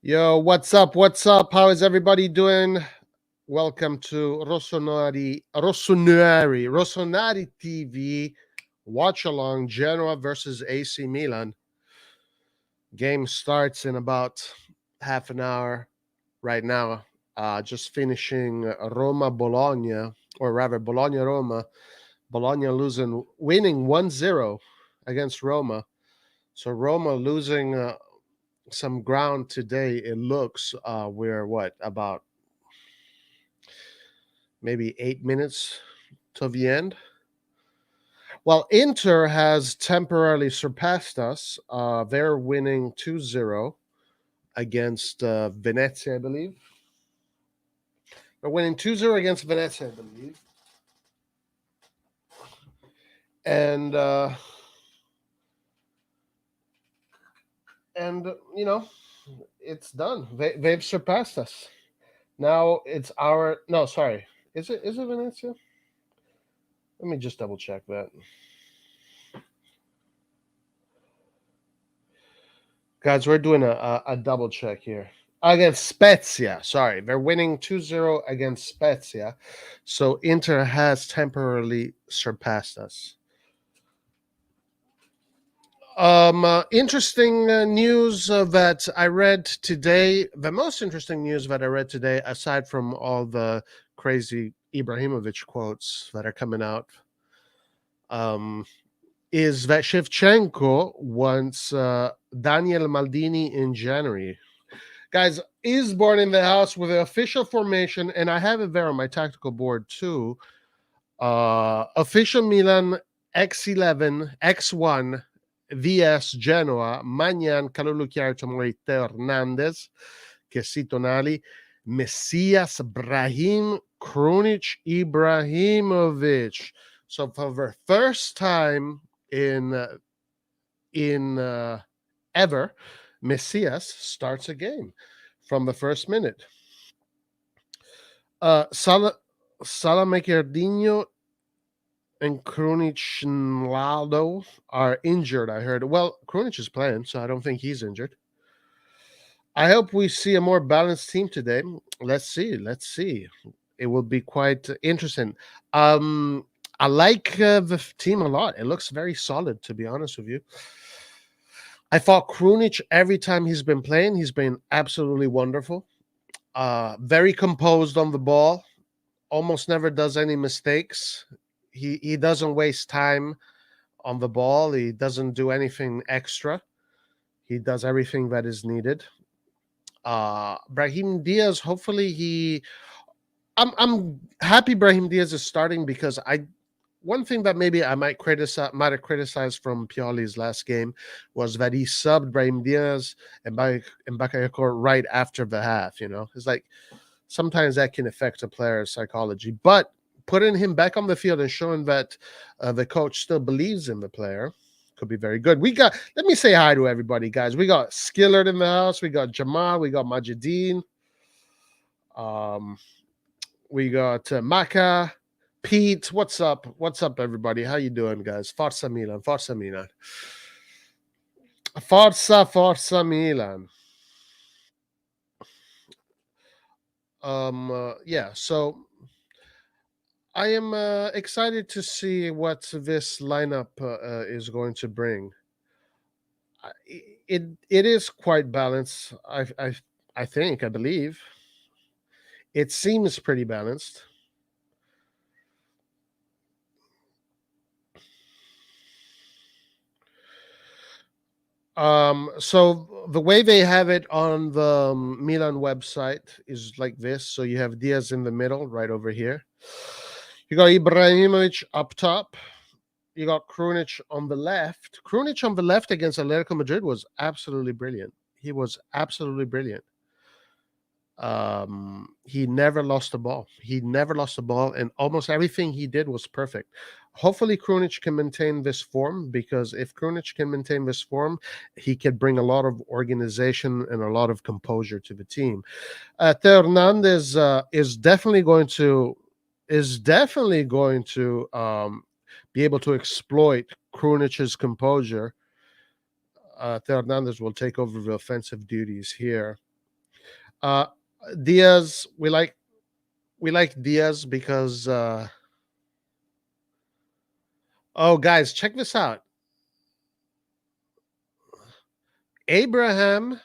Yo, what's up? What's up? How is everybody doing? Welcome to Rossoneri TV. Watch along Genoa versus AC Milan. Game starts in about half an hour right now. Just finishing Roma Bologna, or rather Bologna Roma. Bologna winning 1-0 against Roma. So Roma losing some ground today. It looks we're what about maybe 8 minutes to the end. Well, Inter has temporarily surpassed us. They're winning 2-0 against Venezia, I believe. They're winning 2-0 against Venezia, I believe. And you know, it's done. They've surpassed us. Now it's our no, sorry. Is it Venezia? Let me just double check that. Guys, we're doing a double check here. Against Spezia, sorry. They're winning 2-0 against Spezia. So Inter has temporarily surpassed us. Interesting news that I read today. The most interesting news that I read today, aside from all the crazy Ibrahimovic quotes that are coming out, is that Shevchenko wants Daniel Maldini in January. Guys, is born in the house with the official formation, and I have it there on my tactical board too. Official Milan X11, X1, VS Genoa, Maignan, Kalulu Chiari, Tomorite, Hernandez, Kessi Tonali, Messias, Brahim, Krunic, Ibrahimovic. So for the first time in ever, Messias starts a game from the first minute. Salamekerdino and Krunic and Laldo are injured, I heard. Well, Krunic is playing, so I don't think he's injured. I hope we see a more balanced team today. Let's see. Let's see. It will be quite interesting. I like the team a lot. It looks very solid, to be honest with you. I thought Krunic, every time he's been playing, he's been absolutely wonderful. Very composed on the ball. Almost never does any mistakes. He doesn't waste time on the ball. He doesn't do anything extra. He does everything that is needed. Brahim Diaz, hopefully I'm happy Brahim Diaz is starting because one thing that maybe I might have criticized from Pioli's last game was that he subbed Brahim Diaz and Bakayoko right after the half. It's like sometimes that can affect a player's psychology, but putting him back on the field and showing that the coach still believes in the player could be very good. Let me say hi to everybody, guys. We got Skillard in the house. We got Jamal. We got Majideen. We got Maka, Pete. What's up? What's up, everybody? How you doing, guys? Forza Milan. Forza Milan. Forza Milan. Yeah, so I am excited to see what this lineup is going to bring. It is quite balanced. I think, I believe it seems pretty balanced. So the way they have it on the Milan website is like this. So you have Diaz in the middle, right over here. You got Ibrahimovic up top. You got Krunic on the left. Krunic on the left against Atletico Madrid was absolutely brilliant. He was absolutely brilliant. He never lost the ball. He never lost the ball, and almost everything he did was perfect. Hopefully, Krunic can maintain this form, because if Krunic can maintain this form, he could bring a lot of organization and a lot of composure to the team. Theo Hernandez is definitely going to be able to exploit Krunic's composure. Theo Hernandez will take over the offensive duties here. Uh, Diaz, we like Diaz because oh guys, check this out. Abraham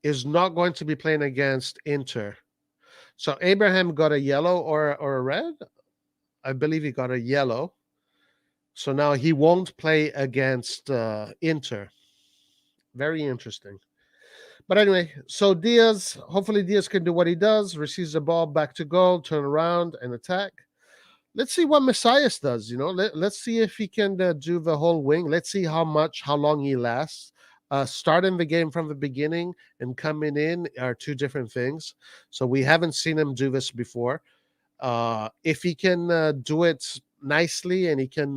is not going to be playing against Inter. So Abraham got a yellow or a red. I believe he got a yellow. So now he won't play against Inter. Very interesting. But anyway, so Diaz, hopefully Diaz can do what he does, receives the ball back to goal, turn around and attack. Let's see what Messias does. Let's see if he can do the whole wing. Let's see how long he lasts. Starting the game from the beginning and coming in are two different things. So we haven't seen him do this before. If he can do it nicely and he can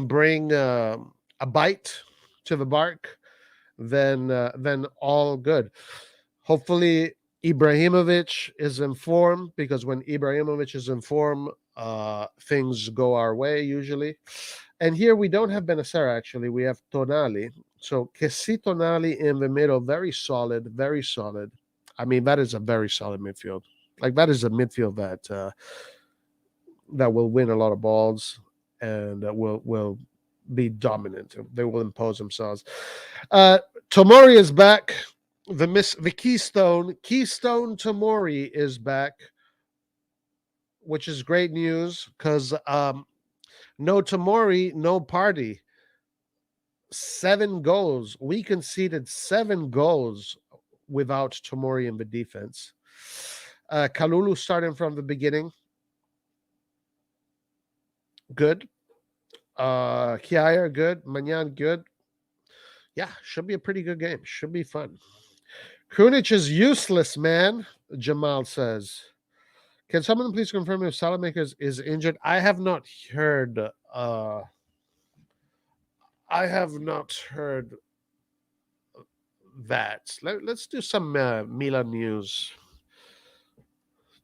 bring a bite to the bark, then all good. Hopefully, Ibrahimovic is in form because when Ibrahimovic is in form, things go our way usually. And here we don't have Benacer actually. We have Tonali. So Kessi Tonali in the middle, very solid, very solid. I mean, that is a very solid midfield. Like that is a midfield that will win a lot of balls and will be dominant. They will impose themselves. Tomori is back. The Keystone Tomori is back, which is great news because no Tomori, no party. 7 goals. We conceded 7 goals without Tomori in the defense. Kalulu starting from the beginning. Good. Kier, good. Maignan, good. Yeah, should be a pretty good game. Should be fun. Krunic is useless, man, Jamal says. Can someone please confirm if Salamakers is injured? I have not heard. I have not heard that. Let's do some Milan news.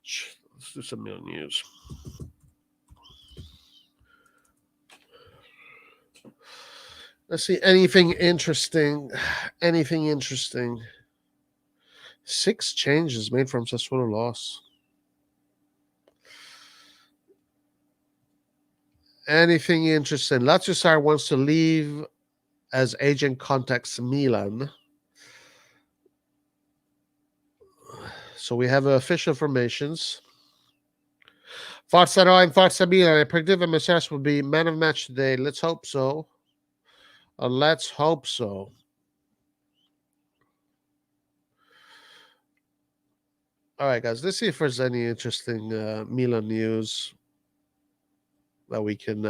Let's do some Milan news. Let's see anything interesting. Anything interesting. 6 changes made from Sassuolo loss. Anything interesting? Lazio Sarr wants to leave as agent contacts Milan. So we have official formations. Forza Roma and Forza Milan. I predict that Messias will be man of match today. Let's hope so. Let's hope so. All right, guys. Let's see if there's any interesting Milan news that we can.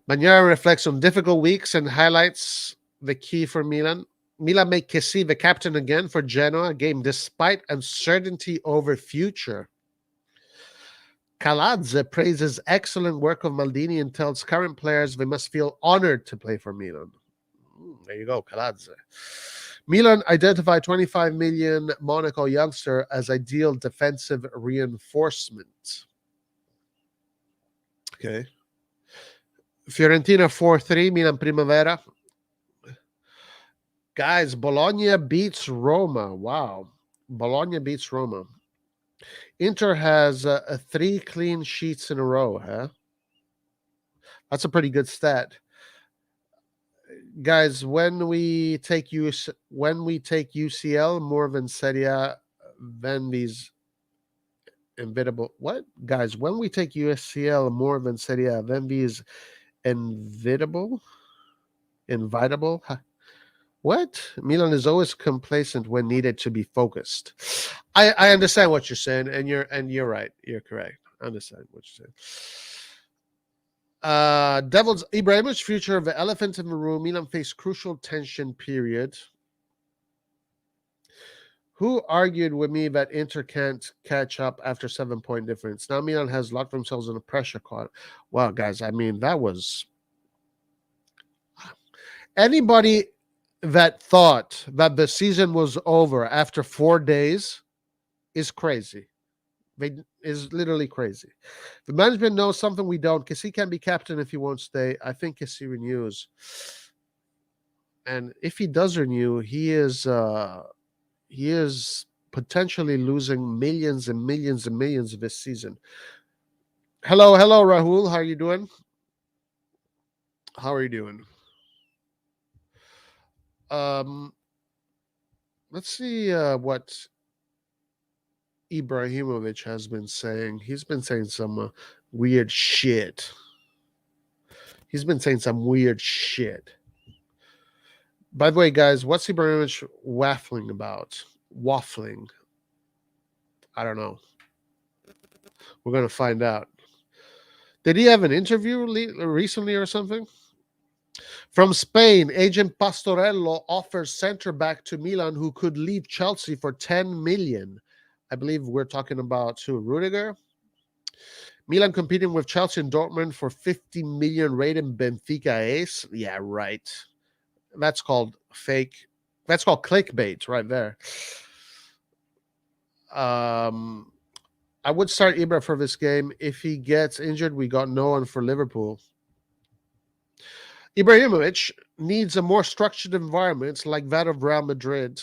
Maignan reflects on difficult weeks and highlights the key for Milan. Milan made Kessi the captain again for Genoa game despite uncertainty over future. Kaladze praises excellent work of Maldini and tells current players they must feel honored to play for Milan. There you go, Kaladze. Milan identified 25 million Monaco youngster as ideal defensive reinforcement. Okay. Fiorentina 4-3, Milan Primavera. Guys, Bologna beats Roma. Wow. Bologna beats Roma. Inter has 3 clean sheets in a row, huh? That's a pretty good stat. Guys, when we take UCL more than Serie A, then these inevitable what? Guys, when we take UCL more than Serie A, then these invitable? Huh? What? Milan is always complacent when needed to be focused. I understand what you're saying, and you're right. You're correct. I understand what you're saying. Devils Ibrahimovic's future of the elephant in the room. Milan face crucial tension period. Who argued with me that Inter can't catch up after 7-point difference? Now Milan has locked themselves in a pressure caught. Well, guys, I mean, that was anybody that thought that the season was over after 4 days is crazy. Is literally crazy. The management knows something we don't. Kessi can be captain if he won't stay. I think Kessi renews. And if he does renew, he is potentially losing millions and millions and millions this season. Hello, hello, Rahul. How are you doing? How are you doing? Um, let's see what Ibrahimovic has been saying. He's been saying some weird shit. He's been saying some weird shit. By the way, guys, what's Ibrahimovic waffling about? Waffling. I don't know. We're gonna find out. Did he have an interview recently or something? From Spain, agent Pastorello offers centre back to Milan who could leave Chelsea for 10 million. I believe we're talking about who, Rudiger. Milan competing with Chelsea and Dortmund for 50 million rated Benfica ace. Yeah, right. That's called fake. That's called clickbait right there. Um, I would start Ibra for this game. If he gets injured, we got no one for Liverpool. Ibrahimovic needs a more structured environment like that of Real Madrid.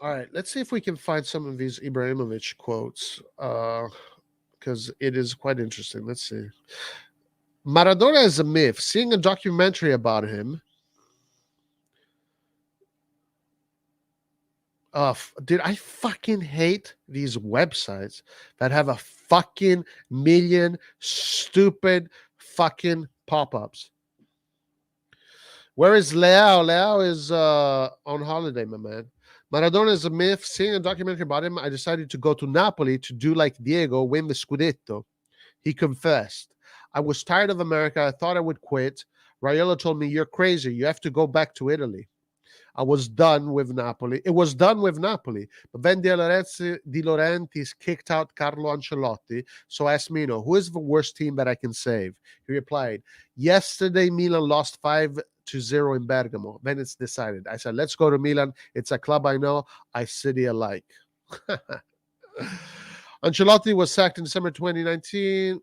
All right, let's see if we can find some of these Ibrahimovic quotes because it is quite interesting. Let's see. Maradona is a myth. Seeing a documentary about him. Dude, I fucking hate these websites that have a fucking million stupid fucking pop ups. Where is Leao? Leao is on holiday, my man. Maradona is a myth. Seeing a documentary about him, I decided to go to Napoli to do like Diego, win the Scudetto. He confessed. I was tired of America. I thought I would quit. Raiola told me, "You're crazy. You have to go back to Italy." I was done with Napoli. It was done with Napoli. But then De Laurentiis kicked out Carlo Ancelotti. So I asked Mino, who is the worst team that I can save? He replied, yesterday Milan lost 5-0 in Bergamo. Then it's decided. I said, let's go to Milan. It's a club I know. I city alike. Ancelotti was sacked in December 2019,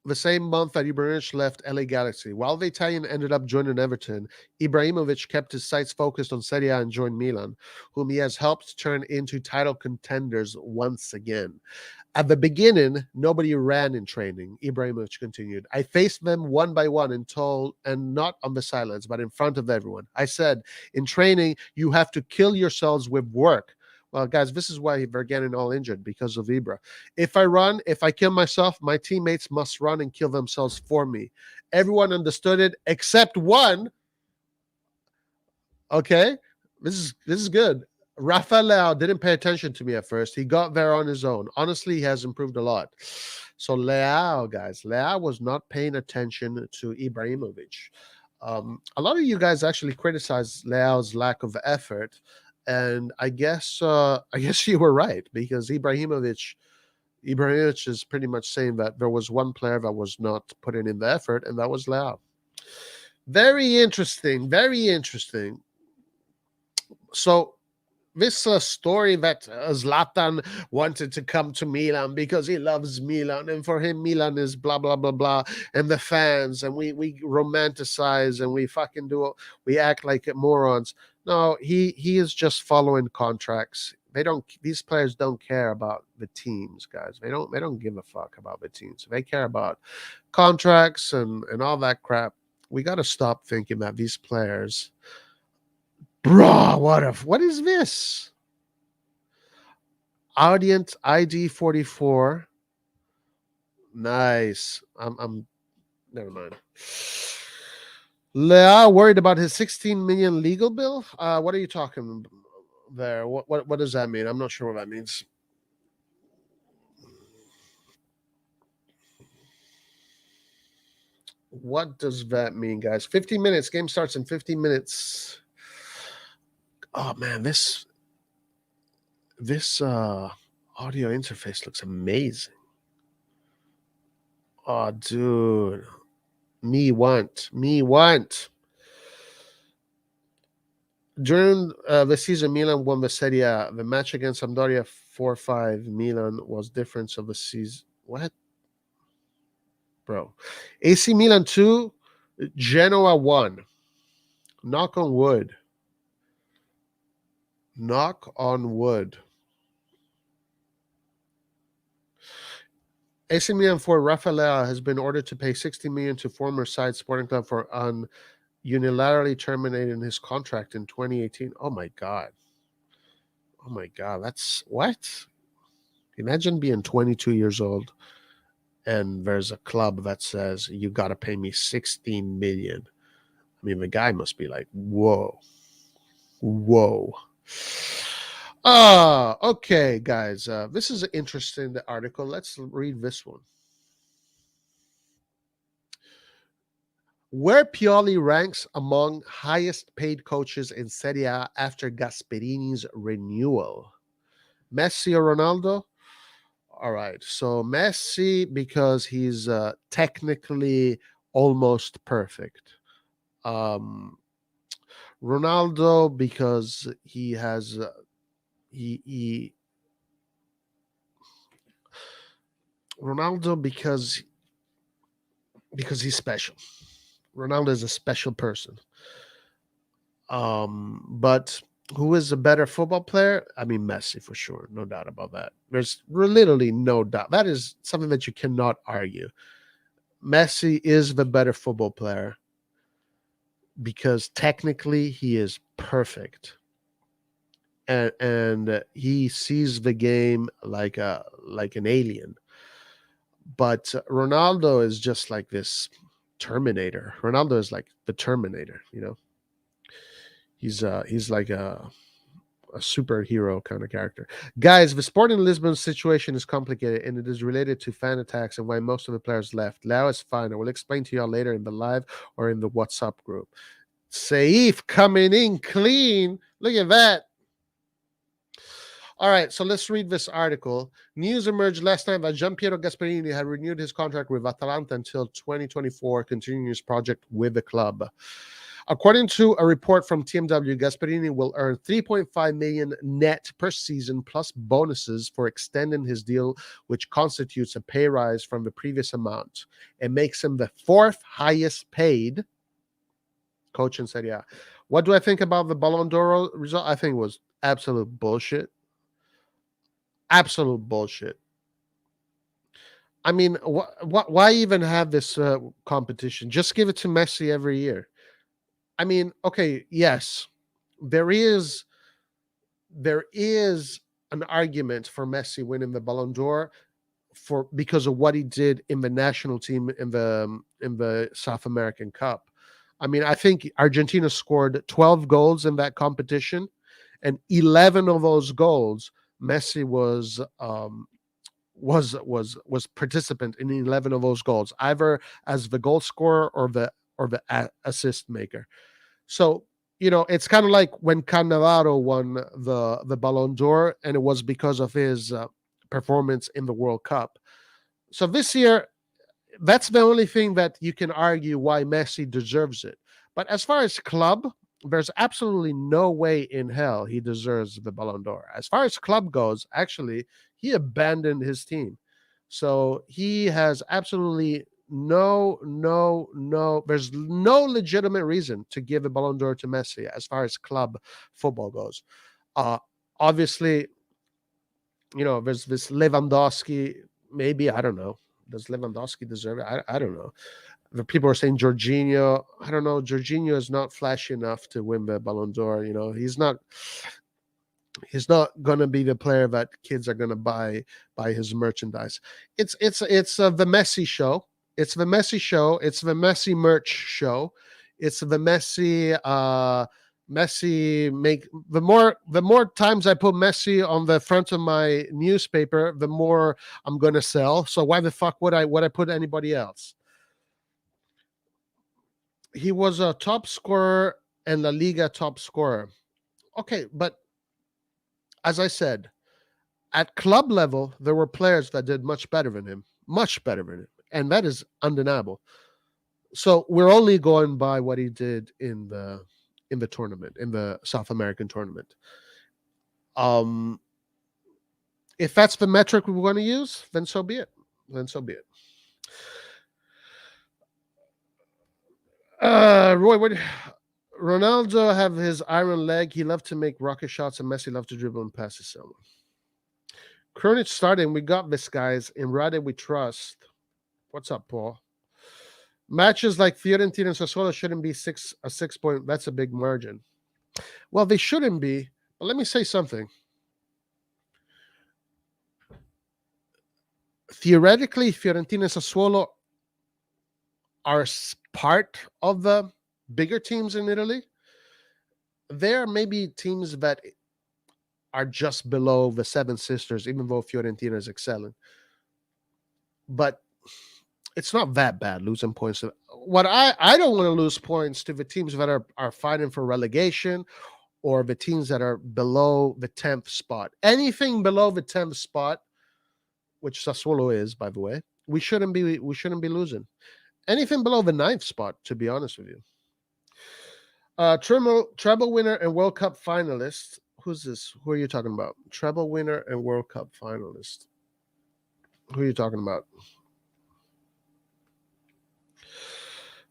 the same month that Ibrahimovic left LA Galaxy. While the Italian ended up joining Everton, Ibrahimovic kept his sights focused on Serie A and joined Milan, whom he has helped turn into title contenders once again. At the beginning, nobody ran in training, Ibrahimovic continued. I faced them one by one and not on the sidelines, but in front of everyone. I said, in training, you have to kill yourselves with work. Well, guys, this is why they're getting all injured because of Ibra. If I run, if I kill myself, my teammates must run and kill themselves for me. Everyone understood it except one. Okay, this is good. Rafa Leao didn't pay attention to me at first. He got there on his own. Honestly, he has improved a lot. So Leao, guys, Leao was not paying attention to Ibrahimovic. A lot of you guys actually criticized Leao's lack of effort, and I guess you were right because Ibrahimovic is pretty much saying that there was one player that was not putting in the effort, and that was Leao. Very interesting. Very interesting. So this story that Zlatan wanted to come to Milan because he loves Milan, and for him Milan is blah blah blah blah, and the fans, and we romanticize and we act like morons. No, he is just following contracts. These players don't care about the teams, guys. They don't give a fuck about the teams. They care about contracts and all that crap. We got to stop thinking that these players. Bruh, what is this? Audience ID 44. Nice. I'm never mind. Leao worried about his 16 million legal bill. What are you talking there? What does that mean? I'm not sure what that means. What does that mean, guys? 15 minutes. Game starts in 15 minutes. Oh man, this audio interface looks amazing. Oh dude. Me want. During the season, Milan won the Serie A. The match against Sampdoria 4-5 Milan was difference of the season. What, bro? AC Milan 2, Genoa 1. Knock on wood. Knock on wood. AC Milan for Rafa Leao has been ordered to pay 60 million to former side Sporting Club for unilaterally terminating his contract in 2018. Oh my god. Oh my god. That's what? Imagine being 22 years old and there's a club that says you got to pay me 16 million. I mean, the guy must be like, whoa. Whoa. Okay, guys. This is an interesting article. Let's read this one. Where Pioli ranks among highest paid coaches in Serie A after Gasperini's renewal. Messi or Ronaldo? All right. So Messi, because he's technically almost perfect. Ronaldo, because he has he Ronaldo because he's special. Ronaldo is a special person. But who is a better football player? I mean, Messi for sure, no doubt about that. There's literally no doubt. That is something that you cannot argue. Messi is the better football player because technically he is perfect, and he sees the game like an alien. But Ronaldo is just like this Terminator. Ronaldo is like the Terminator, you know. He's like a superhero kind of character. Guys, the Sporting Lisbon situation is complicated and it is related to fan attacks and why most of the players left. Lao is fine. I will explain to y'all later in the live or in the WhatsApp group. Saif coming in clean. Look at that. All right, so let's read this article. News emerged last night that Gianpiero Gasperini had renewed his contract with Atalanta until 2024, continuing his project with the club. According to a report from TMW, Gasperini will earn 3.5 million net per season plus bonuses for extending his deal, which constitutes a pay rise from the previous amount. It makes him the fourth highest paid coach in Serie A. What do I think about the Ballon d'Or result? I think it was absolute bullshit. Absolute bullshit. I mean, why even have this competition? Just give it to Messi every year. I mean, okay, yes, there is an argument for Messi winning the Ballon d'Or because of what he did in the national team in the South American Cup. I mean, I think Argentina scored 12 goals in that competition, and 11 of those goals, Messi was participant in 11 of those goals, either as the goal scorer or the assist maker. So, you know, it's kind of like when Cannavaro won the Ballon d'Or, and it was because of his performance in the World Cup. So this year, that's the only thing that you can argue why Messi deserves it. But as far as club, there's absolutely no way in hell he deserves the Ballon d'Or. As far as club goes, actually, he abandoned his team. So he has absolutely no. There's no legitimate reason to give a Ballon d'Or to Messi as far as club football goes. Obviously, you know, there's this Lewandowski. Maybe, I don't know. Does Lewandowski deserve it? I don't know. The people are saying Jorginho. I don't know. Jorginho is not flashy enough to win the Ballon d'Or. You know, he's not going to be the player that kids are going to buy his merchandise. It's the Messi show. It's the Messi show. It's the Messi merch show. It's the Messi Messi make the more times I put Messi on the front of my newspaper, the more I'm going to sell. So why the fuck would I put anybody else? He was a top scorer and La Liga top scorer. Okay, but as I said, at club level, there were players that did much better than him, and that is undeniable. So we're only going by what he did in the in the tournament, in the South American tournament. Um, if that's the metric we want to use, then so be it. Then so be it. Roy, what? Ronaldo have his iron leg. He loved to make rocket shots, and Messi loved to dribble and pass to someone. Krunic starting. We got this, guys. In Rade we trust. What's up, Paul? Matches like Fiorentina and Sassuolo shouldn't be a 6 point. That's a big margin. Well, they shouldn't be. But let me say something. Theoretically, Fiorentina and Sassuolo are part of the bigger teams in Italy. There may be teams that are just below the Seven Sisters, even though Fiorentina is excelling. But it's not that bad losing points. What I don't want to lose points to the teams that are fighting for relegation or the teams that are below the 10th spot. Anything below the 10th spot, which Sassuolo is, by the way, we shouldn't be losing. Anything below the 9th spot, to be honest with you. Treble winner and World Cup finalist. Who's this? Who are you talking about? Treble winner and World Cup finalist. Who are you talking about?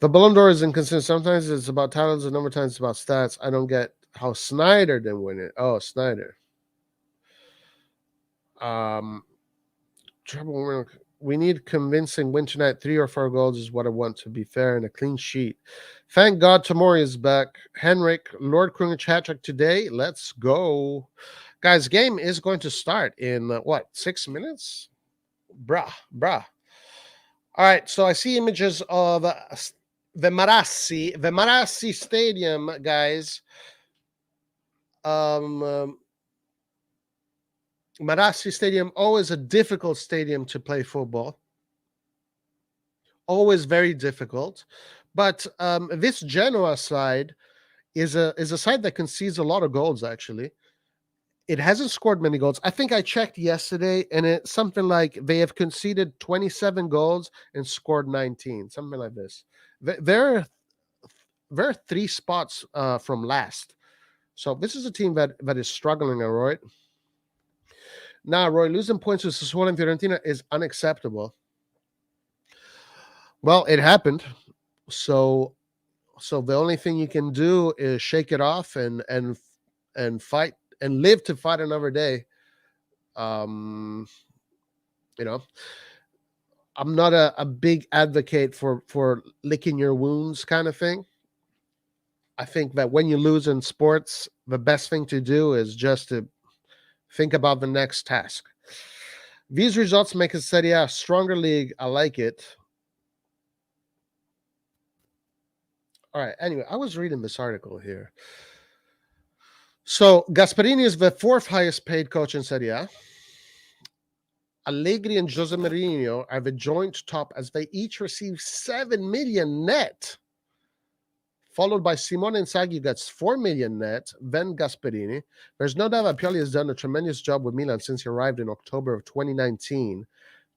The Ballon d'Or is inconsistent. Sometimes it's about titles, and other times it's about stats. I don't get how Snyder didn't win it. Oh, Snyder. Treble winner. We need convincing win tonight. 3 or 4 goals is what I want, to be fair, and a clean sheet. Thank God Tomori is back. Henrik, Lord Krunic hat-trick today. Let's go. Guys, game is going to start in, 6 minutes? Bruh. All right, so I see images of the Marassi Stadium, guys. Marassi Stadium, always a difficult stadium to play football. Always very difficult. But this Genoa side is a side that concedes a lot of goals, actually. It hasn't scored many goals. I think I checked yesterday, and it's something like they have conceded 27 goals and scored 19, something like this. They're 3 spots from last. So this is a team that is struggling, all right? Now, Roy, losing points to Sassuolo and Fiorentina is unacceptable. Well, it happened. So the only thing you can do is shake it off and fight and live to fight another day. I'm not a big advocate for licking your wounds kind of thing. I think that when you lose in sports, the best thing to do is just to think about the next task. These results make a Serie A a stronger league. I like it. All right. Anyway, I was reading this article here. So Gasperini is the 4th highest paid coach in Serie A. Allegri and Jose Mourinho are the joint top as they each receive 7 million net. Followed by Simone Inzaghi, who gets 4 million net, then Gasperini. There's no doubt that Pioli has done a tremendous job with Milan since he arrived in October of 2019,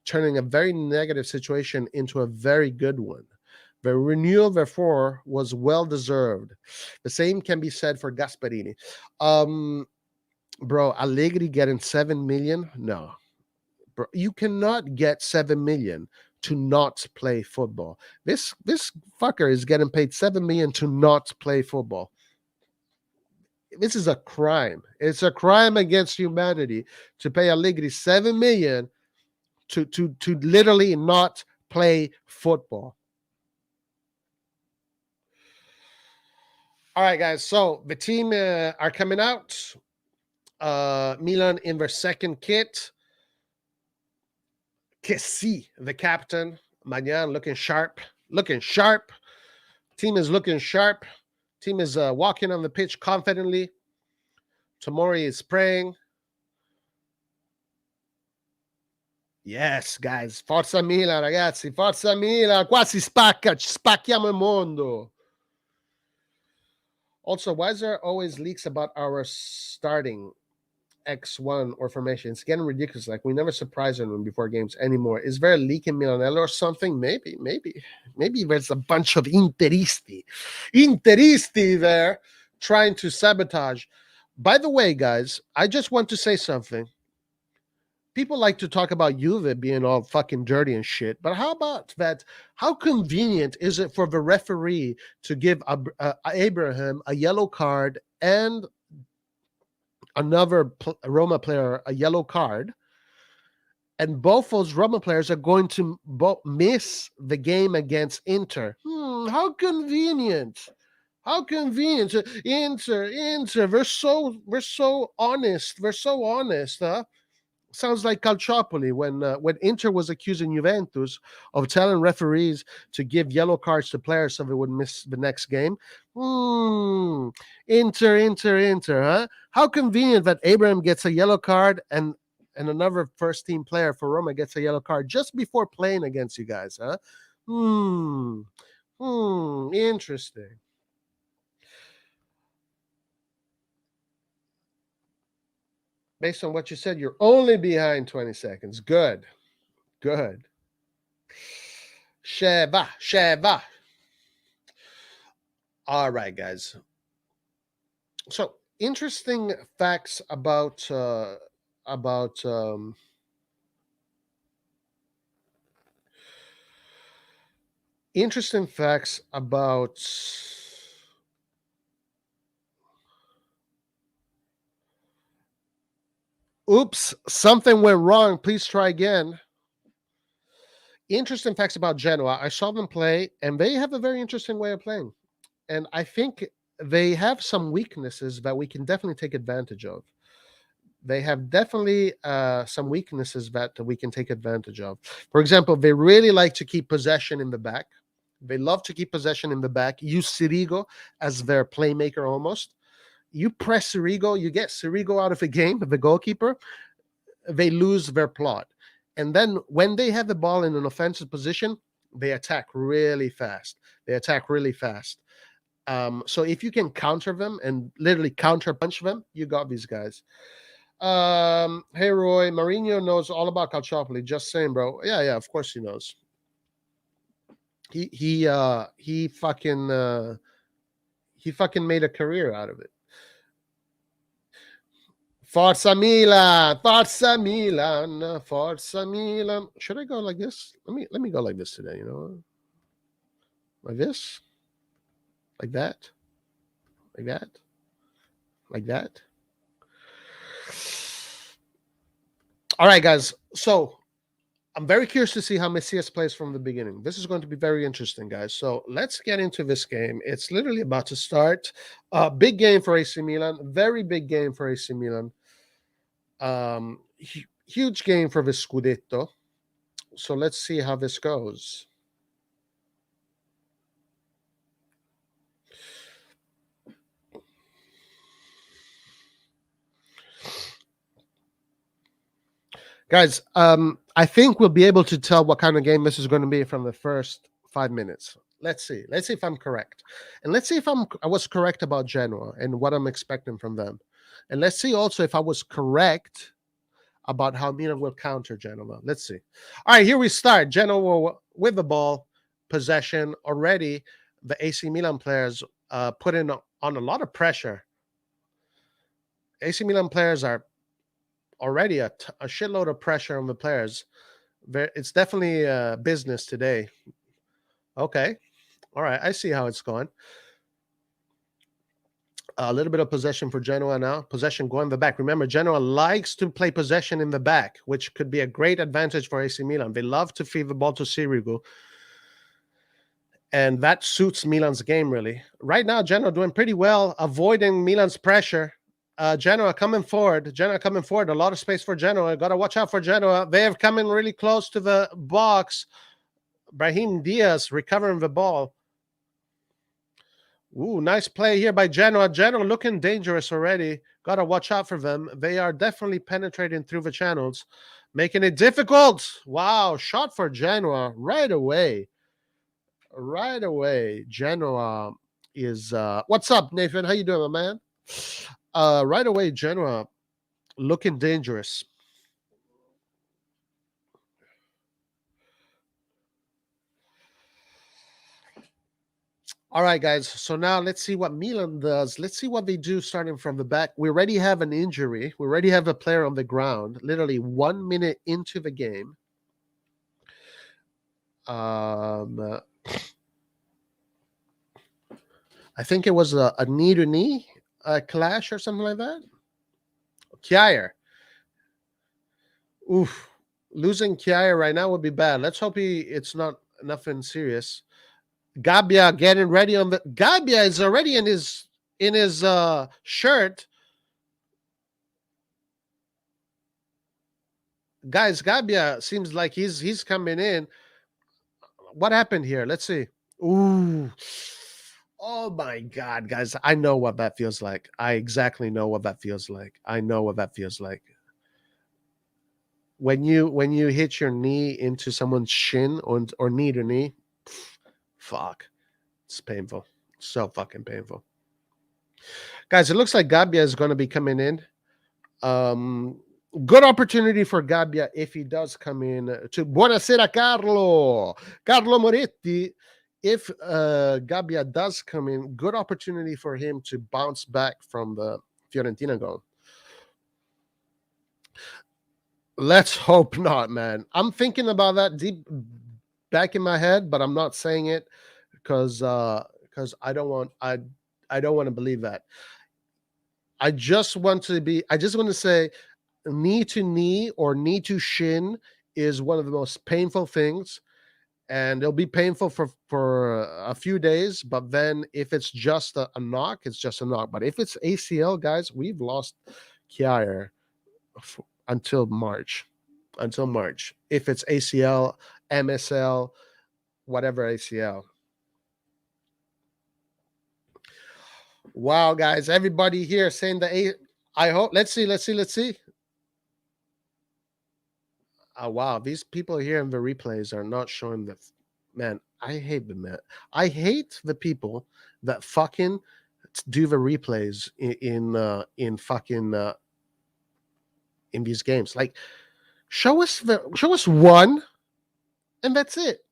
turning a very negative situation into a very good one. The renewal, therefore, was well-deserved. The same can be said for Gasperini. Bro, Allegri getting 7 million? No. Bro, you cannot get 7 million to not play football. This fucker is getting paid 7 million to not play football. This is a crime. It's a crime against humanity to pay Allegri 7 million to literally not play football. All right, guys. So the team are coming out. Milan in their second kit. Kessi, the captain. Maignan looking sharp. Team is looking sharp. Team is walking on the pitch confidently. Tomori is praying. Yes, guys. Forza Milan, ragazzi. Forza Milan. Qua si spacca. Ci spacchiamo il mondo. Also, why is there always leaks about our starting X1 or formation? It's getting ridiculous. Like, we never surprise anyone before games anymore. Is there a leak in Milanello or something? Maybe there's a bunch of Interisti there trying to sabotage. By the way, guys, I just want to say something. People like to talk about Juve being all fucking dirty and shit, but how about that? How convenient is it for the referee to give Abraham a yellow card and another Roma player a yellow card, and both those Roma players are going to miss the game against Inter? How convenient! How convenient! Inter, we're so honest. We're so honest, huh? Sounds like Calciopoli when Inter was accusing Juventus of telling referees to give yellow cards to players so they would miss the next game. Inter, huh? How convenient that Abraham gets a yellow card and another first team player for Roma gets a yellow card just before playing against you guys, huh? Interesting. Based on what you said, you're only behind 20 seconds. Good. Sheva. All right, guys. So interesting facts about interesting facts about. Oops, something went wrong. Please try again. Interesting facts about Genoa. I saw them play, and they have a very interesting way of playing. And I think they have some weaknesses that we can definitely take advantage of. They have definitely some weaknesses that we can take advantage of. For example, they really like to keep possession in the back. They love to keep possession in the back. Use Sirigo as their playmaker almost. You press Sirigo, you get Sirigo out of the game, the goalkeeper, they lose their plot. And then when they have the ball in an offensive position, they attack really fast. So if you can counter them and literally counter punch them, you got these guys. Hey Roy, Mourinho knows all about Calciopoli. Just saying, bro. Yeah, of course he knows. He fucking made a career out of it. Forza Milan, Forza Milan, Forza Milan. Should I go like this? Let me go like this today. You know, like this, like that, like that, like that. All right, guys. So I'm very curious to see how Messias plays from the beginning. This is going to be very interesting, guys. So let's get into this game. It's literally about to start. Big game for AC Milan. Very big game for AC Milan. Huge game for the Scudetto. So let's see how this goes. Guys, I think we'll be able to tell what kind of game this is going to be from the first 5 minutes. Let's see. Let's see if I'm correct. And let's see if I was correct about Genoa and what I'm expecting from them. And let's see also if I was correct about how Milan will counter Genoa. Let's see. All right, here we start. Genoa with the ball, possession already. The AC Milan players put in on a lot of pressure. AC Milan players are already a shitload of pressure on the players. It's definitely business today. Okay. All right. I see how it's going. A little bit of possession for Genoa now. Possession going in the back. Remember, Genoa likes to play possession in the back, which could be a great advantage for AC Milan. They love to feed the ball to Sirigu. And that suits Milan's game, really. Right now, Genoa doing pretty well, avoiding Milan's pressure. Genoa coming forward. A lot of space for Genoa. Got to watch out for Genoa. They have come in really close to the box. Brahim Diaz recovering the ball. Ooh, nice play here by Genoa. Genoa looking dangerous already. Got to watch out for them. They are definitely penetrating through the channels, making it difficult. Wow, shot for Genoa right away. Genoa is what's up, Nathan? How you doing, my man? Right away, Genoa looking dangerous. All right, guys. So now let's see what Milan does. Let's see what they do starting from the back. We already have an injury. We already have a player on the ground, literally 1 minute into the game. I think it was a knee to knee clash or something like that. Kjaer. Oof. Losing Kjaer right now would be bad. Let's hope it's not nothing serious. Gabbia getting ready on the Gabbia is already in his shirt. Guys, Gabbia seems like he's coming in. What happened here? Let's see. Ooh. Oh my god, guys. I know what that feels like. I exactly know what that feels like. I know what that feels like. When you hit your knee into someone's shin or knee to knee, fuck. It's painful. So fucking painful. Guys, it looks like Gabbia is going to be coming in. Good opportunity for Gabbia if he does come in. To Buonasera, Carlo Moretti. If Gabbia does come in, good opportunity for him to bounce back from the Fiorentina goal. Let's hope not, man. I'm thinking about that deep back in my head, but I'm not saying it because I don't want to believe that. I just want to say knee to knee or knee to shin is one of the most painful things, and it'll be painful for a few days, but then if it's just a knock, it's just a knock. But if it's ACL, guys, we've lost Kjaer until March. If it's ACL, MSL, whatever ACL. Wow, guys, everybody here saying I hope. Let's see. Wow, these people here in the replays are not showing the man. I hate them, man. I hate the people that fucking do the replays in fucking in these games. Like, show us one, and that's it.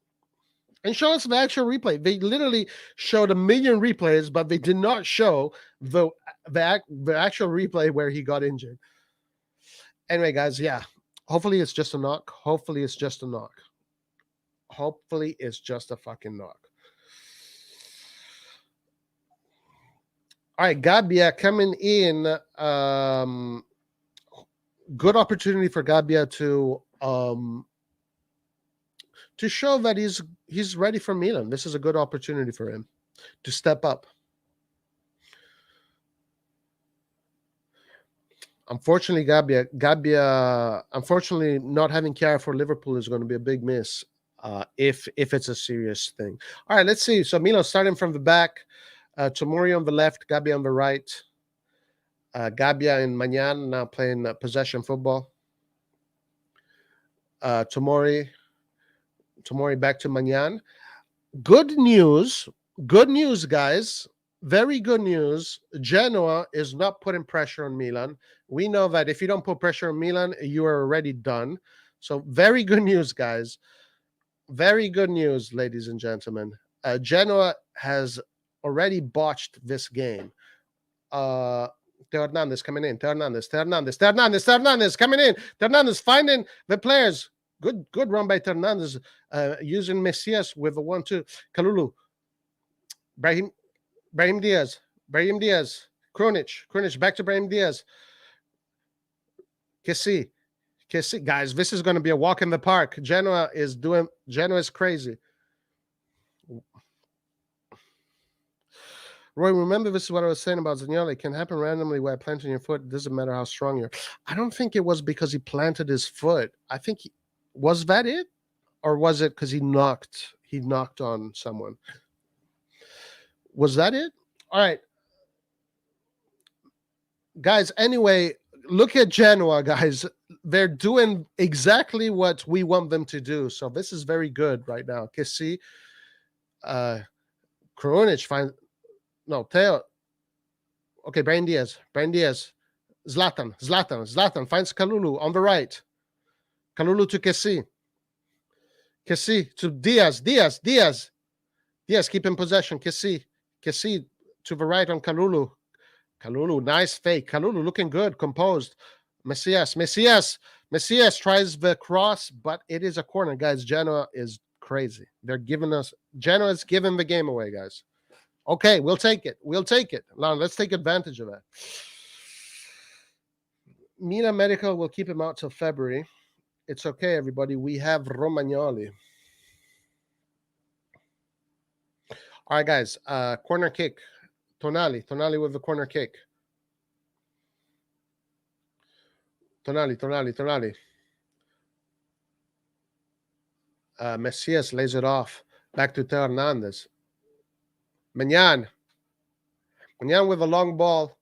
And show us the actual replay. They literally showed 1 million replays, but they did not show the actual replay where he got injured. Anyway, guys, yeah. Hopefully it's just a knock. Hopefully it's just a fucking knock. All right, Gabbia coming in. Good opportunity for Gabbia to show that he's ready for Milan. This is a good opportunity for him to step up. Unfortunately, Gabbia, unfortunately, not having Kjaer for Liverpool is going to be a big miss if it's a serious thing. All right, let's see. So Milan starting from the back. Tomori on the left, Gabbia on the right. Gabbia and Maignan now playing possession football. Tomori back to Maignan. Good news, guys. Very good news. Genoa is not putting pressure on Milan. We know that if you don't put pressure on Milan, you are already done. So very good news, guys. Very good news, ladies and gentlemen. Genoa has already botched this game. Hernandez coming in. Hernandez coming in. Hernandez finding the players. Good run by Hernandez, using Messias with the 1-2. Kalulu. Brahim Diaz. Krunic back to Brahim Diaz. Kessie. Guys, this is going to be a walk in the park. Genoa is crazy. Roy, remember, this is what I was saying about Zaniolo. It can happen randomly while planting your foot. It doesn't matter how strong you're. I don't think it was because he planted his foot. I think was that it? Or was it because he knocked on someone? Was that it? All right. Guys, anyway, look at Genoa, guys. They're doing exactly what we want them to do. So this is very good right now. Kessie, Krunic finds Teo. Okay, Brahim Diaz. Zlatan finds Kalulu on the right. Kalulu to Kessie. Kessie to Diaz, keep in possession. Kessie Kessie to the right on Kalulu. Kalulu, nice fake. Kalulu looking good, composed. Messias tries the cross, but it is a corner, guys. Genoa is crazy. They're giving us Genoa is giving the game away, guys. Okay, we'll take it. We'll take it. Now let's take advantage of that. Mina Medical will keep him out till February. It's okay, everybody. We have Romagnoli. All right, guys. Corner kick. Tonali with the corner kick. Tonali. Messias lays it off. Back to Teo Hernandez. Maignan with a long ball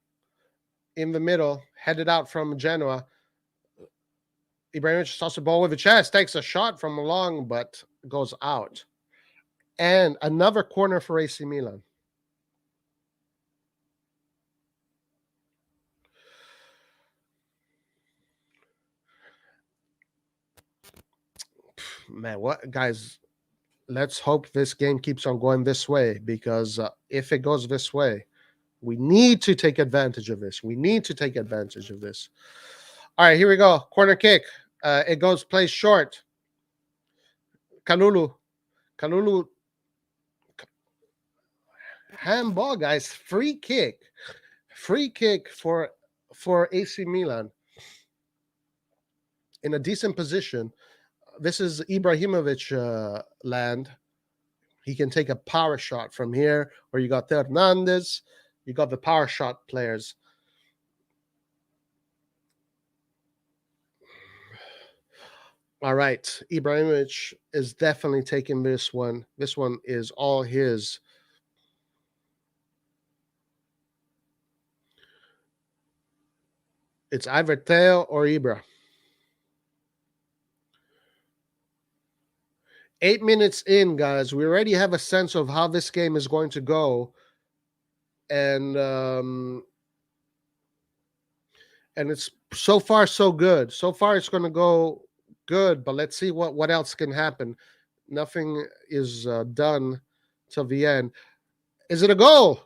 in the middle, headed out from Genoa. Ibrahimovic toss the ball with the chest, takes a shot from long, but goes out. And another corner for AC Milan. Man, what guys? Let's hope this game keeps on going this way, because if it goes this way, we need to take advantage of this. All right, here we go. Corner kick. It goes plays short. Kalulu. Handball, guys. Free kick for AC Milan in a decent position. This is Ibrahimovic land. He can take a power shot from here, or you got Hernandez. You got the power shot players. All right, Ibrahimovic is definitely taking this one. This one is all his. It's either Theo or Ibra. 8 minutes in, guys. We already have a sense of how this game is going to go, and it's so far so good. So far, it's going to go good, but let's see what else can happen. Nothing is done till the end. Is it a goal?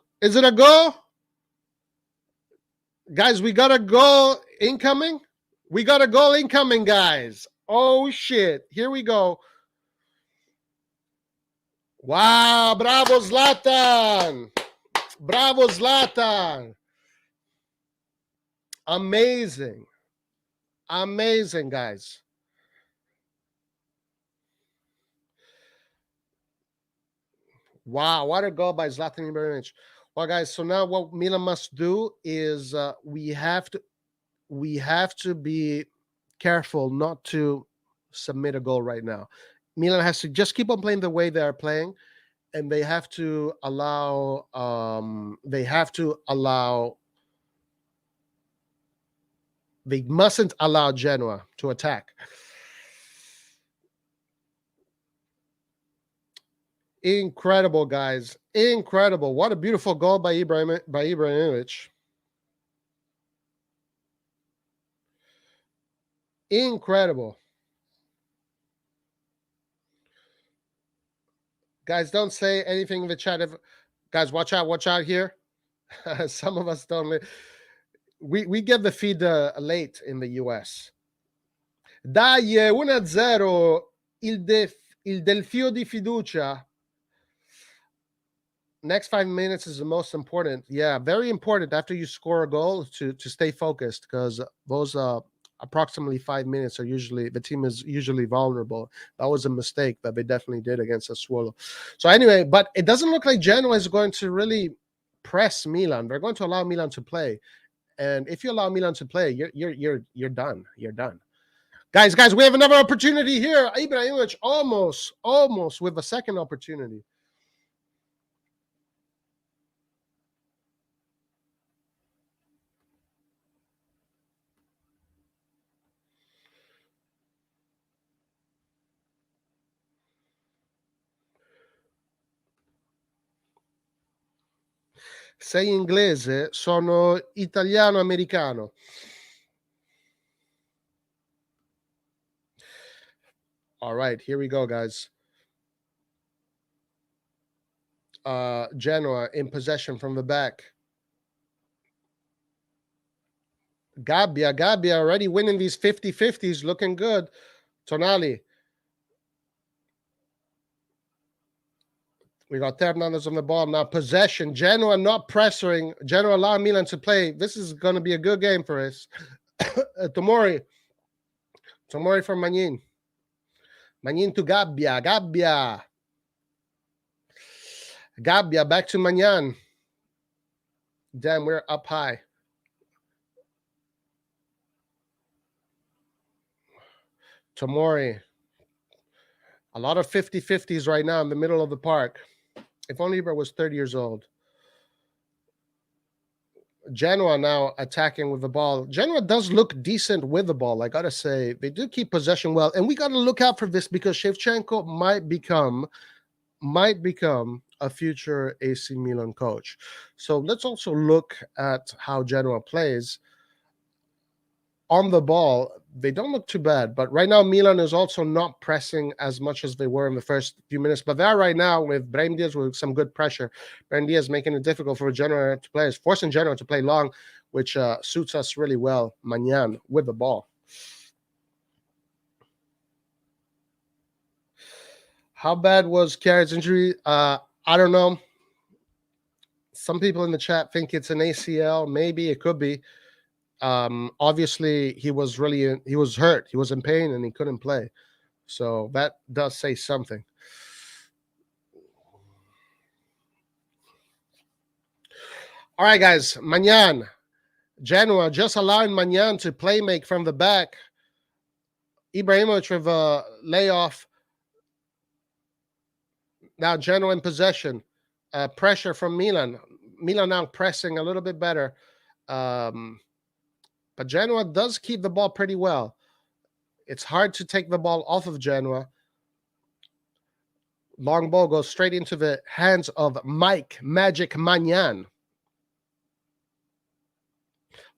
Guys, we got a goal incoming. Guys. Oh shit! Here we go. Wow! Bravo, Zlatan! Amazing, guys. Wow, what a goal by Zlatan Ibrahimovic. Well, guys, so now what Milan must do is we have to be careful not to submit a goal right now. Milan has to just keep on playing the way they are playing, and they have to allow they mustn't allow Genoa to attack. Incredible, guys. Incredible. What a beautiful goal by Ibrahimovic. Incredible. Guys, don't say anything in the chat. Guys, watch out here. Some of us don't. We get the feed late in the US. Dai, 1-0. Il Delfio di fiducia. Next 5 minutes is the most important. Yeah, very important after you score a goal to stay focused, because those approximately 5 minutes are usually the team is usually vulnerable. That was a mistake that they definitely did against Sassuolo. So anyway, but it doesn't look like Genoa is going to really press Milan. They're going to allow Milan to play, and if you allow Milan to play, you're done. You're done. Guys, we have another opportunity here. Ibrahimovic almost with a second opportunity. Sei inglese? Sono italiano-americano. All right, here we go, guys. Genoa in possession from the back. Gabbia already winning these 50-50s, looking good. Tonali. We got Hernandez on the ball now. Possession. Genoa not pressuring. Genoa allowing Milan to play. This is going to be a good game for us. Tomori. Tomori for Maignan. Maignan to Gabbia. Gabbia back to Maignan. Damn, we're up high. Tomori. A lot of 50-50s right now in the middle of the park. If only Ibra was 30 years old. Genoa now attacking with the ball. Genoa does look decent with the ball, I gotta say. They do keep possession well, and we gotta look out for this because Shevchenko might become a future AC Milan coach. So let's also look at how Genoa plays. On the ball, they don't look too bad, but right now Milan is also not pressing as much as they were in the first few minutes. But they are right now with Brahim Diaz with some good pressure. Brahim Diaz making it difficult for Genoa to play, forcing Genoa to play long, which suits us really well. Maignan with the ball. How bad was Kjaer's injury? I don't know. Some people in the chat think it's an ACL. Maybe it could be. Obviously he was hurt. He was in pain and he couldn't play. So that does say something. All right, guys. Maignan. Genoa just allowing Maignan to play make from the back. Ibrahimovic with a layoff. Now Genoa in possession. Pressure from Milan. Milan now pressing a little bit better. But Genoa does keep the ball pretty well. It's hard to take the ball off of Genoa. Long ball goes straight into the hands of Magic Maignan.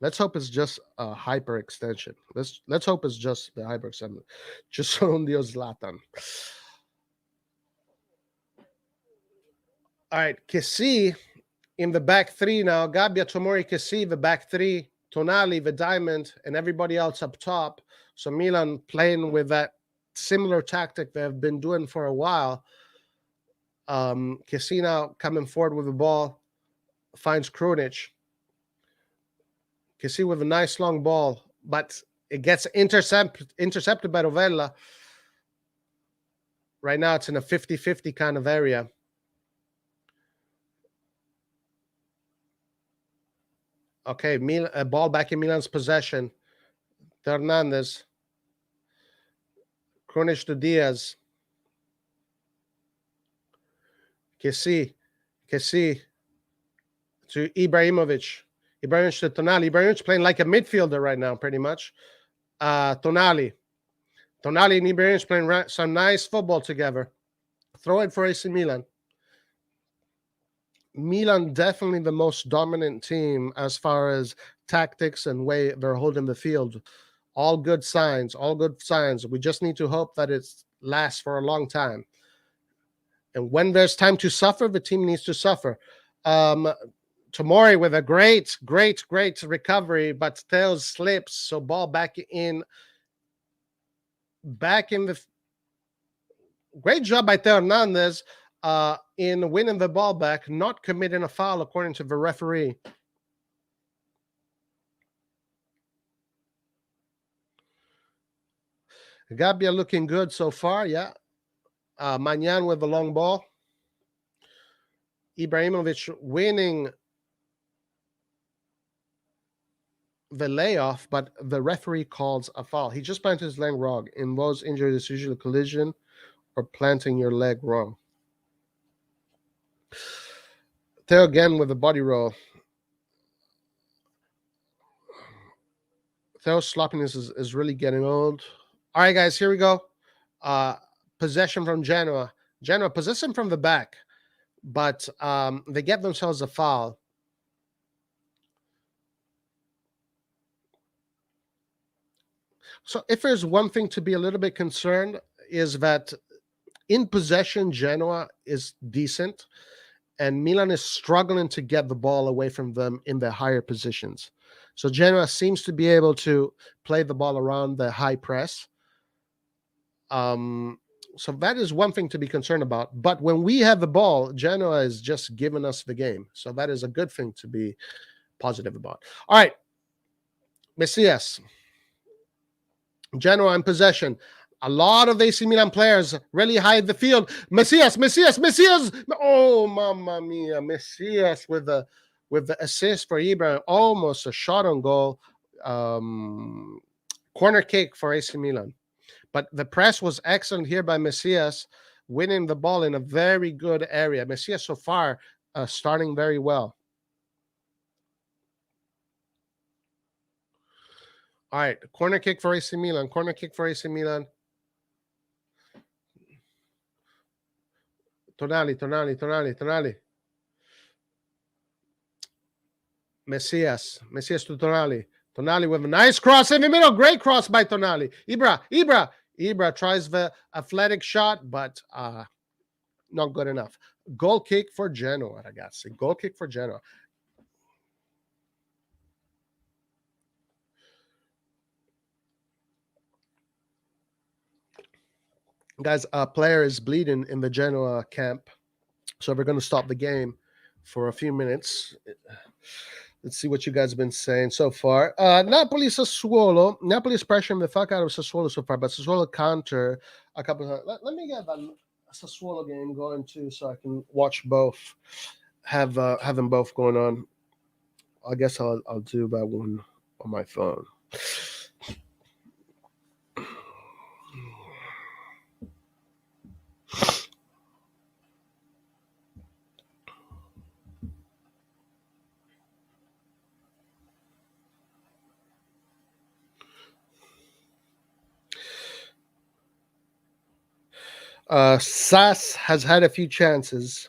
Let's hope it's just a hyperextension. Let's hope it's just the hyperextension. Just on Dios Zlatan. All right, Kessie in the back three now. Gabbia, Tomori, Kessie, the back three. Tonali, the diamond, and everybody else up top. So Milan playing with that similar tactic they've been doing for a while. Kessie now coming forward with the ball, finds Krunic. Kessie with a nice long ball, but it gets intercepted by Rovella. Right now it's in a 50-50 kind of area. Okay, a ball back in Milan's possession. Hernandez. Krunic to Diaz. Kessie to Ibrahimovic. Ibrahimovic to Tonali. Ibrahimovic playing like a midfielder right now, pretty much. Tonali and Ibrahimovic playing some nice football together. Throw it for AC Milan. Milan definitely the most dominant team as far as tactics and way they're holding the field. All good signs. We just need to hope that it lasts for a long time. And when there's time to suffer, the team needs to suffer. Tomori with a great recovery, but Tails slips. So ball back in the great job by Theo Hernandez in winning the ball back, not committing a foul according to the referee. Gabbia looking good so far, yeah. Maignan with the long ball. Ibrahimovic winning the layoff, but the referee calls a foul. He just planted his leg wrong. Involves injury, is usually a collision or planting your leg wrong. Theo again with the body roll. Theo's sloppiness is really getting old. All right, guys, here we go. Possession from Genoa. Genoa possession from the back, but they get themselves a foul. So if there's one thing to be a little bit concerned is that in possession, Genoa is decent. and Milan is struggling to get the ball away from them in the higher positions. So Genoa seems to be able to play the ball around the high press. So that is one thing to be concerned about. But when we have the ball, Genoa is just giving us the game. So that is a good thing to be positive about. All right. Messias. Genoa in possession. A lot of AC Milan players really hide the field. Messias. Oh, mamma mia. Messias with the assist for Ibra. Almost a shot on goal. Corner kick for AC Milan. But the press was excellent here by Messias, winning the ball in a very good area. Messias so far starting very well. All right, corner kick for AC Milan. Corner kick for AC Milan. Tonali. Messias to Tonali. Tonali with a nice cross in the middle. Great cross by Tonali. Ibra tries the athletic shot, but not good enough. Goal kick for Genoa, ragazzi. Goal kick for Genoa. Guys, a player is bleeding in the Genoa camp, so we're going to stop the game for a few minutes. Let's see what you guys have been saying so far. Napoli Sassuolo. Napoli is pressuring the fuck out of Sassuolo so far, but Sassuolo counter a couple of times. Let me get that Sassuolo game going too, so I can watch both. Have them both going on. I guess I'll do that one on my phone. Sass has had a few chances.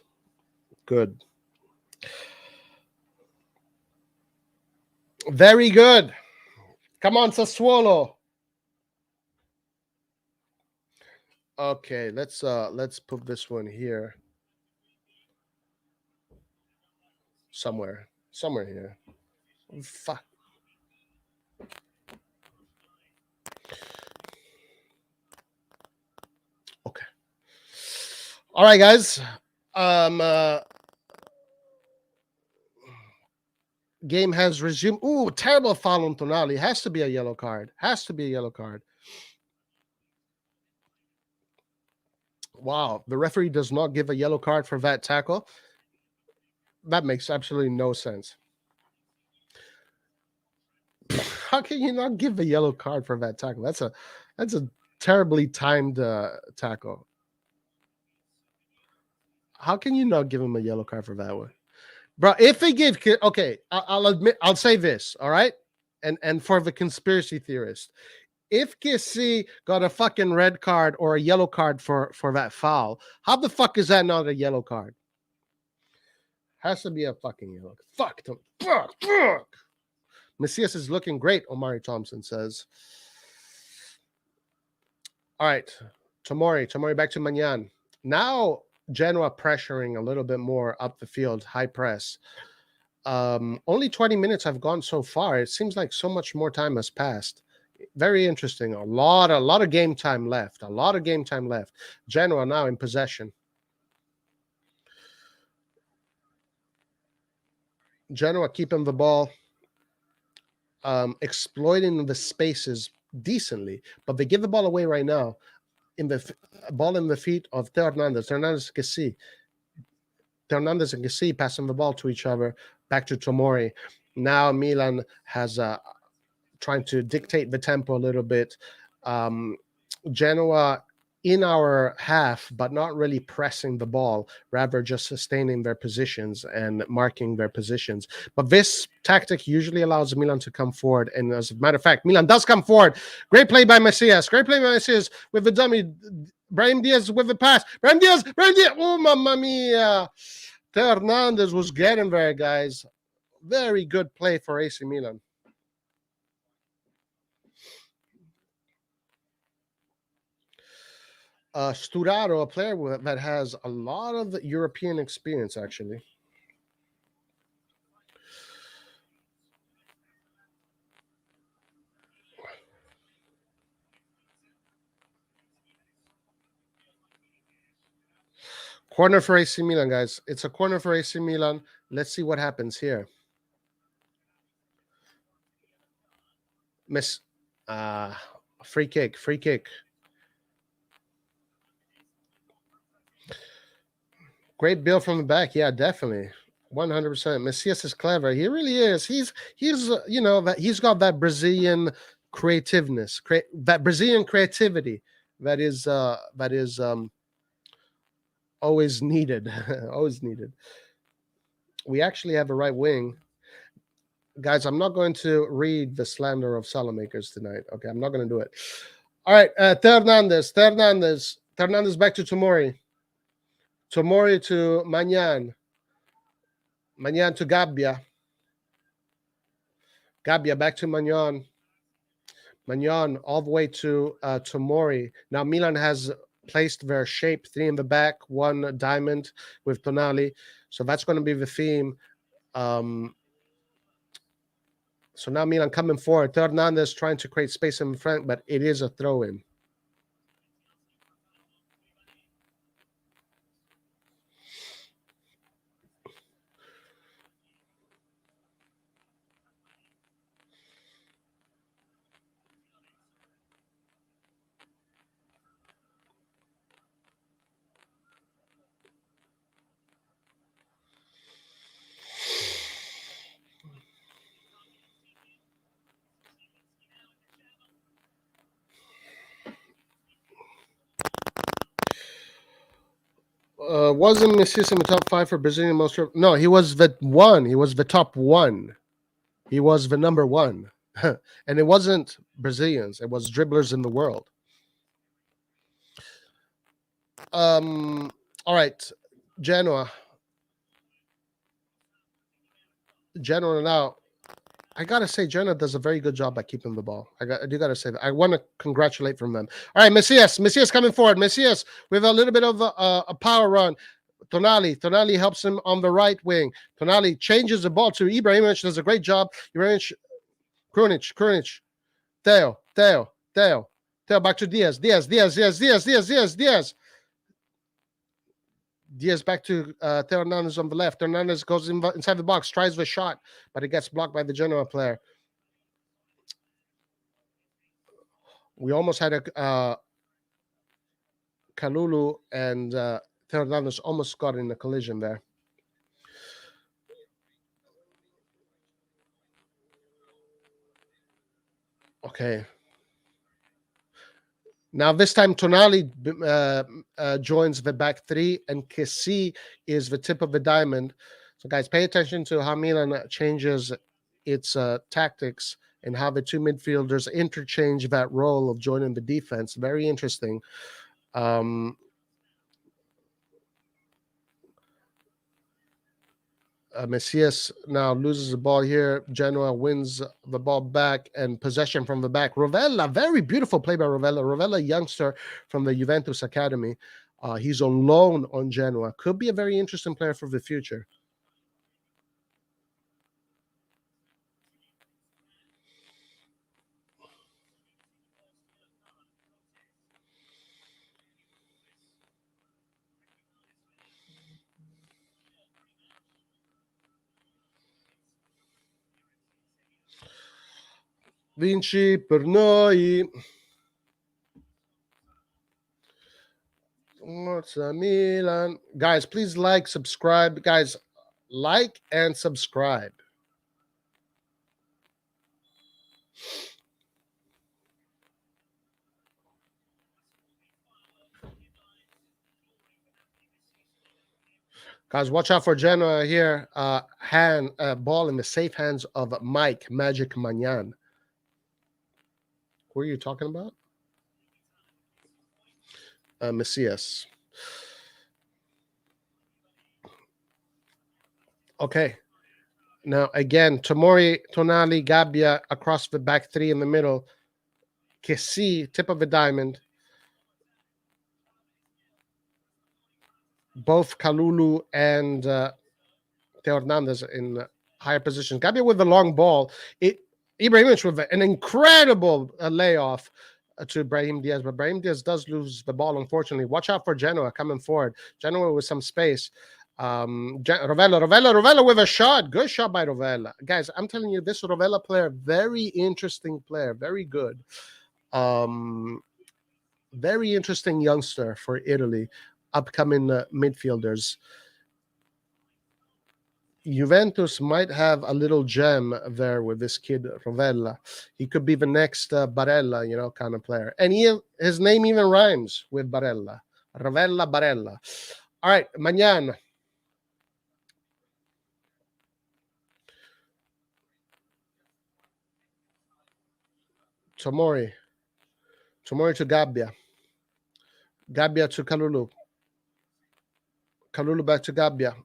Good. Very good. Come on, Sassuolo. Okay, let's put this one here. Somewhere here. Fuck. Okay. All right, guys. Game has resumed. Ooh, terrible foul on Tonali. Has to be a yellow card. Wow, the referee does not give a yellow card for that tackle. That makes absolutely no sense. How can you not give a yellow card for that tackle? That's a terribly timed tackle. How can you not give him a yellow card for that one? Bro, if they give, okay, I'll admit, I'll say this, all right? And for the conspiracy theorist, if Kessie got a fucking red card or a yellow card for that foul, how the fuck is that not a yellow card? Has to be a fucking yellow. Fuck them. Fuck. Messias is looking great, Omari Thompson says. All right. Tomori back to Maignan. Now Genoa pressuring a little bit more up the field, high press. Only 20 minutes have gone so far. It seems like so much more time has passed. Very interesting. A lot of game time left. Genoa now in possession. Genoa keeping the ball, exploiting the spaces decently, but they give the ball away right now. In the ball in the feet of Hernandez and Kessie passing the ball to each other, back to Tomori. Now Milan has trying to dictate the tempo a little bit. Genoa in our half, but not really pressing the ball, rather just sustaining their positions and marking their positions. But this tactic usually allows Milan to come forward. And as a matter of fact, Milan does come forward. Great play by Messias with the dummy. Brahim Diaz with the pass. Brahim Diaz. Oh, mamma mia. Hernandez was getting there, guys. Very good play for AC Milan. Sturaro, a player that has a lot of European experience, actually. Corner for AC Milan, guys. It's a corner for AC Milan. Let's see what happens here. Miss, uh, free kick, free kick. Great build from the back. Yeah, definitely. 100%. Messias is clever. He really is. He's that he's got that Brazilian creativeness, that Brazilian creativity that is always needed. Always needed. We actually have a right wing. Guys, I'm not going to read the slander of Salamakers tonight. Okay, I'm not going to do it. All right, Fernandez back to Tomori. Tomori to Maignan. Maignan to Gabbia. Gabbia back to Maignan. Maignan all the way to Tomori. Now Milan has placed their shape, 3 in the back, 1 diamond with Tonali. So that's going to be the theme. So now Milan coming forward. Fernandez trying to create space in front, but it is a throw-in. Wasn't Messias in the top 5 for Brazilian most? No, he was the one. He was the top 1. He was the number 1. And it wasn't Brazilians. It was dribblers in the world. All right. Genoa now. I gotta say, Genoa does a very good job at keeping the ball. I do gotta say that. I want to congratulate from them. All right, Messias coming forward. Messias with a little bit of a power run. Tonali helps him on the right wing. Tonali changes the ball to Ibrahimovic. Does a great job. Ibrahimovic, Krunic, Theo back to Diaz. Diaz back to Theo Hernandez on the left. Hernandez goes inside the box, tries the shot, but it gets blocked by the Genoa player. We almost had a Kalulu and Theo Hernandez almost got in a collision there. Okay. Now this time Tonali joins the back 3 and Kessie is the tip of the diamond. So guys, pay attention to how Milan changes its tactics and how the 2 midfielders interchange that role of joining the defense. Very interesting. Messias now loses the ball here. Genoa wins the ball back and possession from the back. Rovella, very beautiful play by Rovella. Rovella, youngster from the Juventus Academy. He's on loan on Genoa. Could be a very interesting player for the future. Vinci per noi. Forza Milan. Guys, please like, subscribe. Guys, like and subscribe. Guys, watch out for Genoa here. Ball in the safe hands of Mike Magic Maignan. Who are you talking about? Messias. Okay. Now again, Tomori, Tonali, Gabbia across the back 3 in the middle. Kessie, tip of the diamond. both Kalulu and Theo Hernandez in higher positions. Gabia with the long ball. Ibrahimovic with an incredible layoff to Brahim Diaz, but Brahim Diaz does lose the ball, unfortunately. Watch out for Genoa coming forward. Genoa with some space. Rovella with a shot. Good shot by Rovella. Guys, I'm telling you, this Rovella player, very interesting player, very good. Um, Very interesting youngster for Italy, upcoming midfielders. Juventus might have a little gem there with this kid Rovella. He could be the next Barella, kind of player. And his name even rhymes with Barella. Rovella Barella. All right, Maignan. Tomori. Tomori to Gabbia. Gabbia to Kalulu. Kalulu back to Gabbia.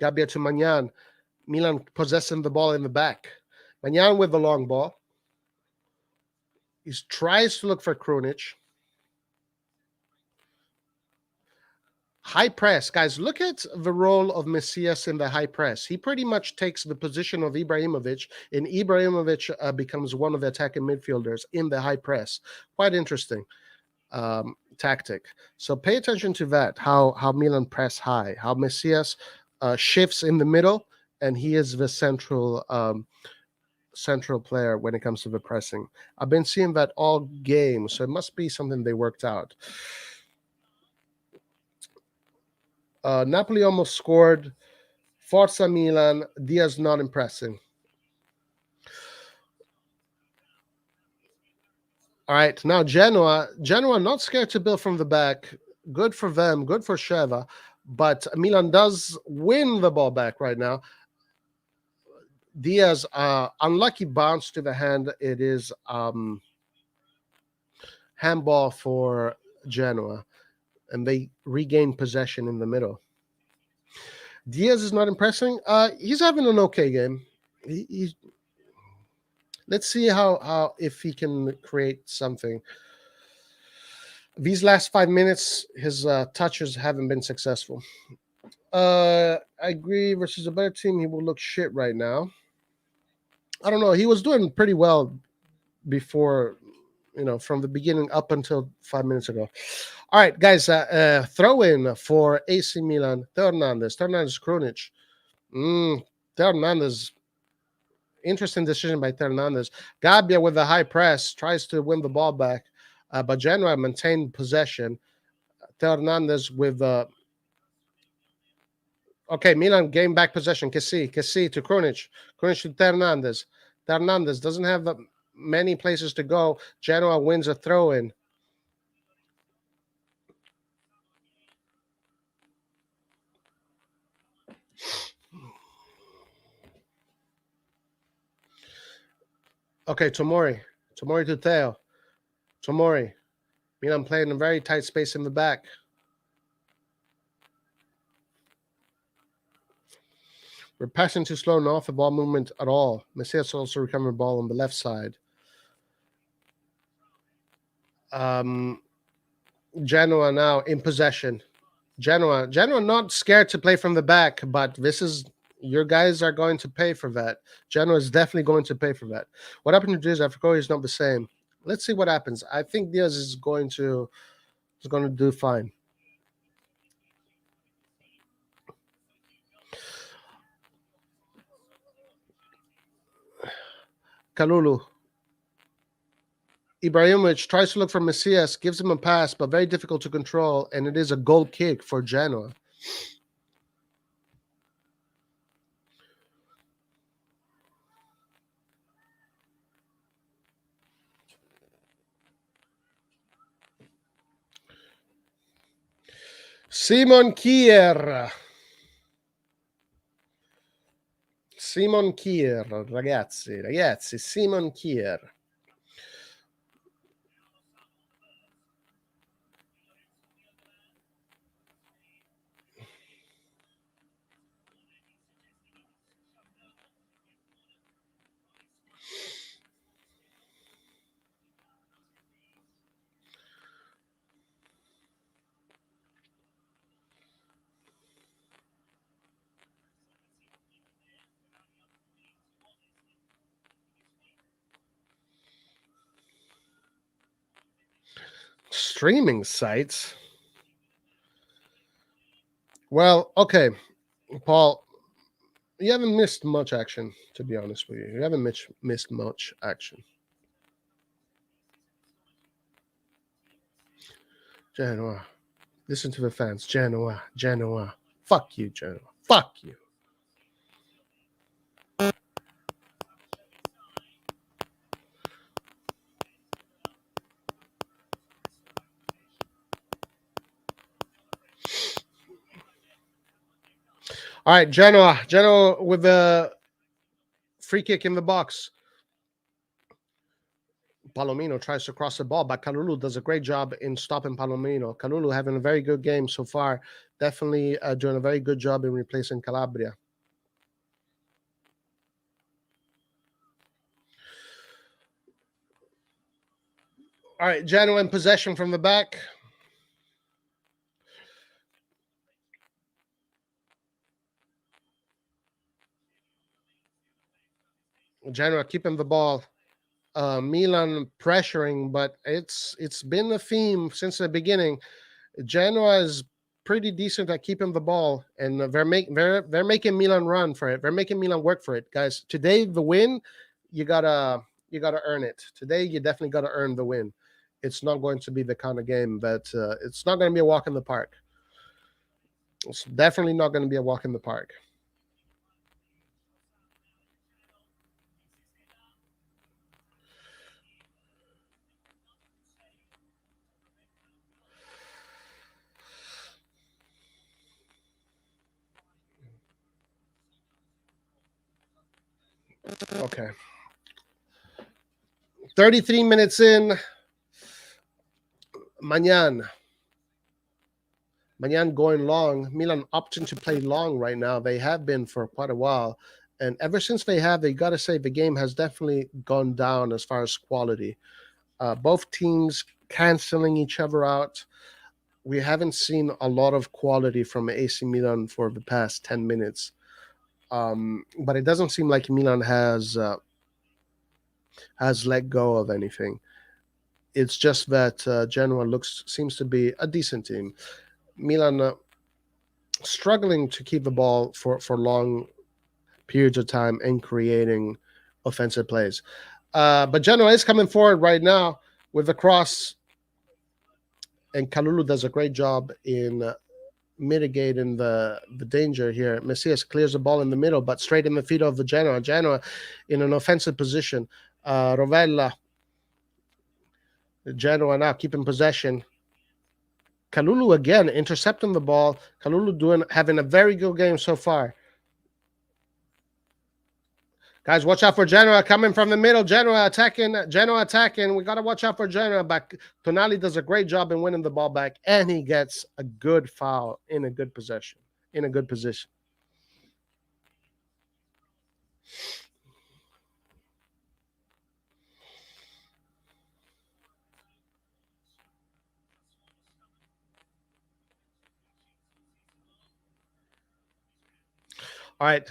Gabbia to Maignan. Milan possessing the ball in the back. Maignan with the long ball. He tries to look for Krunic. High press, guys. Look at the role of Messias in the high press. He pretty much takes the position of Ibrahimovic, and Ibrahimovic becomes one of the attacking midfielders in the high press. Quite interesting tactic. So pay attention to that. How Milan press high. How Messias shifts in the middle, and he is the central player when it comes to the pressing. I've been seeing that all game, so it must be something they worked out. Napoli almost scored. Forza Milan. Diaz not impressing. All right, now Genoa. Genoa not scared to build from the back. Good for them. Good for Sheva. But Milan does win the ball back right now. Diaz, unlucky bounce to the hand. It is handball for Genoa, and they regain possession in the middle. Diaz is not impressing. He's having an okay game. Let's see how if he can create something. These last 5 minutes, his touches haven't been successful. I agree. Versus a better team, he will look shit right now. I don't know. He was doing pretty well before, from the beginning up until 5 minutes ago. All right, guys. Throw in for AC Milan. Theo Hernandez. Krunic. Theo Hernandez. Interesting decision by Theo Hernandez. Gabbia with the high press tries to win the ball back, but Genoa maintained possession. Theo Hernandez with okay, Milan gained back possession. Kessi to Krunic. Krunic to Hernandez. Hernandez doesn't have many places to go. Genoa wins a throw-in. Okay, Tomori. Tomori to Theo. Tomori. Milan playing in a very tight space in the back. We're passing too slow, not off the ball movement at all. Messias also recovering the ball on the left side. Genoa now in possession. Genoa not scared to play from the back, but this is your guys are going to pay for that. Genoa is definitely going to pay for that. What happened to Diaz Africa is not the same. Let's see what happens. I think Diaz is going to do fine. Kalulu. Ibrahimovic tries to look for Messias, gives him a pass, but very difficult to control, and it is a goal kick for Genoa. Simon Kier. Simon Kier, ragazzi, Simon Kier. streaming sites. Well, okay, Paul, you haven't missed much action, to be honest with you. You haven't missed much action. Genoa. Listen to the fans. Genoa. Genoa. Fuck you, Genoa. Fuck you. All right, Genoa. Genoa with the free kick in the box. Palomino tries to cross the ball, but Kalulu does a great job in stopping Palomino. Kalulu having a very good game so far. Definitely doing a very good job in replacing Calabria. All right, Genoa in possession from the back. Genoa keeping the ball. Milan pressuring, but it's been a theme since the beginning. Genoa is pretty decent at keeping the ball, and they're making Milan run for it. They're making Milan work for it, guys. Today the win, you gotta earn it. Today you definitely gotta earn the win. It's not going to be the kind of game that it's not going to be a walk in the park. It's definitely not going to be a walk in the park. Okay. 33 minutes in. Maignan going long. Milan opting to play long right now. They have been for quite a while. And ever since they got to say the game has definitely gone down as far as quality. Both teams canceling each other out. We haven't seen a lot of quality from AC Milan for the past 10 minutes. But it doesn't seem like Milan has let go of anything. It's just that Genoa seems to be a decent team. Milan struggling to keep the ball for long periods of time and creating offensive plays. But Genoa is coming forward right now with the cross, and Kalulu does a great job in mitigating the danger here. Messias clears the ball in the middle, but straight in the feet of the Genoa. Genoa in an offensive position. Rovella. Genoa now keeping possession. Kalulu again intercepting the ball. Kalulu having a very good game so far. Guys, watch out for Genoa coming from the middle. Genoa attacking. We got to watch out for Genoa. But Tonali does a great job in winning the ball back, and he gets a good foul in a good position. All right.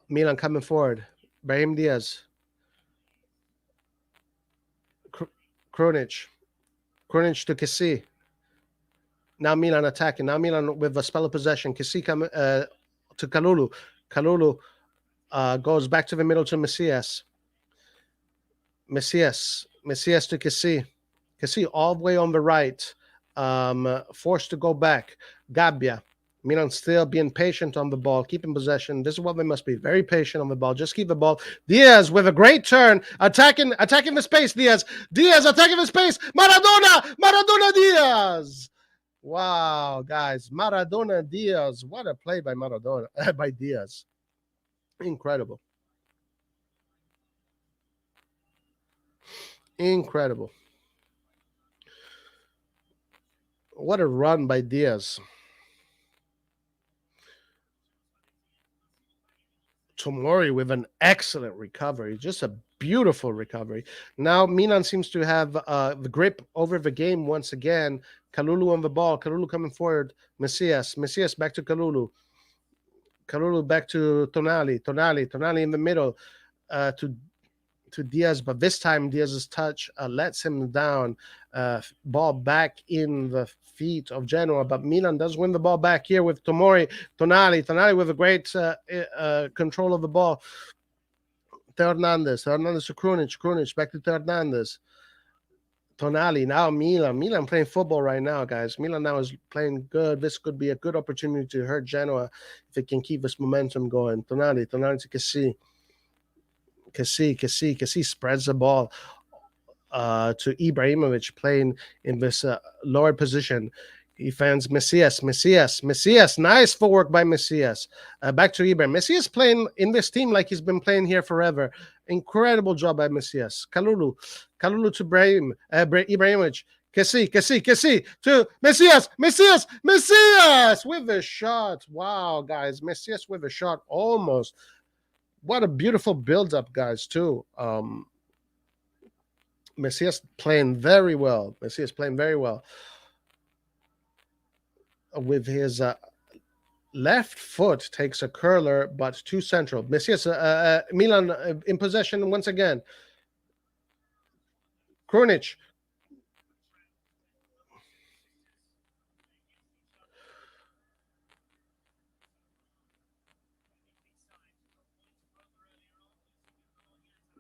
Milan coming forward. Brahim Diaz. Krunic. Krunic to Kessie. Now Milan attacking. Now Milan with a spell of possession. Kessie coming to Kalulu. Kalulu goes back to the middle to Messias. Messias to Kessie. Kessie all the way on the right. Forced to go back. Gabbia. Milan still being patient on the ball, keeping possession. This is what they must be. Very patient on the ball. Just keep the ball. Diaz with a great turn. Attacking the space. Diaz attacking the space. Maradona Diaz. Wow, guys. Maradona Diaz. What a play by Maradona, by Diaz. Incredible. Incredible. What a run by Diaz. Tomori with an excellent recovery, just a beautiful recovery. Now Milan seems to have the grip over the game once again. Kalulu on the ball. Kalulu coming forward. Messias back to Kalulu. Kalulu back to Tonali in the middle to to Diaz, but this time Diaz's touch lets him down. Ball back in the feet of Genoa, but Milan does win the ball back here with Tomori. Tonali with a great control of the ball. Hernandez to Krunic back to Hernandez. Tonali, now Milan playing football right now, guys. Milan now is playing good. This could be a good opportunity to hurt Genoa if it can keep this momentum going. Tonali to Kessie spreads the ball to Ibrahimovic playing in this lower position. He finds Messias. Nice footwork by Messias. Back to Ibrahim. Messias playing in this team like he's been playing here forever. Incredible job by Messias. Kalulu to Ibrahimovic. Kessie to Messias with a shot. Wow, guys. Messias with a shot almost. What a beautiful build-up, guys, too. Messias playing very well. With his left foot takes a curler, but too central. Messias, Milan in possession once again. Krunic.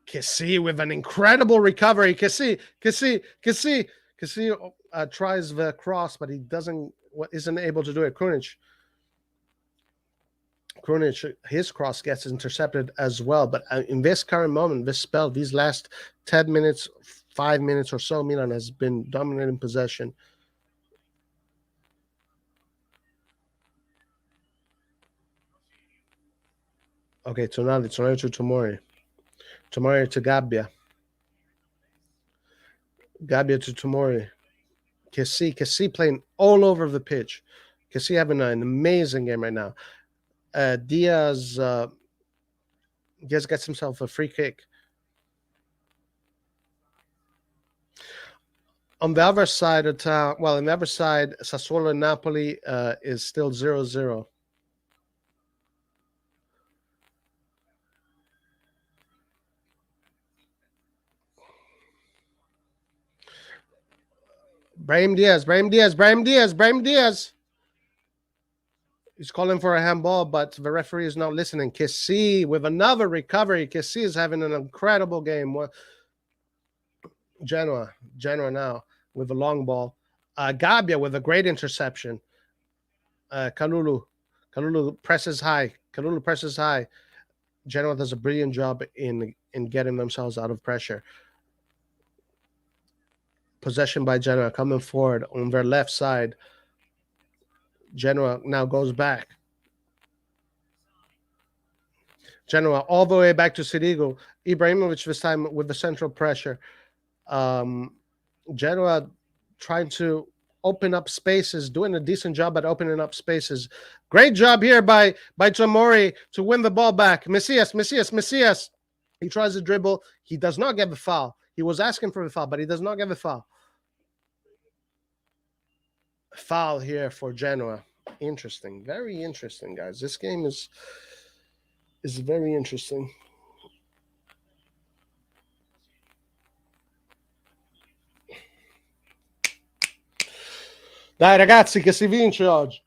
Kessie with an incredible recovery. Kessie tries the cross, but he isn't able to do it. Krunic, his cross gets intercepted as well. But in this current moment, this spell, these last 10 minutes, 5 minutes or so, Milan has been dominating possession. Okay, Tonali to Tomori. Tomori to Gabbia to Tomori. Kessie playing all over the pitch. Kessie having an amazing game right now. Diaz gets himself a free kick. On the other side of town, on the other side, Sassuolo and Napoli is still 0-0. Brahim Diaz. He's calling for a handball, but the referee is not listening. Kessie with another recovery. Kessie is having an incredible game. Genoa now with a long ball. Gabbia with a great interception. Kalulu presses high. Genoa does a brilliant job in getting themselves out of pressure. Possession by Genoa coming forward on their left side. Genoa now goes back. Genoa all the way back to Sirigu. Ibrahimovic this time with the central pressure. Genoa trying to open up spaces, doing a decent job at opening up spaces. Great job here by Tomori to win the ball back. Messias. He tries to dribble. He does not get the foul. He was asking for the foul, but he does not get the foul. Foul here for Genoa. Interesting. Very interesting, guys. This game is very interesting. Dai ragazzi che si vince oggi.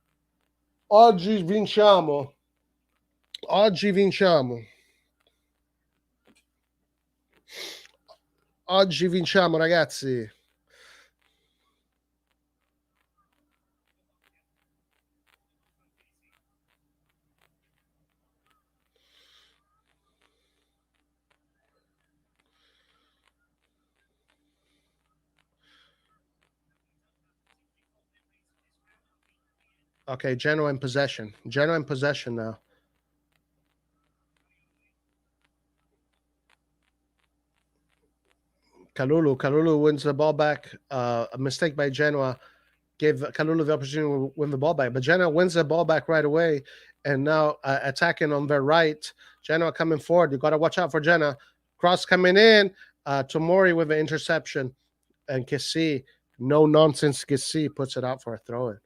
Oggi vinciamo. Oggi vinciamo, ragazzi. Okay, Genoa in possession now. Kalulu wins the ball back. A mistake by Genoa gave Kalulu the opportunity to win the ball back. But Genoa wins the ball back right away. And now attacking on their right. Genoa coming forward. You got to watch out for Genoa. Cross coming in. Tomori with an interception. And Kessie, no nonsense. Kessie puts it out for a throw in.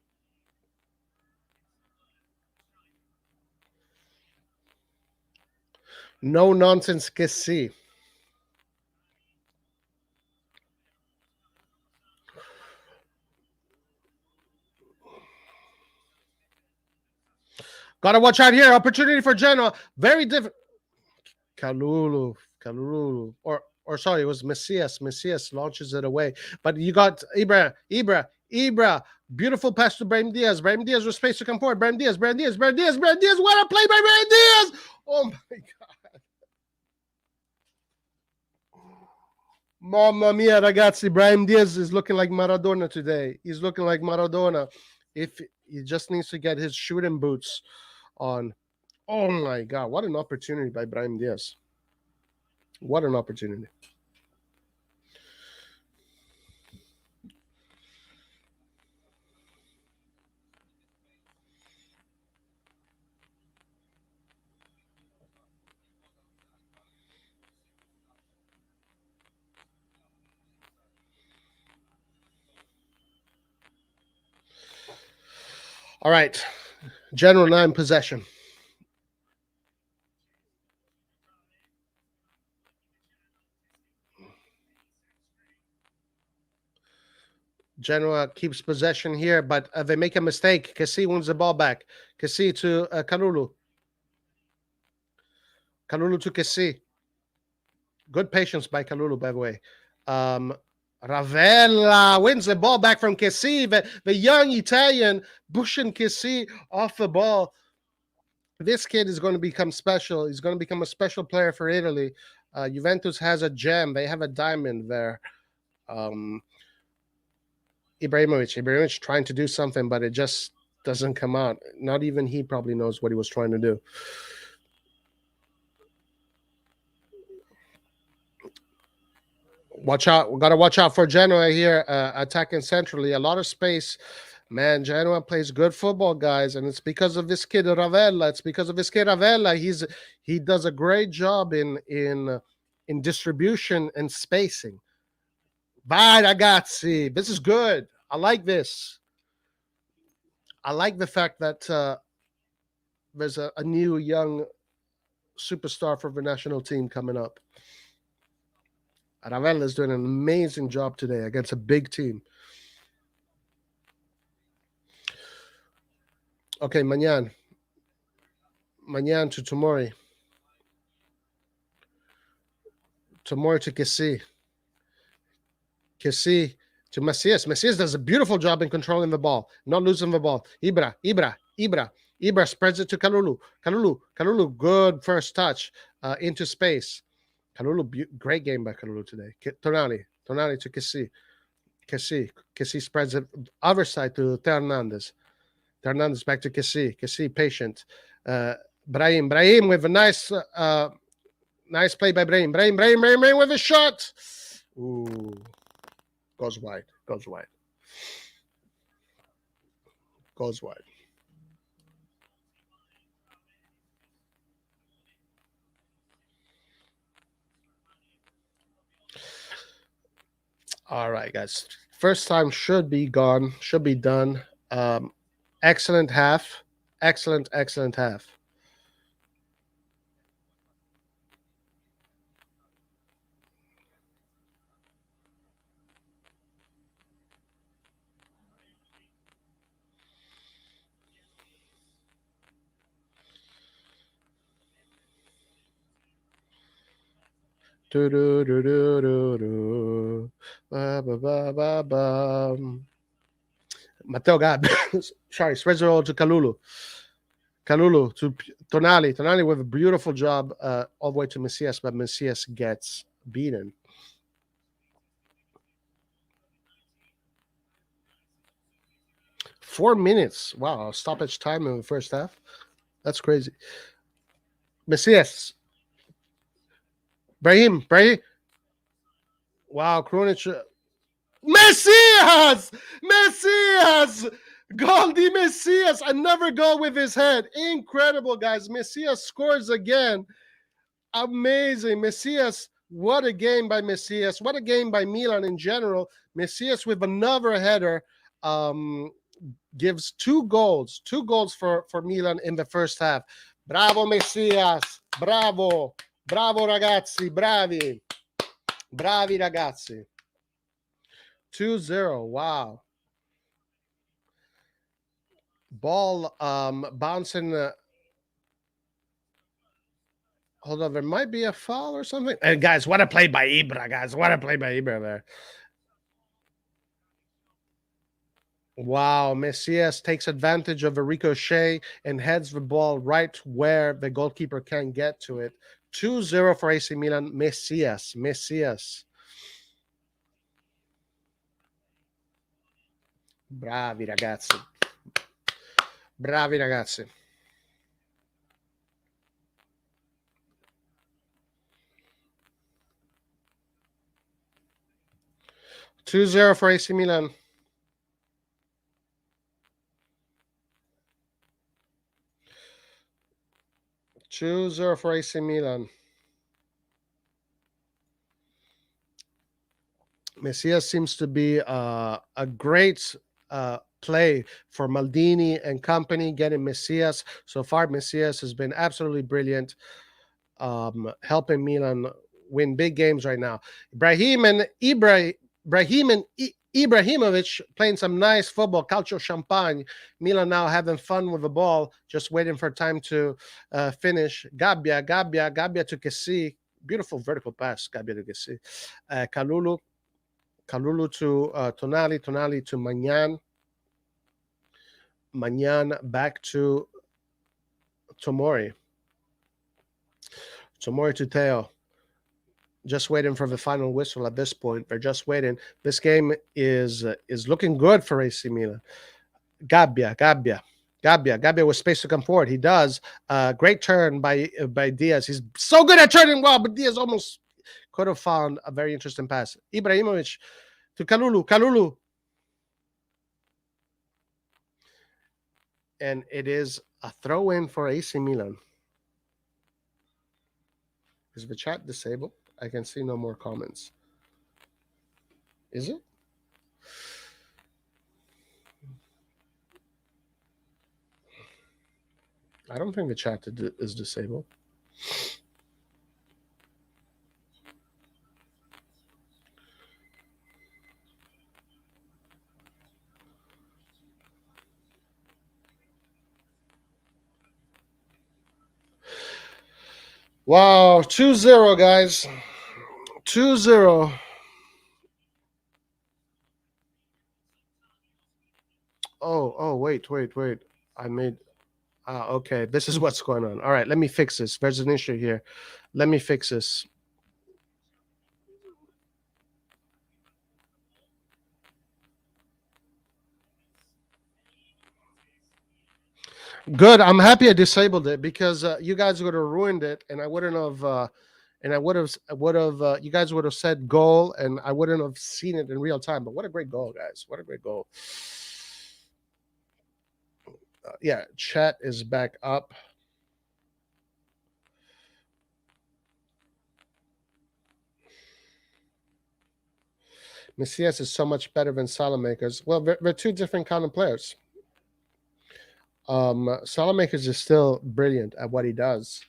No nonsense Kessie. Gotta watch out here. Opportunity for Genoa. Very different. Kalulu, or sorry, it was Messias. Messias launches it away, but you got Ibra. Beautiful pass to Brahim Diaz. Brahim Diaz with space to come forward. Brahim Diaz. What a play by Brahim Diaz! Oh my god! Mamma mia, ragazzi! Brahim Diaz is looking like Maradona today. He's looking like Maradona. If he just needs to get his shooting boots on. Oh my god! What an opportunity by Brahim Diaz. What an opportunity. All right. General 9 possession. Genoa keeps possession here, but they make a mistake. Kessie wins the ball back. Kessie to Kalulu. Kalulu to Kessie. Good patience by Kalulu, by the way. Ravella wins the ball back from Kessie. The young Italian pushing Kessie off the ball. This kid is going to become special. He's going to become a special player for Italy. Juventus has a gem. They have a diamond there. Ibrahimovic trying to do something, but it just doesn't come out. Not even he probably knows what he was trying to do. Watch out. We got to watch out for Genoa here, attacking centrally. A lot of space. Man, Genoa plays good football, guys, and it's because of this kid Ravella. He does a great job in distribution and spacing. Vai ragazzi, this is good. I like this. I like the fact that there's a new young superstar for the national team coming up. Ravella is doing an amazing job today against a big team. Okay, Maignan to Tomori. Tomori to Kessie. Kessie to Macias. Macias does a beautiful job in controlling the ball, not losing the ball. Ibra spreads it to Kalulu. Kalulu, good first touch into space. Kalulu, great game by Kalulu today. Tonali to Kessie. Kessie spreads it other side to Hernandez. Hernandez back to Kessie, patient. Brahim with a nice play by Brahim. Brahim with a shot. Ooh. Goes wide. All right, guys. First time should be gone. Should be done. Excellent half. Excellent half. Matteo Gab. Sorry, spreads it all to Kalulu to Tonali with a beautiful job all the way to Macias, but Macias gets beaten. Four minutes. Wow, stoppage time in the first half. That's crazy. Macias. Brahim. Wow, Krunic. Messias! Goldie Messias! Another goal with his head. Incredible, guys. Messias scores again. Amazing. Messias, what a game by Messias. What a game by Milan in general. Messias with another header gives two goals for Milan in the first half. Bravo, Messias. Bravo ragazzi. Bravi ragazzi. 2-0. Wow. Ball bouncing Hold on, there might be a foul or something. And guys, what a play by Ibra, guys. What a play by Ibra there. Wow, Messias takes advantage of a ricochet and heads the ball right where the goalkeeper can't get to it. 2-0 for AC Milan. Messias. Bravi ragazzi. Bravi ragazzi. Two zero for AC Milan. Two zero for AC Milan. Messias seems to be a great play for Maldini and company getting Messias. So far, Messias has been absolutely brilliant, helping Milan win big games right now. Ibrahimovic playing some nice football, calcio champagne. Milan now having fun with the ball, just waiting for time to finish. Gabbia to Kessi. Beautiful vertical pass, Gabbia to Kessi. Kalulu to Tonali to Maignan. Maignan back to Tomori. Tomori to Teo. Just waiting for the final whistle at this point. They're just waiting. This game is looking good for AC Milan. Gabbia with space to come forward. He does. Great turn by Diaz. He's so good at turning well, but Diaz almost could have found a very interesting pass. Ibrahimovic to Kalulu. And it is a throw-in for AC Milan. Is the chat disabled? I can see no more comments. Is it? I don't think the chat is disabled. Wow, 2-0, guys. 2-0. Oh, wait. I made okay, this is what's going on. All right, let me fix this. There's an issue here. Let me fix this. Good. I'm happy I disabled it because you guys would have ruined it, and I wouldn't have. And I would have. You guys would have said goal, and I wouldn't have seen it in real time. But what a great goal, guys! What a great goal. Yeah, chat is back up. Messias is so much better than Salamakers. Well, they're two different kind of players. Salamakers is still brilliant at what he does,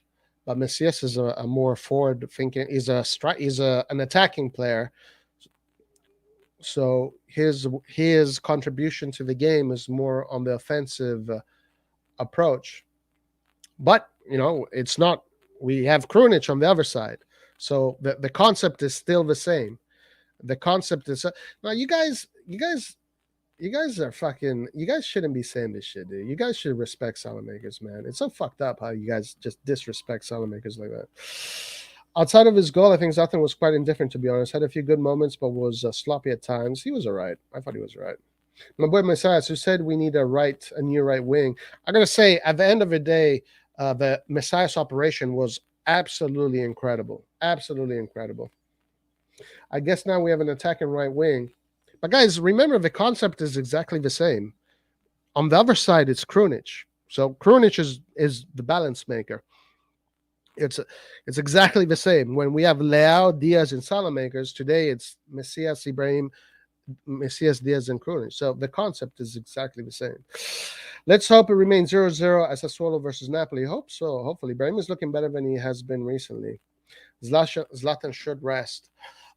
but Messias is a more forward thinking. He's an attacking player. So his contribution to the game is more on the offensive approach. But it's not. We have Krunic on the other side, so the concept is still the same. The concept is now you guys are fucking. You guys shouldn't be saying this shit, dude. You guys should respect Salamakers, man. It's so fucked up how you guys just disrespect Salamakers like that. Outside of his goal, I think Zlatan was quite indifferent, to be honest. Had a few good moments, but was sloppy at times. He was all right. I thought he was all right. My boy Messias, who said we need a new right wing. I gotta say, at the end of the day, the Messias operation was absolutely incredible. Absolutely incredible. I guess now we have an attacking right wing. But guys, remember the concept is exactly the same. On the other side, it's Krunic. So Krunic is the balance maker. It's exactly the same. When we have Leao, Diaz, and Salamakers, today it's Messias, Ibrahim, Messias, Diaz, and Krunic. So the concept is exactly the same. Let's hope it remains 0-0 as Sassuolo versus Napoli. Hope so. Hopefully. Ibrahim is looking better than he has been recently. Zlatan should rest.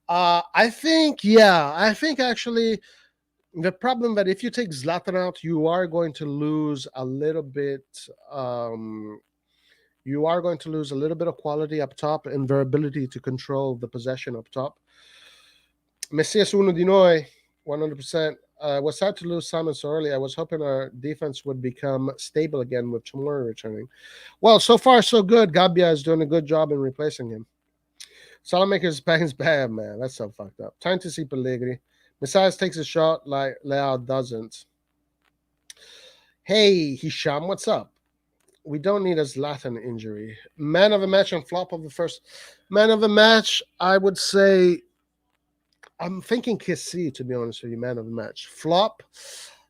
I think actually the problem that if you take Zlatan out, you are going to lose a little bit. You are going to lose a little bit of quality up top and their ability to control the possession up top. Messias uno di noi, 100%. Was sad to lose Simon so early. I was hoping our defense would become stable again with Tomori returning. Well, so far so good. Gabbia is doing a good job in replacing him. Salamaker's bang's bad, man. That's so fucked up. Time to see Pellegrini. Messias takes a shot like Leao doesn't. Hey, Hisham, what's up? We don't need a Zlatan injury. Man of the match and flop of the first. Man of the match, I would say. I'm thinking Kessie, to be honest with you, man of the match. Flop,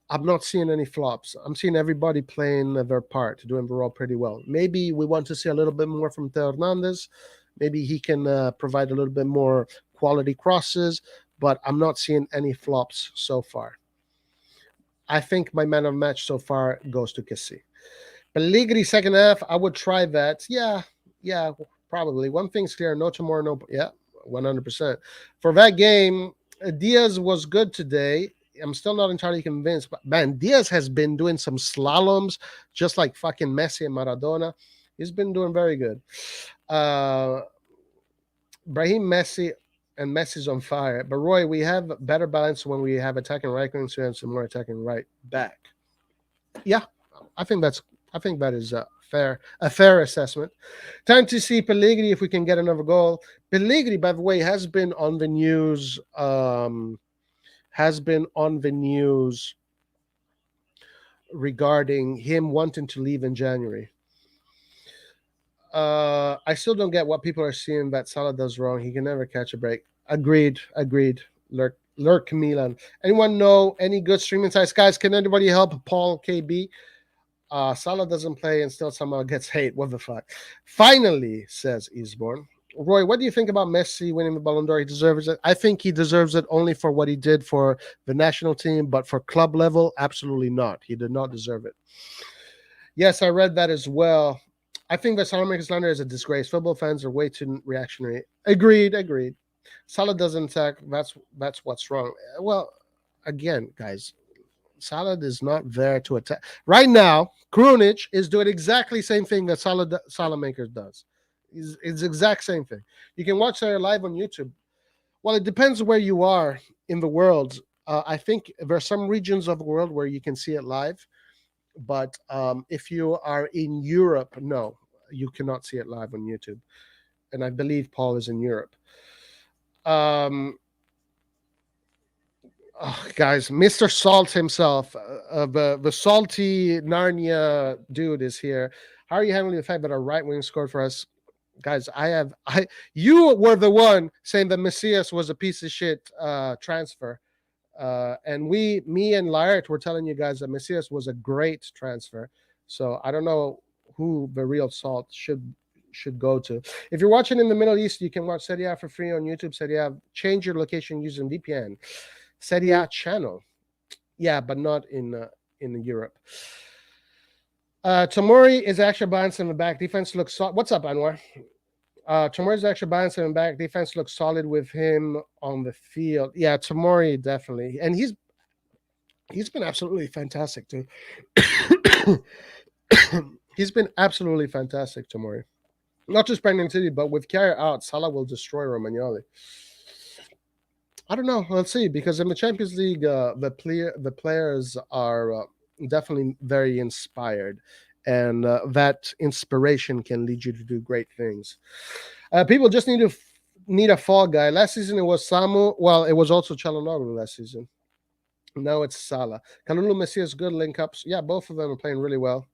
I'm not seeing any flops. I'm seeing everybody playing their part, doing the role pretty well. Maybe we want to see a little bit more from Theo Hernandez. Maybe he can provide a little bit more quality crosses, but I'm not seeing any flops so far. I think my man of the match so far goes to Kessie. Pellegrini second half, I would try that. Yeah, probably. One thing's clear: no tomorrow, no. Yeah, 100%. For that game, Diaz was good today. I'm still not entirely convinced, but man, Diaz has been doing some slaloms, just like fucking Messi and Maradona. He's been doing very good. Brahim Messi and Messi's on fire. But Roy, we have better balance when we have attacking right wings and some more attacking right back. Yeah, I think that is a fair assessment. Time to see Pellegrini if we can get another goal. Pellegrini, by the way, has been on the news. Regarding him wanting to leave in January. I still don't get what people are seeing that Salah does wrong. He can never catch a break. Agreed. Lurk Milan. Anyone know any good streaming sites? Guys, can anybody help Paul KB? Salah doesn't play and still somehow gets hate. What the fuck? Finally, says Eastbourne. Roy, what do you think about Messi winning the Ballon d'Or? He deserves it. I think he deserves it only for what he did for the national team, but for club level, absolutely not. He did not deserve it. Yes, I read that as well. I think that Salah slander is a disgrace. Football fans are way too reactionary. Agreed. Salah doesn't attack. That's what's wrong. Well, again, guys, Salah is not there to attack. Right now, Krunic is doing exactly the same thing that Salah Makers does. It's the exact same thing. You can watch that live on YouTube. Well, it depends where you are in the world. I think there are some regions of the world where you can see it live. But if you are in Europe, no, you cannot see it live on YouTube. And I believe Paul is in Europe. Guys, Mr. Salt himself, the salty Narnia dude is here. How are you handling the fact that our right wing scored for us? Guys, you were the one saying that Messias was a piece of shit transfer. And me and Laert were telling you guys that Messias was a great transfer. So I don't know who the real salt should go to. If you're watching in the Middle East, you can watch Serie A for free on YouTube. Serie A, change your location using VPN. Serie A channel. Yeah, but not in Europe. Tomori is actually balanced in the back. Defense looks solid. What's up, Anwar? Tomori's actually balanced in the back. Defense looks solid with him on the field. Yeah, Tomori definitely. And he's been absolutely fantastic too. He's been absolutely fantastic, Tomori. Not just Brendan City, but with Kjaer out, Salah will destroy Romagnoli. I don't know. Let's see. Because in the Champions League, the players are definitely very inspired, and that inspiration can lead you to do great things. People just need a fall guy. Last season it was Samu. Well, it was also Çalhanoğlu last season. Now it's Salah. Kalulu Messias, good link ups. Yeah, both of them are playing really well.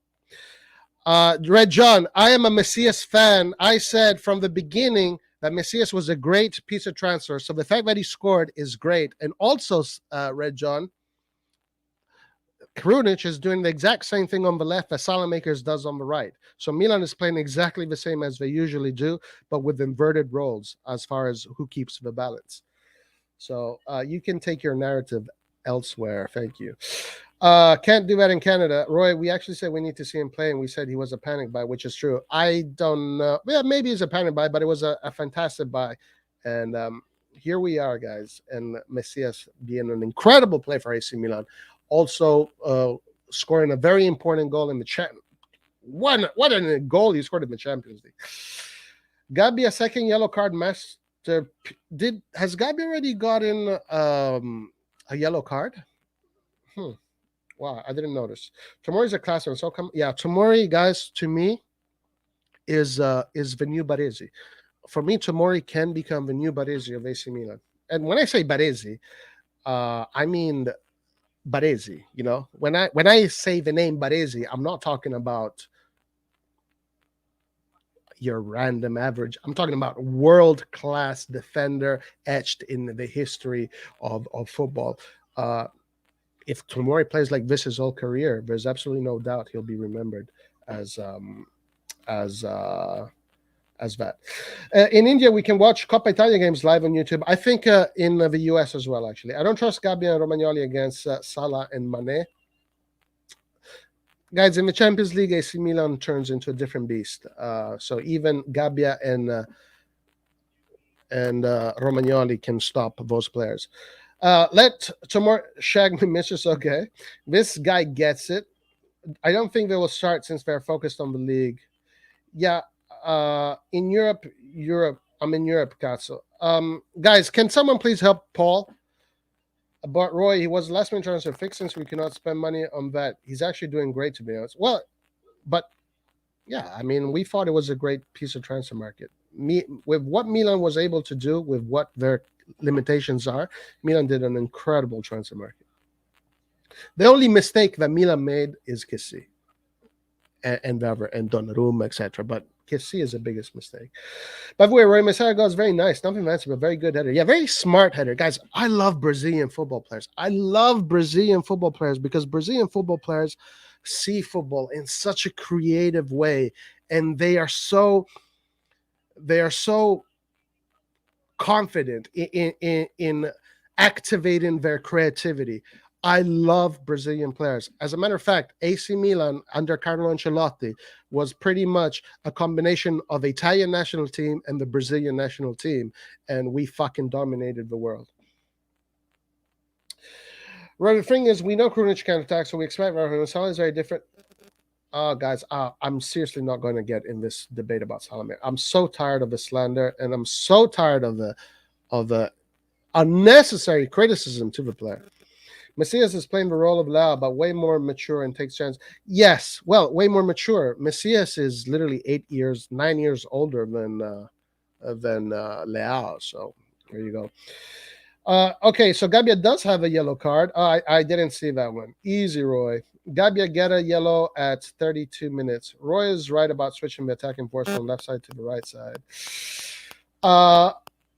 Red John, I am a Messias fan. I said from the beginning that Messias was a great piece of transfer. So the fact that he scored is great. And also, Red John, Krunic is doing the exact same thing on the left that Salamakers does on the right. So Milan is playing exactly the same as they usually do, but with inverted roles as far as who keeps the balance. So you can take your narrative elsewhere. Thank you. Can't do that in Canada. Roy, we actually said we need to see him play, and we said he was a panic buy, which is true. I don't know. Yeah, maybe he's a panic buy, but it was a fantastic buy. And here we are, guys. And Messias being an incredible play for AC Milan. Also scoring a very important goal in the What a goal he scored in the Champions League. Gabi, a second yellow card master. Has Gabi already gotten a yellow card? Wow, I didn't notice. Tomori's a class one. So come, yeah, Tomori, guys, to me is the new Baresi. For me, Tomori can become the new Baresi of AC Milan. And when I say Baresi, I mean Baresi. You know, when I say the name Baresi, I'm not talking about your random average. I'm talking about world class defender etched in the history of football. If Tomori plays like this his whole career, there's absolutely no doubt he'll be remembered as as uh, as that. In India, we can watch Coppa Italia games live on YouTube. I think in the US as well. Actually, I don't trust Gabbia and Romagnoli against Salah and Mane. Guys, in the Champions League, AC Milan turns into a different beast. So even Gabbia and Romagnoli can stop those players. Let Tomor shag me, Mrs. Okay. This guy gets it. I don't think they will start since they're focused on the league. Yeah, in Europe, I'm in Europe, Katsu. Guys, can someone please help Paul? But Roy, he was the last man transfer fixed since we cannot spend money on that. He's actually doing great, to be honest. Well, but yeah, I mean, we thought it was a great piece of transfer market. With what Milan was able to do, with what their limitations are, Milan did an incredible transfer market. The only mistake that Milan made is Kessie and Weber and Donnarumma, etc. But Kessie is the biggest mistake. By the way, Roy Messiah goes very nice. Nothing fancy, but very good header. Yeah, very smart header. Guys, I love Brazilian football players. I love Brazilian football players because Brazilian football players see football in such a creative way, and they are so confident in activating their creativity. I love Brazilian players. As a matter of fact, AC Milan under Carlo Ancelotti was pretty much a combination of the Italian national team and the Brazilian national team, and we fucking dominated the world. Right, the thing is, we know Krunic can attack, so we expect Rafa Salah is very different. Guys, I'm seriously not going to get in this debate about Salah. I'm so tired of the slander, and I'm so tired of the unnecessary criticism to the player. Messias is playing the role of Leao, but way more mature and takes chance. Yes, well, way more mature. Messias is literally 9 years older than Leao. So there you go. Okay, so Gabbia does have a yellow card. I didn't see that one. Easy, Roy. Gabbia get a yellow at 32 minutes. Roy is right about switching the attacking force from left side to the right side.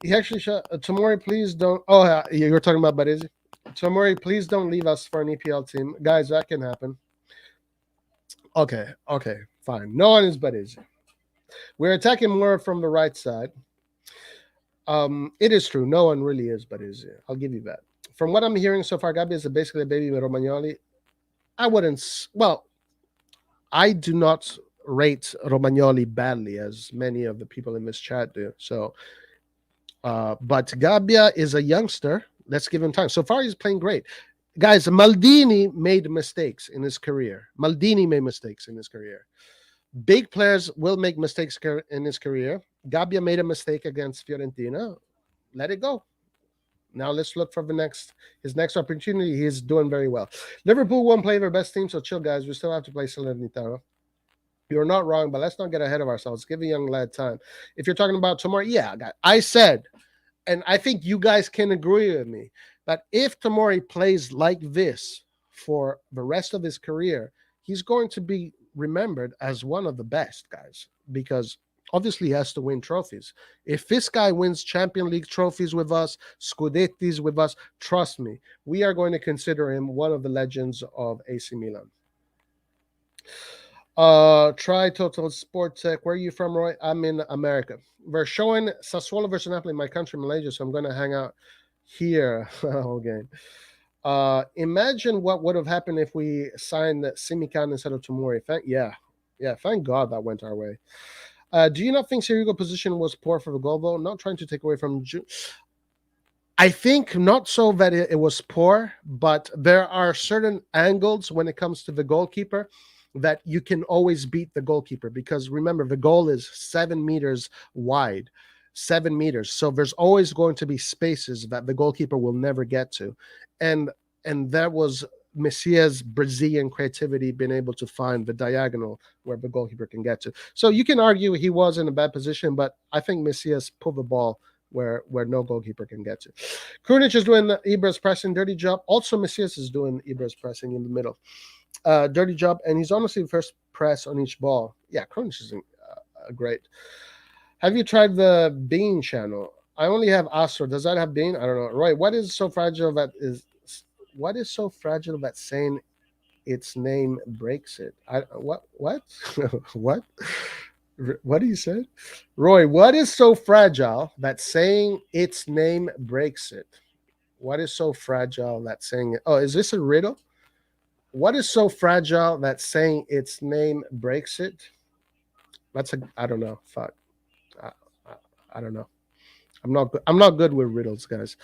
He actually shot. Tomori, please don't. Oh, you were talking about Baresi? Tomori, please don't leave us for an EPL team. Guys, that can happen. Okay, fine. No one is Baresi. We're attacking more from the right side. It is true. No one really is Baresi. I'll give you that. From what I'm hearing so far, Gabi is basically a baby with Romagnoli. I wouldn't. Well, I do not rate Romagnoli badly, as many of the people in this chat do. So, but Gabbia is a youngster. Let's give him time. So far, he's playing great. Guys, Maldini made mistakes in his career. Big players will make mistakes in his career. Gabbia made a mistake against Fiorentina. Let it go. Now let's look for his next opportunity. He's doing very well. Liverpool won't play their best team, so chill, guys. We still have to play Salernitana. You're not wrong, but let's not get ahead of ourselves. Give a young lad time. If you're talking about tomorrow, yeah, I said, and I think you guys can agree with me, that if Tomori plays like this for the rest of his career, he's going to be remembered as one of the best, guys, because obviously he has to win trophies. If this guy wins Champions League trophies with us, Scudettis with us, trust me, we are going to consider him one of the legends of AC Milan. Try Total Sport Tech. Where are you from, Roy? I'm in America. We're showing Sassuolo versus Napoli in my country, Malaysia, so I'm going to hang out here whole game. Imagine what would have happened if we signed Simikan instead of Tomori. Thank God that went our way. Do you not think Sirigo's position was poor for the goal, though? Not trying to take away from I think not so that it was poor, but there are certain angles when it comes to the goalkeeper that you can always beat the goalkeeper, because remember, the goal is 7 meters wide. 7 meters. So there's always going to be spaces that the goalkeeper will never get to. And that was Messia's Brazilian creativity, being able to find the diagonal where the goalkeeper can get to. So you can argue he was in a bad position, but I think Messia's pulled the ball where no goalkeeper can get to. Krunic is doing Ibra's pressing, dirty job. Also, Messias is doing Ibra's pressing in the middle. Dirty job, and he's honestly the first press on each ball. Yeah, Krunic is great. Have you tried the Bean channel? I only have Astro. Does that have Bean? I don't know. Roy, what is so fragile that saying its name breaks it? What what what do you say, Roy? What is so fragile that saying its name breaks it? What is so fragile that saying it? Oh, is this a riddle? What is so fragile that saying its name breaks it? I don't know. Fuck. I, I, I don't know. I'm not good with riddles, guys.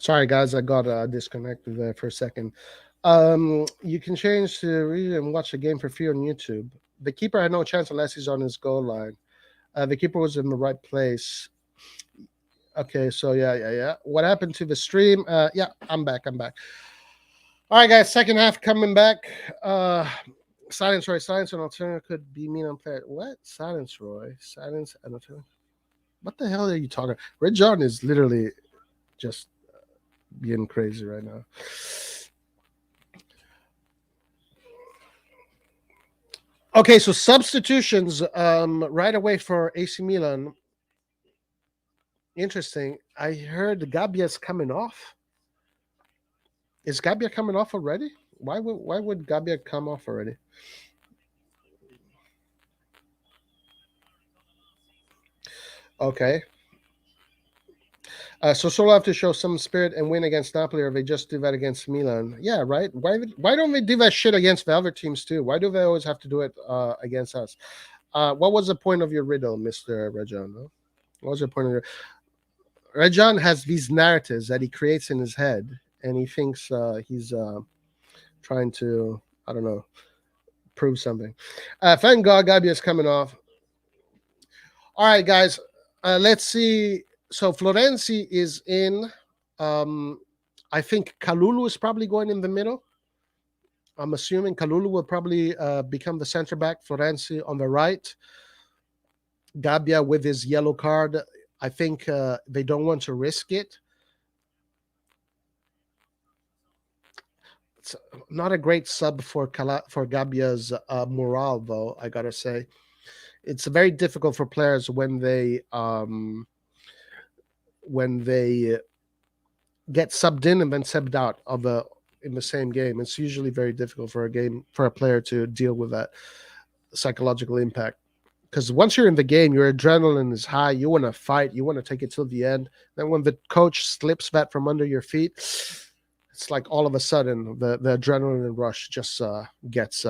Sorry, guys, I got disconnected there for a second. You can change to read and watch the game for free on YouTube. The keeper had no chance unless he's on his goal line. The keeper was in the right place. Okay, so yeah. What happened to the stream? Yeah, I'm back. All right, guys. Second half coming back. Silence, Roy. Silence an alternative could be Milan player. What? Silence, Roy. Silence an alternative. What the hell are you talking? Red John is literally just being crazy right now. Okay, so substitutions right away for AC Milan. Interesting. I heard Gabbia's coming off. Is Gabbia coming off already? Why would Gabbia come off already? Okay. So Solo have to show some spirit and win against Napoli, or they just do that against Milan. Yeah, right. Why don't they do that shit against the other teams too? Why do they always have to do it against us? What was the point of your riddle, Mister Rajan? No? What was the point of your Rajan has these narratives that he creates in his head, and he thinks he's trying to, I don't know, prove something. Thank God Gabi is coming off. All right, guys, let's see. So Florenzi is in. I think Kalulu is probably going in the middle. I'm assuming Kalulu will probably become the center back. Florenzi on the right. Gabbia with his yellow card. I think they don't want to risk it. It's not a great sub for Gabbia's morale, though. I gotta say, it's very difficult for players when they get subbed in and then subbed out in the same game. It's usually very difficult for a player to deal with that psychological impact. Because once you're in the game, your adrenaline is high. You want to fight. You want to take it till the end. Then when the coach slips that from under your feet, it's like all of a sudden the adrenaline rush just gets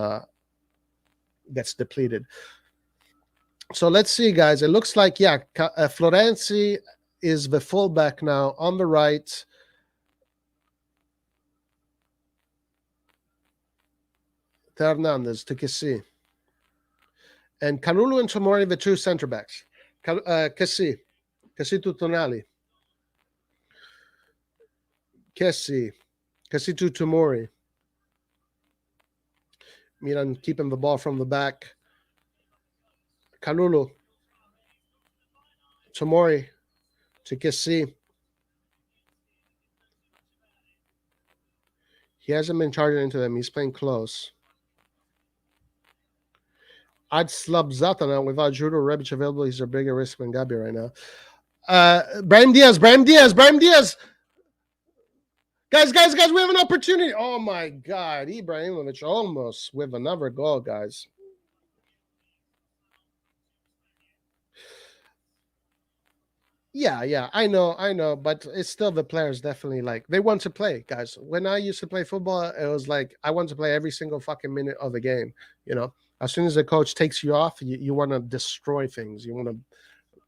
depleted. So let's see, guys. It looks like Florenzi is the fullback now on the right. Hernandez to Kessi. And Kalulu and Tomori, the two center backs. Kessi to Tonali. Kessi to Tomori. Milan keeping the ball from the back. Kalulu. Tomori to Kessi. He hasn't been charging into them. He's playing close. I'd slub Zatana without Judo Rebic available. He's a bigger risk than Gabi right now. Brahim Diaz. Guys, we have an opportunity. Oh my God. Ibrahimovic almost with another goal, guys. Yeah, I know, but it's still the players definitely like they want to play, guys. When I used to play football, it was like I want to play every single fucking minute of the game. You know, as soon as the coach takes you off, you want to destroy things. You want to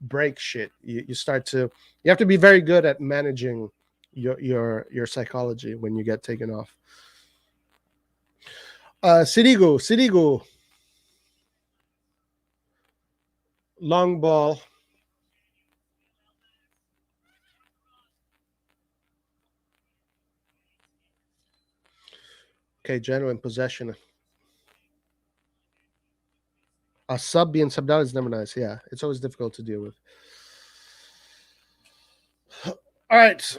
break shit. You start to you have to be very good at managing your psychology when you get taken off. Sirigu, long ball. Okay, Genoa in possession. A sub being subbed out is never nice. Yeah, it's always difficult to deal with. All right.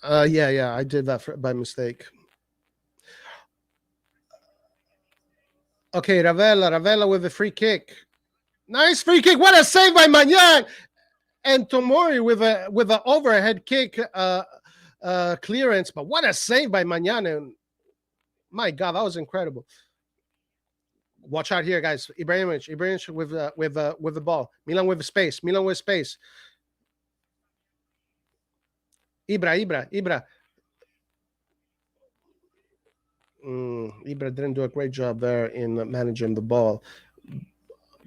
Yeah, I did that by mistake. Okay, Ravella with a free kick. Nice free kick. What a save by Maignan. And Tomori with an overhead kick clearance. But what a save by Maignan. And my God, that was incredible. Watch out here, guys. Ibrahimovic with the ball. Milan with space. Milan with space. Ibra. Ibra didn't do a great job there in managing the ball.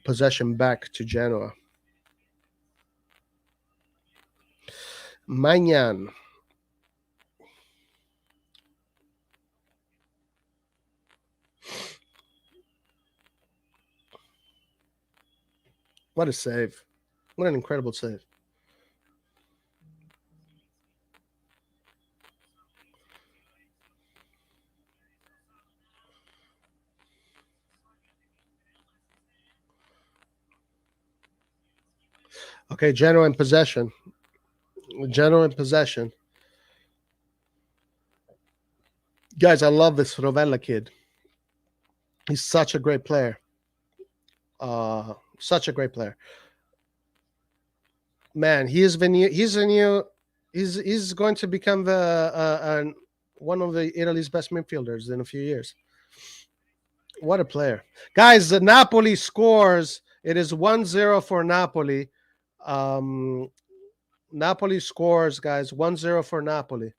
Possession back to Genoa. Maignan. What a save. What an incredible save. Okay, Genoa in possession. Genoa in possession. Guys, I love this Rovella kid. He's such a great player. Such a great player. Man, he's a new he's going to become the one of the Italy's best midfielders in a few years. What a player. Guys, the Napoli scores. It is 1-0 for Napoli. Um Napoli scores, guys. 1-0 for Napoli.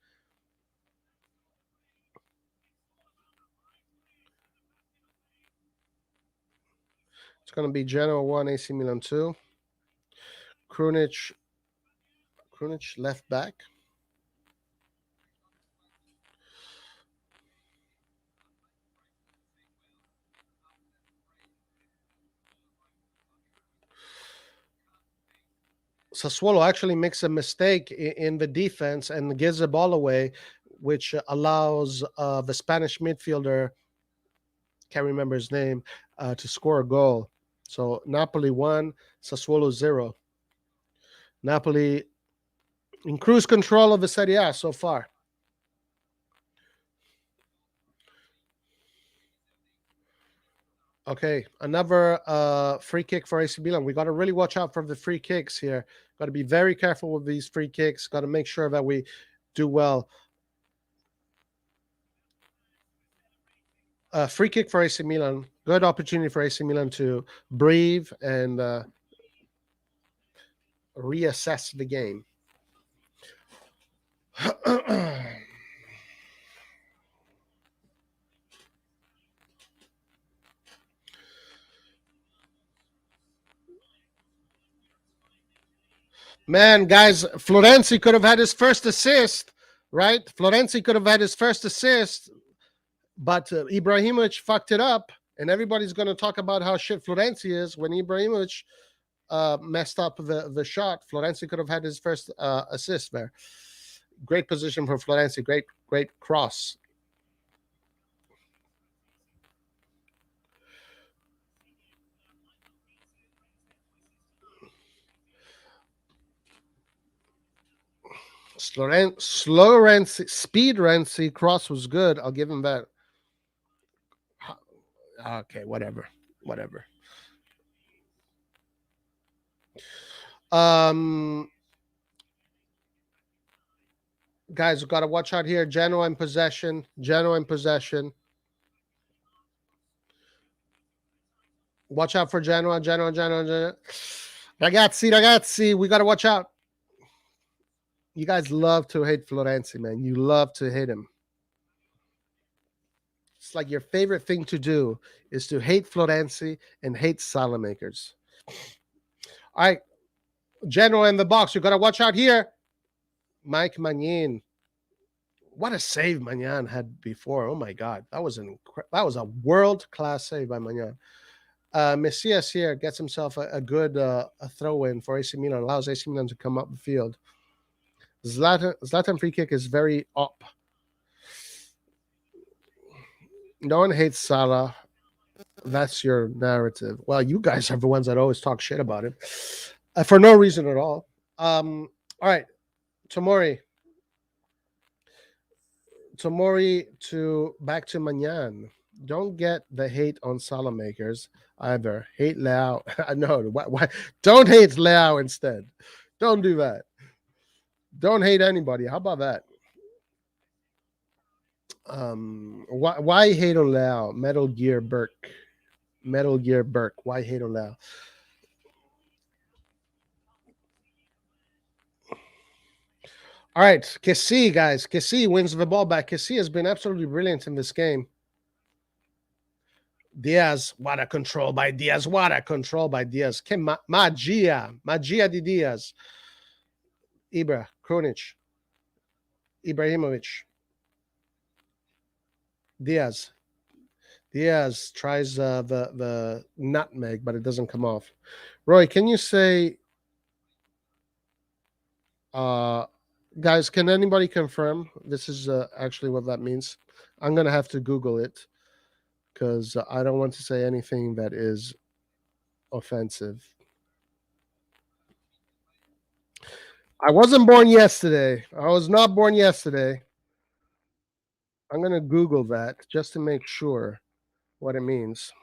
It's going to be Genoa 1, AC Milan 2. Krunic left back. Sassuolo actually makes a mistake in the defense and gives the ball away, which allows the Spanish midfielder, can't remember his name, to score a goal. So Napoli 1, Sassuolo 0. Napoli in cruise control of the Serie A so far. Okay, another free kick for AC Milan. We got to really watch out for the free kicks here. Got to be very careful with these free kicks. Got to make sure that we do well. Free kick for AC Milan. Good opportunity for AC Milan to breathe and reassess the game. Man, guys, Florenzi could have had his first assist, right? Florenzi could have had his first assist, but Ibrahimovic fucked it up, and everybody's going to talk about how shit Florenzi is when Ibrahimovic messed up the shot. Florenzi could have had his first assist there. Great position for Florenzi. Great cross. Speed Renzi cross was good. I'll give him that. Okay, whatever. Um, Guys, we got to watch out here. Genoa in possession. Genoa in possession. Watch out for Genoa. Genoa. Ragazzi, ragazzi, we got to watch out. You guys love to hate Florenzi, man. You love to hate him. It's like your favorite thing to do is to hate Florenzi and hate Salamakers. All right. Genoa in the box. You got to watch out here. Mike Maignan. What a save Maignan had before. Oh my God. That was a world-class save by Maignan. Messias here gets himself a good a throw-in for AC Milan. Allows AC Milan to come up the field. Zlatan free kick is very up. No one hates Salah. That's your narrative. Well, you guys are the ones that always talk shit about him for no reason at all. All right. Tomori to back to Maignan. Don't get the hate on Salamakers either. Hate Leao. No, why? Don't hate Leao instead. Don't do that. Don't hate anybody. How about that? Why hate on Leao? Metal Gear Burke. Why hate on Leao? All right, Kessie, guys. Kessie wins the ball back. Kessie has been absolutely brilliant in this game. Diaz, what a control by Diaz. What a control by Diaz. Magia di Diaz. Krunic. Ibrahimovic. Diaz tries the nutmeg, but it doesn't come off. Roy, can you say, guys, can anybody confirm this is actually what that means? I'm going to have to Google it because I don't want to say anything that is offensive. I wasn't born yesterday. I was not born yesterday. I'm going to Google that just to make sure what it means.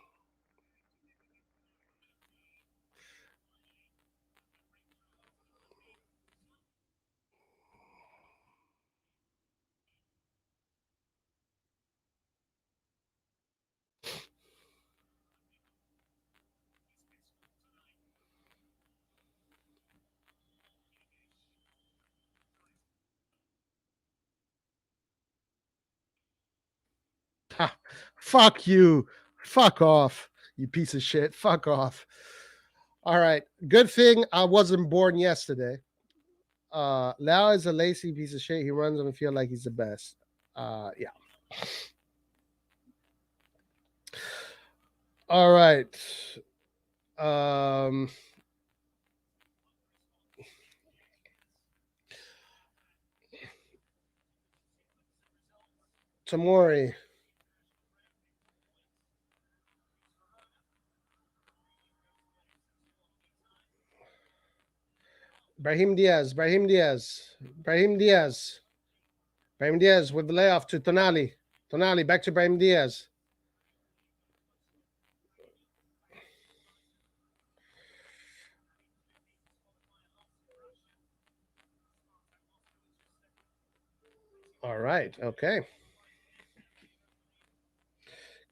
Ha, fuck you. Fuck off, you piece of shit. Fuck off. All right. Good thing I wasn't born yesterday. Leao is a lazy piece of shit. He runs on the field like he's the best. Yeah. All right. Tomori. Brahim Diaz with the layoff to Tonali. Tonali back to Brahim Diaz. All right. Okay.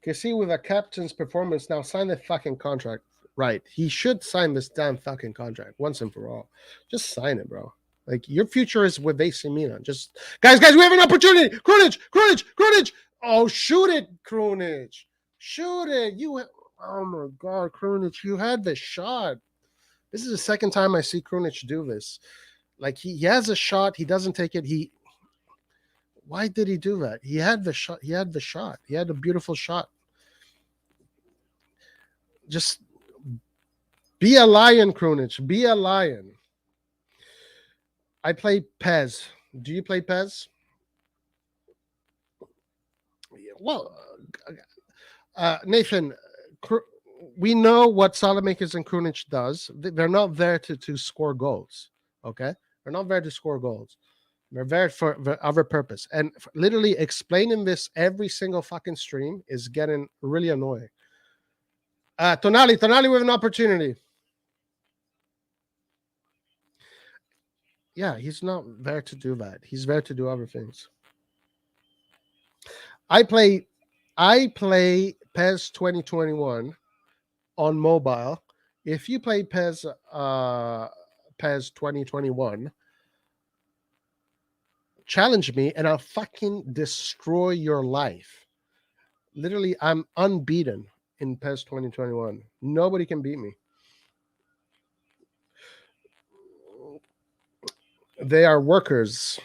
Kessie with a captain's performance now sign the fucking contract. Right. He should sign this damn fucking contract once and for all. Just sign it, bro. Like your future is with AC Milan. Just guys, we have an opportunity. Krunic. Oh, shoot it, Krunic. Shoot it. Oh my God, Krunic, you had the shot. This is the second time I see Krunic do this. Like he has a shot, he doesn't take it. Why did he do that? He had the shot. He had a beautiful shot. Just be a lion, Krunic. Be a lion. I play Pez. Do you play Pez? Well, Nathan, we know what Salamakers and Krunic does. They're not there to score goals. Okay, they're not there to score goals. They're there for other purpose. And literally explaining this every single fucking stream is getting really annoying. Tonali with an opportunity. Yeah, he's not there to do that. He's there to do other things. I play I play PES 2021 on mobile. If you play PES 2021, challenge me and I'll fucking destroy your life. Literally, I'm unbeaten in PES 2021. Nobody can beat me. They are workers.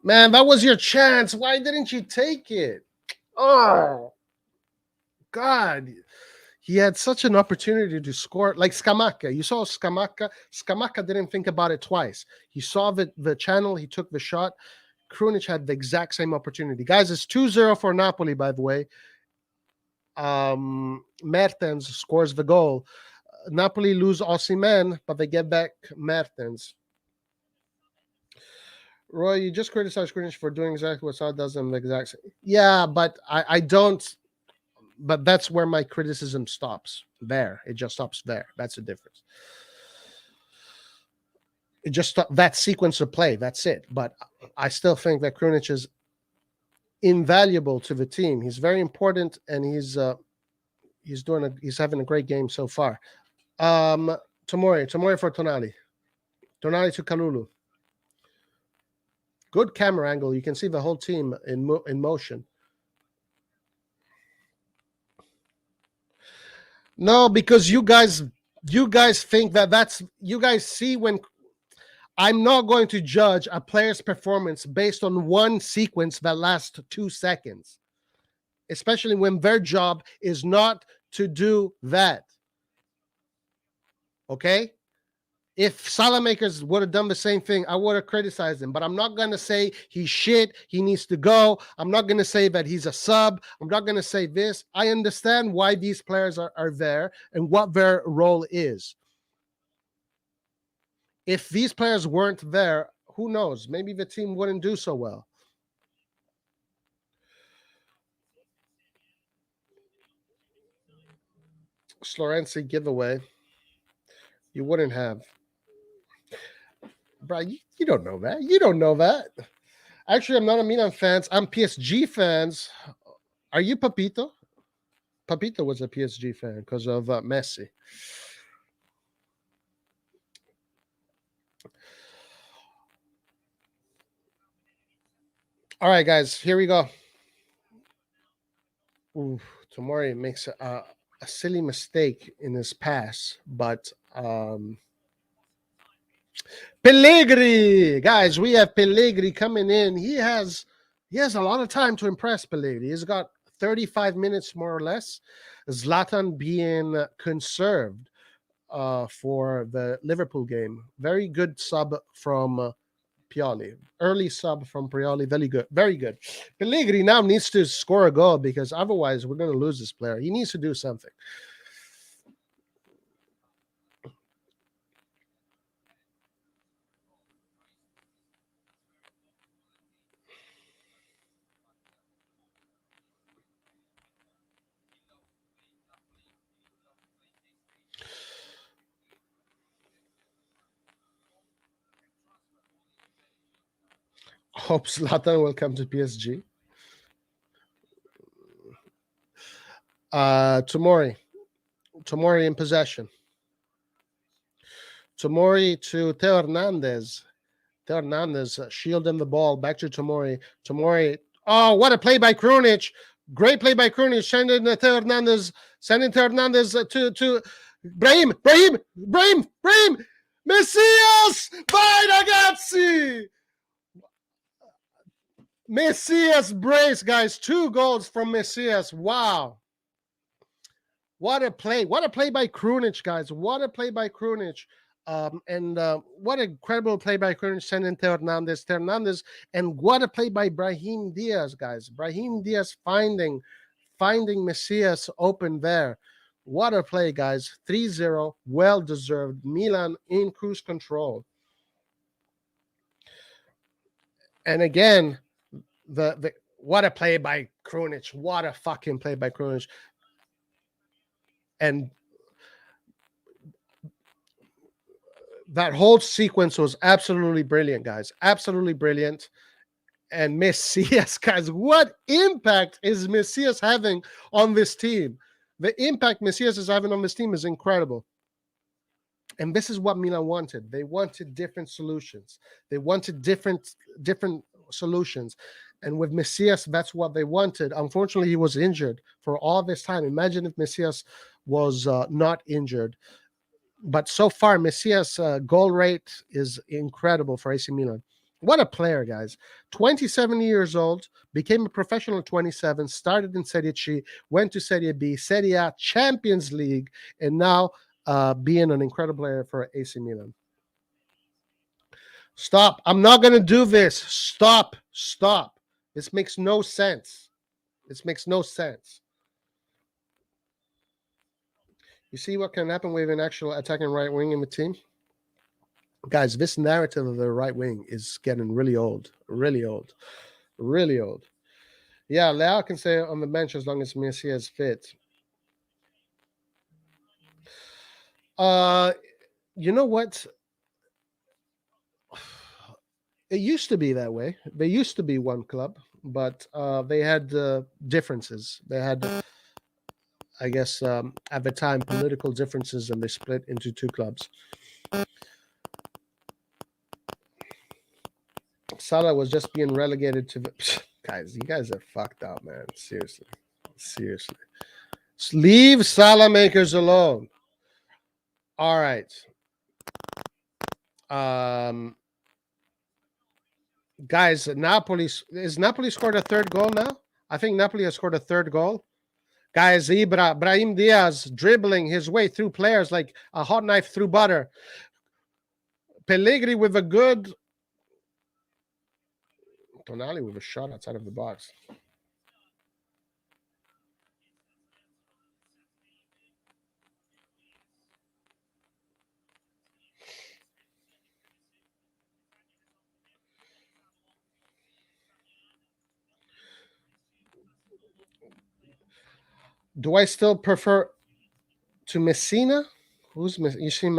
Man, that was your chance. Why didn't you take it? Oh, God. He had such an opportunity to score. Like Scamacca. You saw Scamacca. Scamacca didn't think about it twice. He saw the channel. He took the shot. Krunic had the exact same opportunity. Guys, it's 2-0 for Napoli, by the way. Mertens scores the goal. Napoli lose Osimhen, but they get back Mertens. Roy, you just criticized Krunic for doing exactly what Saad does in the exact same. Yeah, but I don't. But that's where my criticism stops. There, it just stops there. That's the difference. It just that sequence of play. That's it. But I still think that Krunic is invaluable to the team. He's very important, and he's having a great game so far. Tomori for Tonali to Kalulu. Good camera angle. You can see the whole team in motion. No, because you guys think that's you guys see when I'm not going to judge a player's performance based on one sequence that lasts 2 seconds, especially when their job is not to do that. Okay? If Salamakers would have done the same thing, I would have criticized him. But I'm not going to say he's shit. He needs to go. I'm not going to say that he's a sub. I'm not going to say this. I understand why these players are there and what their role is. If these players weren't there, who knows? Maybe the team wouldn't do so well. Florenzi giveaway. You wouldn't have. Bro, you don't know that. You don't know that. Actually, I'm not a Milan fans. I'm PSG fans. Are you Papito? Papito was a PSG fan because of Messi. All right, guys, here we go. Ooh, Tomori makes a silly mistake in his pass, but Pellegrini, guys, we have Pellegrini coming in. He has a lot of time to impress. Pellegrini. He's got 35 minutes more or less. Zlatan being conserved for the Liverpool game. Very good sub from Pioli. Early sub from Pioli. Very good. Very good. Pellegrini now needs to score a goal because otherwise we're going to lose this player. He needs to do something. Hope Zlatan will come to PSG. Tomori in possession. Tomori to Theo Hernandez. Theo Hernandez shielding the ball back to Tomori. Tomori. Oh, what a play by Krunic. Great play by Krunic. Sending Theo Hernandez. Sending Theo Hernandez to Brahim. Messias! Vai ragazzi! Messias brace, guys. 2 goals from Messias. Wow. What a play. What a play by Krunic, guys. What a play by Krunic. And what a incredible play by Krunic sending Theo Hernandez. And what a play by Brahim Diaz, guys. Brahim Diaz finding Messias open there. What a play, guys. 3-0. Well-deserved. Milan in cruise control. And again, the what a play by Krunic. What a fucking play by Krunic. And That whole sequence was absolutely brilliant, guys. Absolutely brilliant. And Messias, guys, what impact is Messias having on this team? The impact Messias is having on this team is incredible. And this is what Milan wanted. They wanted different solutions. They wanted different solutions. And with Messias, that's what they wanted. Unfortunately, he was injured for all this time. Imagine if Messias was not injured. But so far, Messias' goal rate is incredible for AC Milan. What a player, guys. 27 years old, became a professional at 27, started in Serie C, went to Serie B, Serie A, Champions League, and now being an incredible player for AC Milan. Stop. I'm not going to do this. Stop. Stop. This makes no sense. This makes no sense. You see what can happen with an actual attacking right wing in the team? Guys, this narrative of the right wing is getting really old. Really old. Really old. Yeah, Leao can stay on the bench as long as Messi is fit. You know what? It used to be that way. They used to be one club, but they had differences. They had, I guess, at the time, political differences, and they split into two clubs. Salah was just being relegated to the guys. You guys are fucked up, man. Seriously, seriously. Leave Salah makers alone. All right. Guys, Napoli scored a third goal now? I think Napoli has scored a third goal. Guys, Brahim Diaz dribbling his way through players like a hot knife through butter. Pellegrini with a good Tonali with a shot outside of the box. Do I still prefer to Messina? You see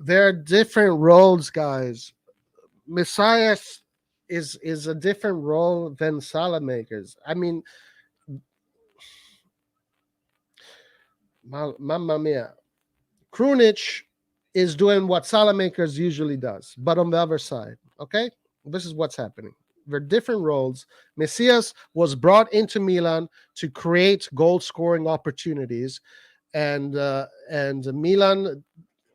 there are different roles, guys. Messias is a different role than Salamakers. I mean, mamma mia. Krunic is doing what Salamakers usually does, but on the other side. Okay, this is what's happening. They're different roles. Messias was brought into Milan to create goal scoring opportunities, and Milan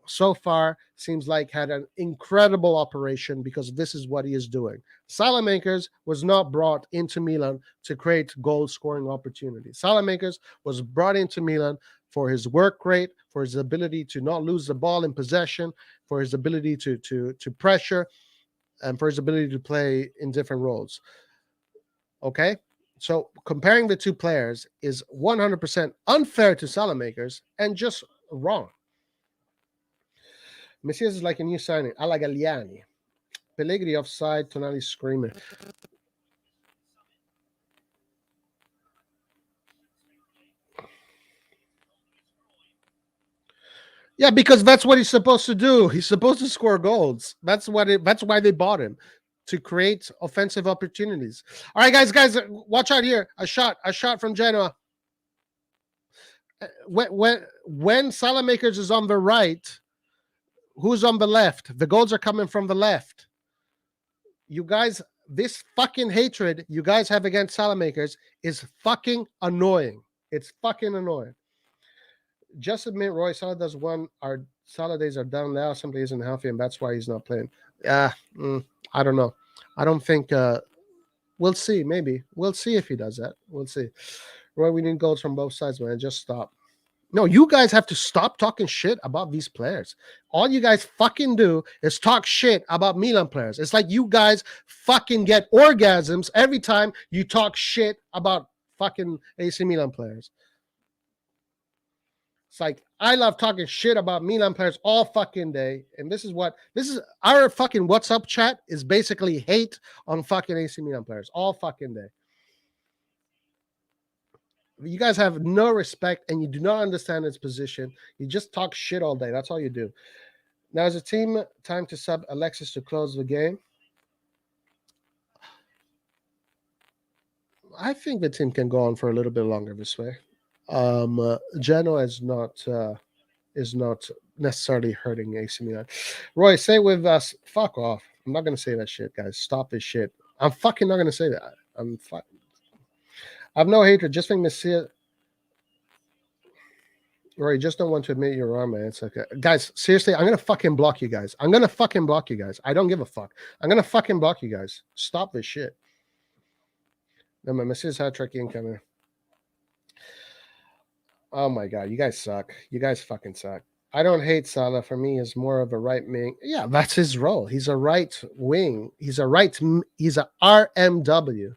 so far seems like had an incredible operation because this is what he is doing. Salamakers was not brought into Milan to create goal scoring opportunities. Salamakers was brought into Milan for his work rate, for his ability to not lose the ball in possession, for his ability to pressure, and for his ability to play in different roles. Okay? So comparing the two players is 100% unfair to Salamakers and just wrong. Messias is like a new signing, alla Galliani. Pellegrini offside, Tonali screaming. Yeah, because that's what he's supposed to do. He's supposed to score goals. That's why they bought him, to create offensive opportunities. All right, guys, watch out here. A shot from Genoa. When Salamakers is on the right, who's on the left? The goals are coming from the left. You guys, this fucking hatred you guys have against Salamakers is fucking annoying. It's fucking annoying. Just admit Roy Salah does one. Our Salah days are down now. Somebody isn't healthy, and that's why he's not playing. Yeah, I don't know. I don't think. We'll see. Maybe we'll see if he does that. We'll see. Roy, we need goals from both sides, man. Just stop. No, you guys have to stop talking shit about these players. All you guys fucking do is talk shit about Milan players. It's like you guys fucking get orgasms every time you talk shit about fucking AC Milan players. It's like I love talking shit about Milan players all fucking day, and this is our fucking WhatsApp chat is basically hate on fucking AC Milan players all fucking day. You guys have no respect, and you do not understand its position. You just talk shit all day. That's all you do. Now is the team time to sub Alexis to close the game? I think the team can go on for a little bit longer this way. Genoa is not necessarily hurting AC Milan. Roy, say with us, fuck off. I'm not gonna say that shit, guys. Stop this shit. I'm fucking not gonna say that. I have no hatred. Just think Messias. Roy, you just don't want to admit you're wrong, man. It's okay. Guys, seriously, I'm gonna fucking block you guys. I'm gonna fucking block you guys. I don't give a fuck. I'm gonna fucking block you guys. Stop this shit. No, my Messias hat trick incoming. Oh my god, you guys suck. You guys fucking suck. I don't hate Salah. For me, he's more of a right wing. Yeah, that's his role. He's a right wing. He's a RMW.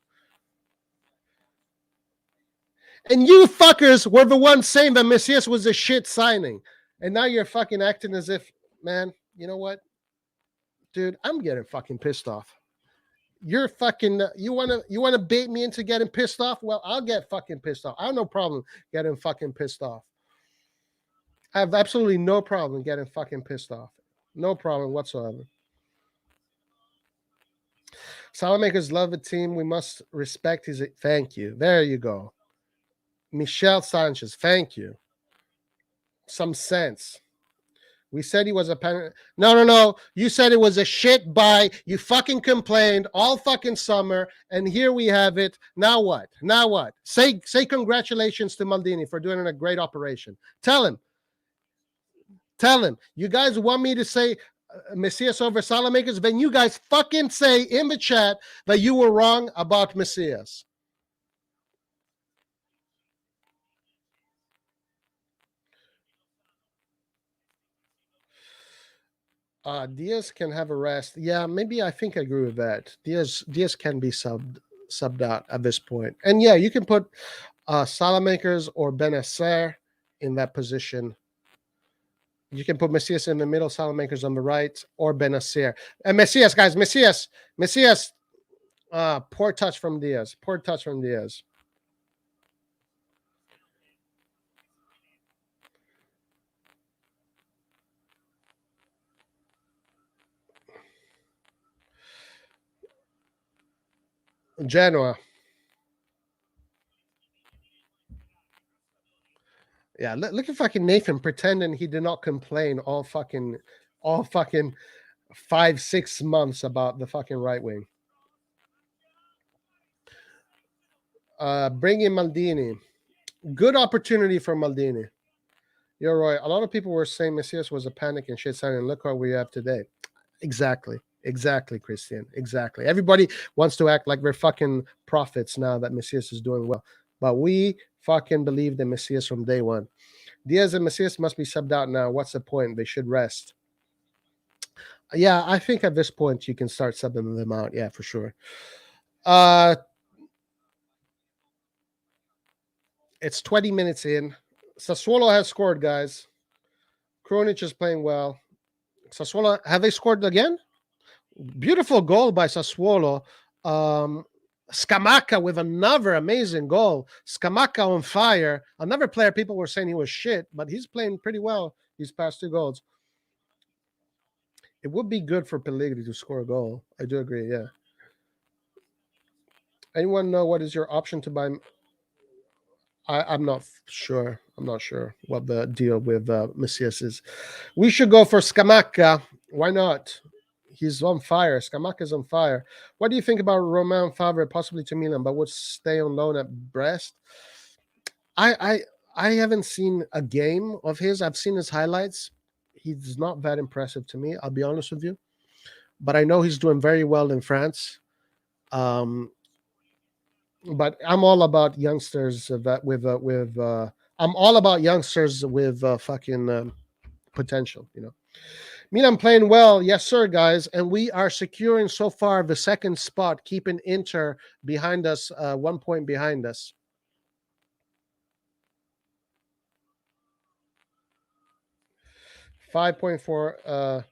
And you fuckers were the ones saying that Messias was a shit signing. And now you're fucking acting as if, man, you know what? Dude, I'm getting fucking pissed off. You're fucking you wanna bait me into getting pissed off? Well, I'll get fucking pissed off. I have no problem getting fucking pissed off. I have absolutely no problem getting fucking pissed off. No problem whatsoever. Salamakers love the team. We must respect his. Thank you. There you go. Michel Sanchez. Thank you. Some sense. We said he was a pen. No. You said it was a shit buy. You fucking complained all fucking summer, and here we have it. Now what? Now what? Say congratulations to Maldini for doing a great operation. Tell him. You guys want me to say Messias over Salamakers? Then you guys fucking say in the chat that you were wrong about Messias. Diaz can have a rest. Yeah, maybe I think I agree with that. Diaz can be subbed out at this point. And yeah, you can put Salamakers or Benacer in that position. You can put Messias in the middle, Salamakers on the right, or Benacer. And Messias, guys, Messias. Poor touch from Diaz. Genoa. Yeah, look at fucking Nathan pretending he did not complain all fucking 5-6 months about the fucking right wing. Bring in Maldini. Good opportunity for Maldini. You're right. A lot of people were saying Messias was a panic and shit signing. Look what we have today. Exactly, Christian. Exactly. Everybody wants to act like they're fucking prophets now that Messias is doing well. But we fucking believe in Messias from day one. Diaz and Messias must be subbed out now. What's the point? They should rest. Yeah, I think at this point you can start subbing them out. Yeah, for sure. It's 20 minutes in. Sassuolo has scored, guys. Kronic is playing well. Sassuolo, have they scored again? Beautiful goal by Sassuolo. Scamacca with another amazing goal. Scamacca on fire. Another player people were saying he was shit, but he's playing pretty well these past 2 goals. It would be good for Pellegrini to score a goal. I do agree, yeah. Anyone know what is your option to buy? I'm not sure. I'm not sure what the deal with Messias is. We should go for Scamacca. Why not? He's on fire. Scamacca's on fire. What do you think about Romain Favre possibly to Milan, but would stay on loan at Brest? I haven't seen a game of his. I've seen his highlights. He's not that impressive to me. I'll be honest with you, but I know he's doing very well in France. But I'm all about youngsters that with I'm all about youngsters with fucking potential. You know, Milan playing well, yes sir, guys, and we are securing so far the second spot, keeping Inter behind us, 1 point behind us. $5.4.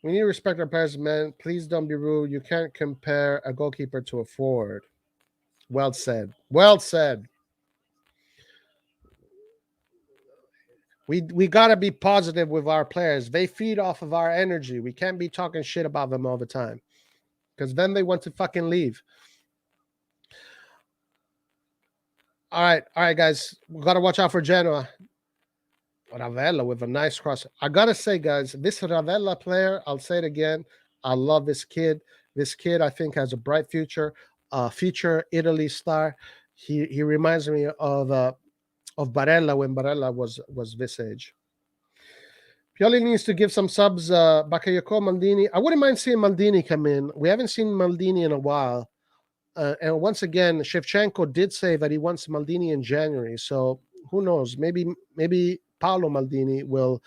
We need to respect our players, man. Please don't be rude. You can't compare a goalkeeper to a forward. Well said. We gotta be positive with our players. They feed off of our energy. We can't be talking shit about them all the time because then they want to fucking leave. All right, guys. We gotta watch out for Genoa. Ravella with a nice cross. I gotta say, guys, this Ravella player, I'll say it again. I love this kid. This kid, I think, has a bright future. Future Italy star. He reminds me of Barella when Barella was this age. Pioli needs to give some subs. Bakayoko, Maldini. I wouldn't mind seeing Maldini come in. We haven't seen Maldini in a while. And once again, Shevchenko did say that he wants Maldini in January. So who knows? Maybe Paolo Maldini will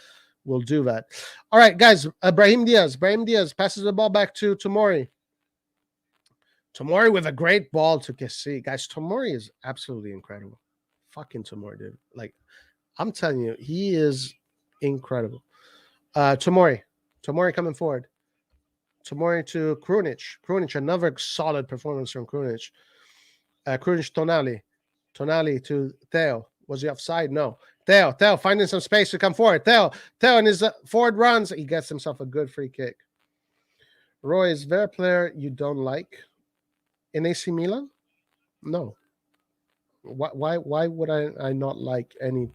do that. All right, guys. Brahim Diaz. Brahim Diaz passes the ball back to Tomori. Tomori with a great ball to Kessie. Guys, Tomori is absolutely incredible. Fucking Tomori, dude. Like, I'm telling you, he is incredible. Tomori coming forward. Tomori to Krunic. Krunic, another solid performance from Krunic. Krunic Tonali. Tonali to Theo. Was he offside? No. Theo finding some space to come forward. Theo in his forward runs. He gets himself a good free kick. Roy, is there a player you don't like in AC Milan? No. Why would I not like any?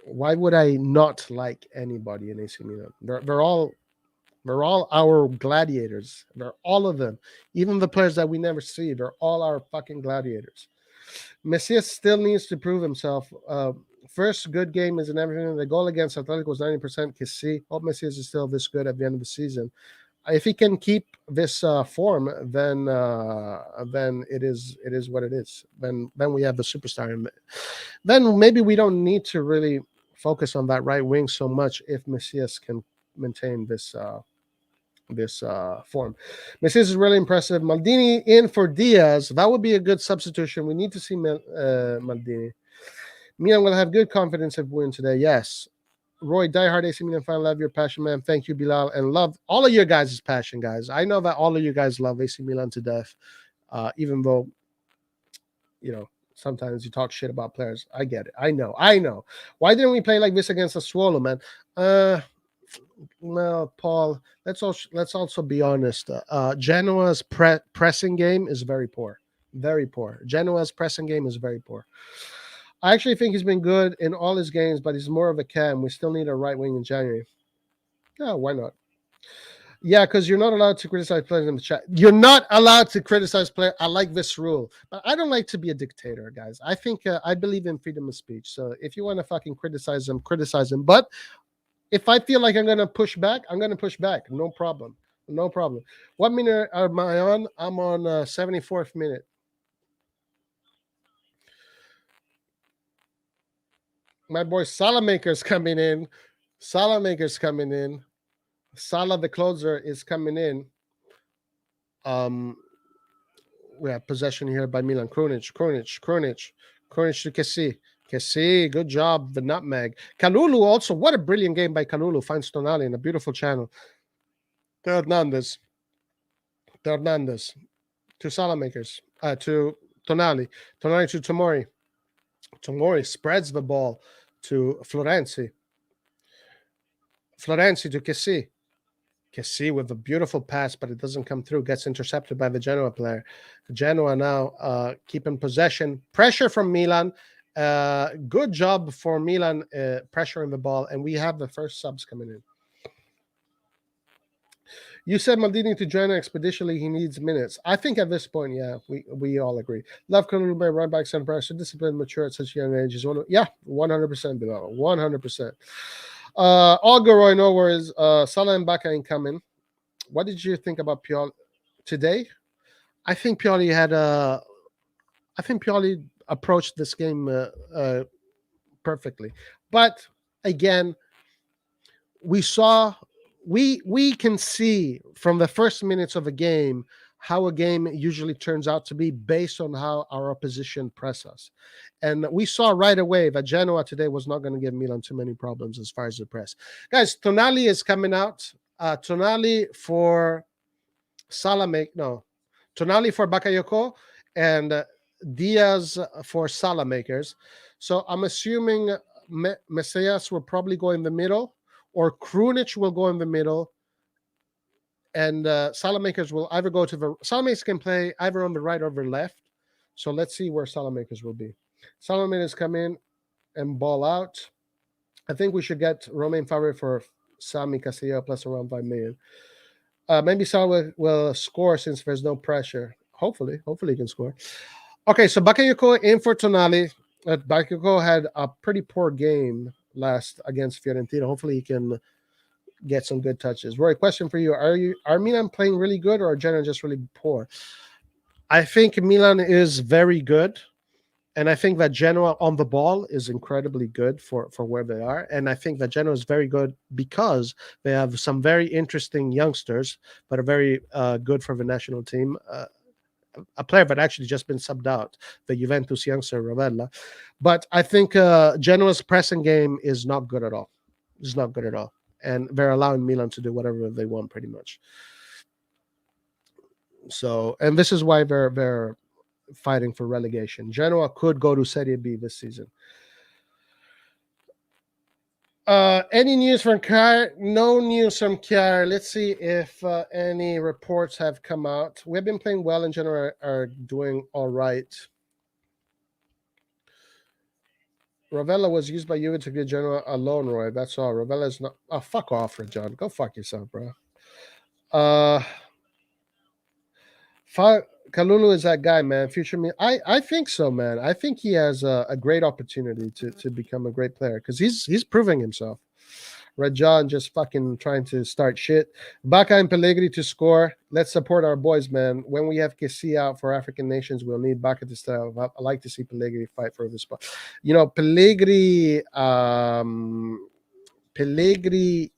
Why would I not like anybody in AC Milan? They're all our gladiators. They're all of them. Even the players that we never see, they're all our fucking gladiators. Messias still needs to prove himself. First good game is in everything. The goal against Athletic was 90%. Kessie. Hope Messias is still this good at the end of the season. If he can keep this form, then it is what it is. Then we have the superstar. Then maybe we don't need to really focus on that right wing so much if Messias can maintain this form. Messias is really impressive. Maldini in for Diaz. That would be a good substitution. We need to see Maldini. Milan will have good confidence if we win today. Yes. Roy, diehard AC Milan fan, love your passion, man. Thank you, Bilal, and love all of your guys' passion, guys. I know that all of you guys love AC Milan to death, even though, sometimes you talk shit about players. I get it. I know. Why didn't we play like this against the Swallow, man? Well, Paul, let's also be honest. Genoa's pressing game is very poor. Very poor. Genoa's pressing game is very poor. I actually think he's been good in all his games, but he's more of a cam. We still need a right wing in January. Yeah, why not? Yeah, because you're not allowed to criticize players in the chat. You're not allowed to criticize players. I like this rule. But I don't like to be a dictator, guys. I think I believe in freedom of speech. So if you want to fucking criticize them, criticize them. But if I feel like I'm going to push back, I'm going to push back. No problem. No problem. What minute am I on? I'm on 74th minute. My boy Salamaker's coming in. Salah the closer is coming in. We have possession here by Milan. Krunic to Kessie. Kessie, good job. The nutmeg. Kalulu also. What a brilliant game by Kalulu. Finds Tonali in a beautiful channel. Hernandez. To Salamakers. To Tonali. Tonali to Tomori. Tomori spreads the ball to Florenzi. Florenzi to Kessie. Kessie with a beautiful pass, but it doesn't come through. Gets intercepted by the Genoa player. Genoa now keeping possession. Pressure from Milan. Good job for Milan pressuring the ball. And we have the first subs coming in. You said Maldini to Genoa expeditionally. He needs minutes. I think at this point, yeah, we all agree. Love Kalulu, right back, center pressure, disciplined, mature at such a young age. Yeah, 100% below. 100%. Algaroy, no worries. Salah and Baka incoming. What did you think about Pioli today? I think Pioli approached this game perfectly. But again, we can see from the first minutes of a game how a game usually turns out to be based on how our opposition press us. And we saw right away that Genoa today was not going to give Milan too many problems as far as the press. Guys, Tonali is coming out. Tonali for Tonali for Bakayoko and Diaz for Salamakers. So I'm assuming Messias will probably go in the middle, or Krunic will go in the middle, and Salamakers will either go to the Salamakers can play either on the right or the left. So let's see where Salamakers will be. Salamakers come in and ball out. I think we should get Romain Favre for Sami Castillo plus around 5 million. Maybe Salah will score since there's no pressure. Hopefully he can score. Okay, so Bakayoko in for Tonali. Bakayoko had a pretty poor game last against Fiorentina. Hopefully he can get some good touches. Roy, question for you: Are Milan playing really good, or are Genoa just really poor? I think Milan is very good, and I think that Genoa on the ball is incredibly good for where they are. And I think that Genoa is very good because they have some very interesting youngsters that are very good for the national team. A player that actually just been subbed out, the Juventus youngster Ravella. But I think Genoa's pressing game is not good at all. It's not good at all. And they're allowing Milan to do whatever they want pretty much. So, and this is why they're fighting for relegation. Genoa could go to Serie B this season. Any news from Kjaer? No news from Kjaer. Let's see if any reports have come out. We've been playing well, and Genoa are doing all right. Ravella was used by Juve to give Genoa a loan, Roy. That's all. Ravella's not. Oh, fuck off, John. Go fuck yourself, bro. Kalulu is that guy, man. Future me. I think so, man. I think he has a great opportunity to become a great player because he's proving himself. Red John just fucking trying to start shit. Baka and Pellegrini to score. Let's support our boys, man. When we have Kessie out for African nations, we'll need Baka to start. I like to see Pellegrini fight for the spot. You know, Pellegrini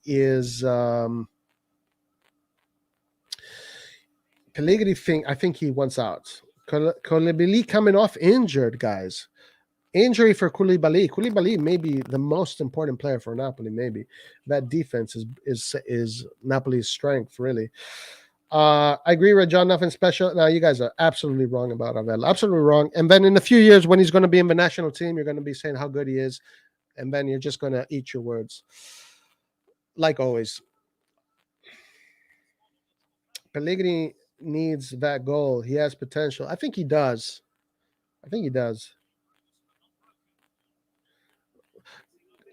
is Pellegrini I think he wants out. Koulibaly coming off injured, guys. Injury for Koulibaly. Koulibaly may be the most important player for Napoli. Maybe that defense is Napoli's strength, really. I agree with John. Nothing special. Now you guys are absolutely wrong about Ravel. Absolutely wrong. And then in a few years, when he's going to be in the national team, you're going to be saying how good he is, and then you're just going to eat your words, like always. Pellegrini needs that goal. He has potential. I think he does.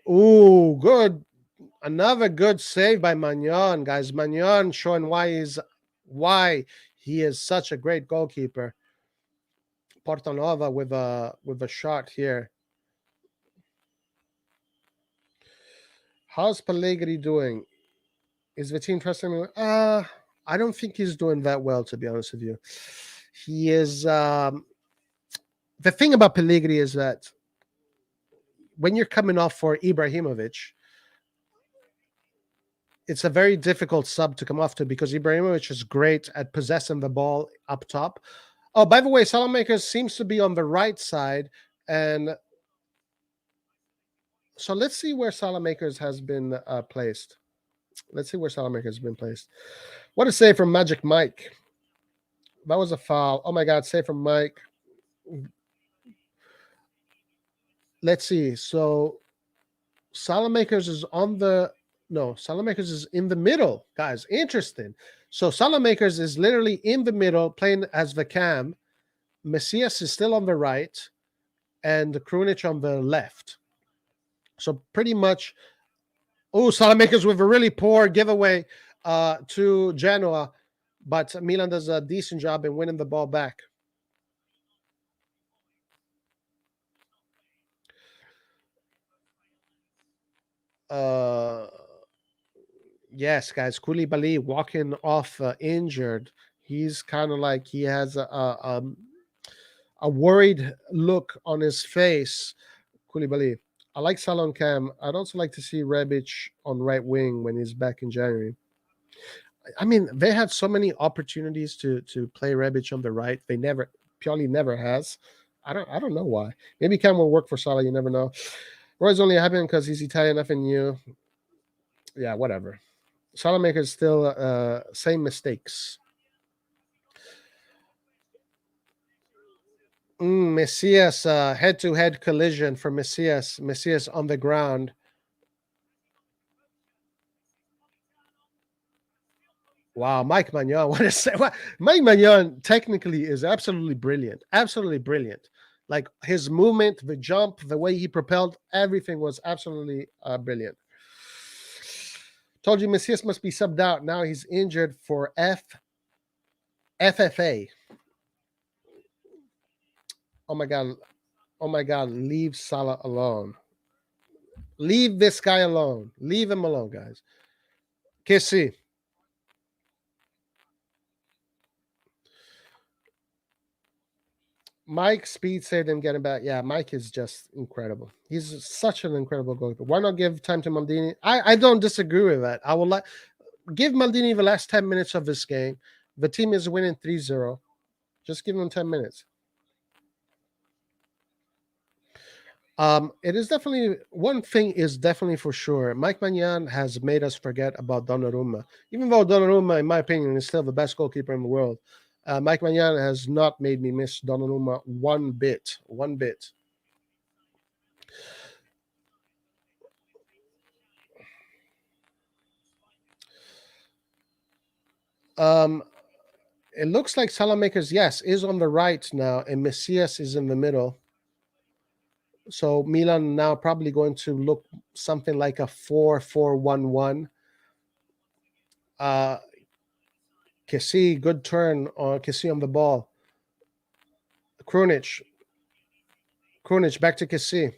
Ooh, good. Another good save by Maignan, guys. Maignan showing why he is such a great goalkeeper. Portanova with a shot here. How's Pellegrini doing? Is the team trusting him? I don't think he's doing that well, to be honest with you. He is. The thing about Pellegrini is that when you're coming off for Ibrahimovic, it's a very difficult sub to come off to because Ibrahimovic is great at possessing the ball up top. Oh, by the way, Salamakers seems to be on the right side, and so let's see where Salamakers has been placed. Let's see where Salamakers has been placed. What a save from Magic Mike. That was a foul. Oh my God, save from Mike. Let's see. So Salamakers is on the Salamakers is in the middle, guys. Interesting. So Salamakers is literally in the middle, playing as the cam. Messias is still on the right, and Krunic on the left. So pretty much, Salamakers with a really poor giveaway to Genoa, but Milan does a decent job in winning the ball back. Yes, guys, Koulibaly walking off injured. He's kind of like he has a worried look on his face. Koulibaly. I like Salon Cam. I'd also like to see Rebic on right wing when he's back in January. I mean, they had so many opportunities to play Rebic on the right. Pioli never has. I don't know why. Maybe Cam will work for Salah. You never know. Roy's only happening because he's Italian, nothing new. Yeah, whatever. Salamakers still same mistakes. Messias, head-to-head collision for Messias. Messias on the ground. Wow, Mike Maignan. What is what? Mike Maignan technically is absolutely brilliant. Absolutely brilliant. Like his movement, the jump, the way he propelled, everything was absolutely brilliant. Told you Messias must be subbed out. Now he's injured for FFA. Oh my god. Oh my god. Leave Salah alone. Leave this guy alone. Leave him alone, guys. Kissy. Mike speed saved him getting back. Yeah, Mike is just incredible. He's such an incredible goalkeeper. Why not give time to Maldini? I don't disagree with that. I will like give Maldini the last 10 minutes of this game. The team is winning 3-0. Just give him 10 minutes. It is definitely one thing is definitely for sure. Mike Maignan has made us forget about Donnarumma. Even though Donnarumma, in my opinion, is still the best goalkeeper in the world, Mike Maignan has not made me miss Donnarumma one bit. One bit. Um, it looks like Salamakers, yes, is on the right now, and Messias is in the middle. So Milan now probably going to look something like a 4-4-1-1. Uh Kessie, good turn on Kessie on the ball. Krunic. Krunic back to Kessie.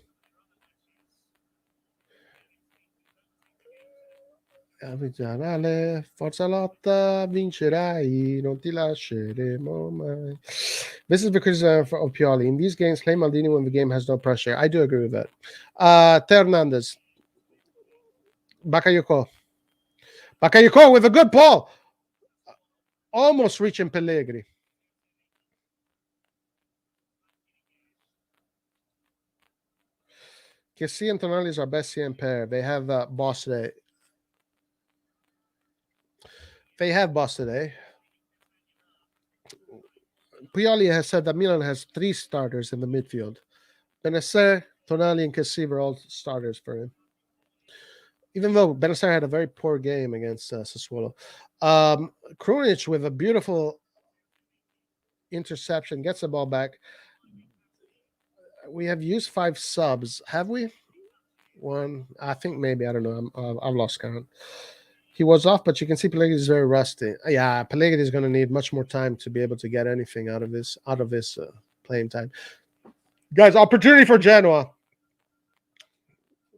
Forza lotta, vincerai, non ti lasceremo mai. This is the criticism of Pioli. In these games, play Maldini when the game has no pressure. I do agree with that. Teo Hernandez. Bakayoko. Bakayoko with a good ball. Almost reaching Pellegrini. Kessie and Tonali is our best CM pair. They have boss today. They have boss today. Pioli has said that Milan has 3 starters in the midfield. Benacer, Tonali, and Kessie are all starters for him. Even though Benacer had a very poor game against Sassuolo. Krunic with a beautiful interception gets the ball back. We have used 5 subs, have we? One, I think maybe, I don't know. I've lost count. He was off, but you can see Pellegrini is very rusty. Yeah, Pellegrini is going to need much more time to be able to get anything out of this playing time. Guys, opportunity for Genoa.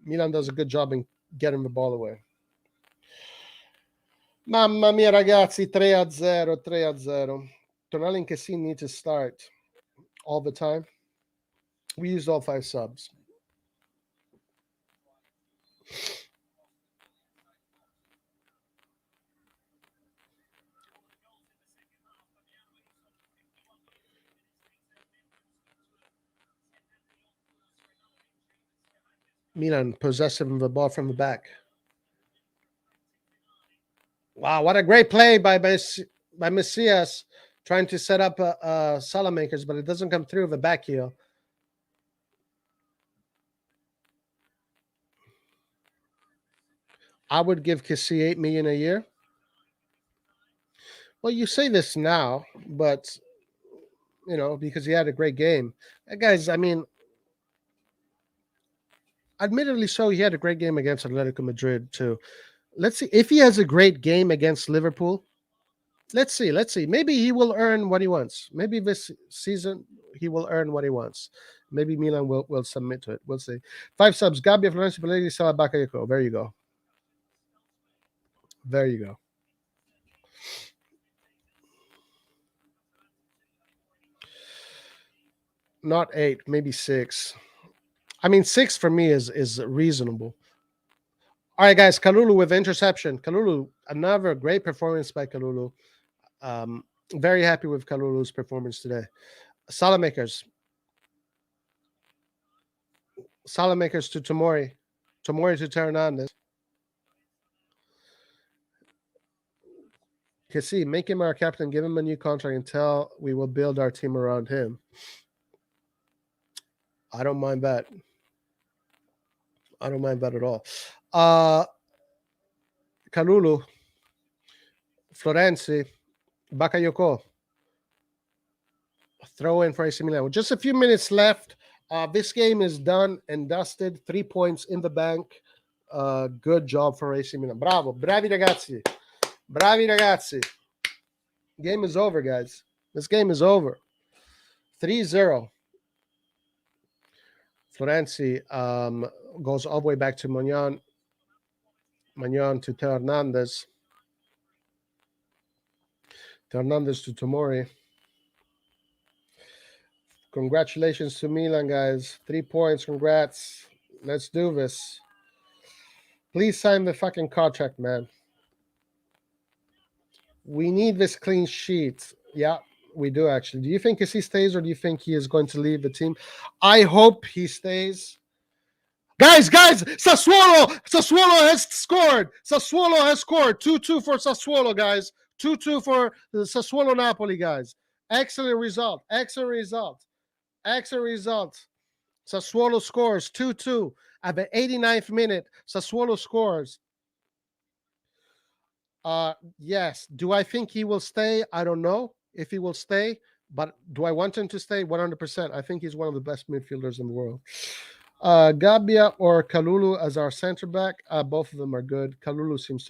Milan does a good job in getting the ball away. Mamma mia, ragazzi, 3-0, 3-0. Tonali and Kessie need to start all the time. We used all 5 subs. Milan possessive of the ball from the back. Wow, what a great play by Messias trying to set up Salamakers, but it doesn't come through the back heel. I would give Kessie 8 million a year. Well, you say this now, but because he had a great game. Guys, I mean, admittedly so, he had a great game against Atletico Madrid too. Let's see if he has a great game against Liverpool. Let's see. Maybe he will earn what he wants. Maybe this season he will earn what he wants. Maybe Milan will submit to it. We'll see. 5 subs. Gabbia, Florenzi, Pellegrini, Salah, Bakayoko. There you go. There you go. Not 8, maybe 6. I mean, 6 for me is reasonable. All right, guys. Kalulu with interception. Kalulu, another great performance by Kalulu. Very happy with Kalulu's performance today. Salamakers. Salamakers to Tomori. Tomori to Hernandez. Kessie, make him our captain, give him a new contract until we will build our team around him. I don't mind that. I don't mind that at all. Kalulu, Florenzi, Bakayoko. Throw in for AC Milan. With just a few minutes left. This game is done and dusted. 3 points in the bank. Good job for AC Milan. Bravo. Bravi ragazzi. Bravi ragazzi. Game is over, guys. This game is over. 3-0. Florenzi goes all the way back to Maignan. Maignan to Teo Hernandez. Teo Hernandez to Tomori. Congratulations to Milan, guys. 3 points. Congrats. Let's do this. Please sign the fucking contract, man. We need this clean sheet. Yeah, we do actually. Do you think he stays or do you think he is going to leave the team? I hope he stays. Guys, Sassuolo has scored. Sassuolo has scored. 2-2 for Sassuolo, guys. 2-2 for the Sassuolo Napoli, guys. Excellent result. Excellent result. Excellent result. Sassuolo scores 2-2 at the 89th minute. Sassuolo scores. Yes. Do I think he will stay? I don't know if he will stay, but do I want him to stay? 100%. I think he's one of the best midfielders in the world. Gabbia or Kalulu as our center back. Both of them are good. Kalulu seems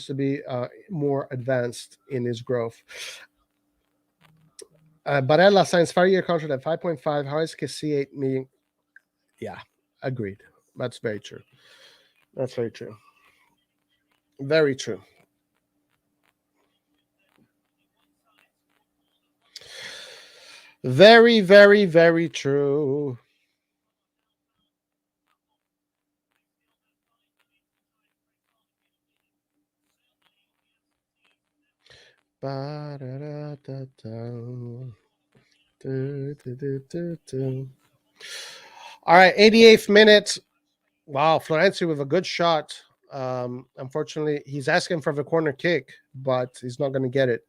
to be more advanced in his growth. Barella signs 5-year contract at 5.5. How is Kessie 8 million? Yeah, agreed. That's very true. That's very true. Very true. Very, very, very true. All right, 88th minute. Wow, Florenzi with a good shot. Unfortunately, he's asking for the corner kick, but he's not going to get it.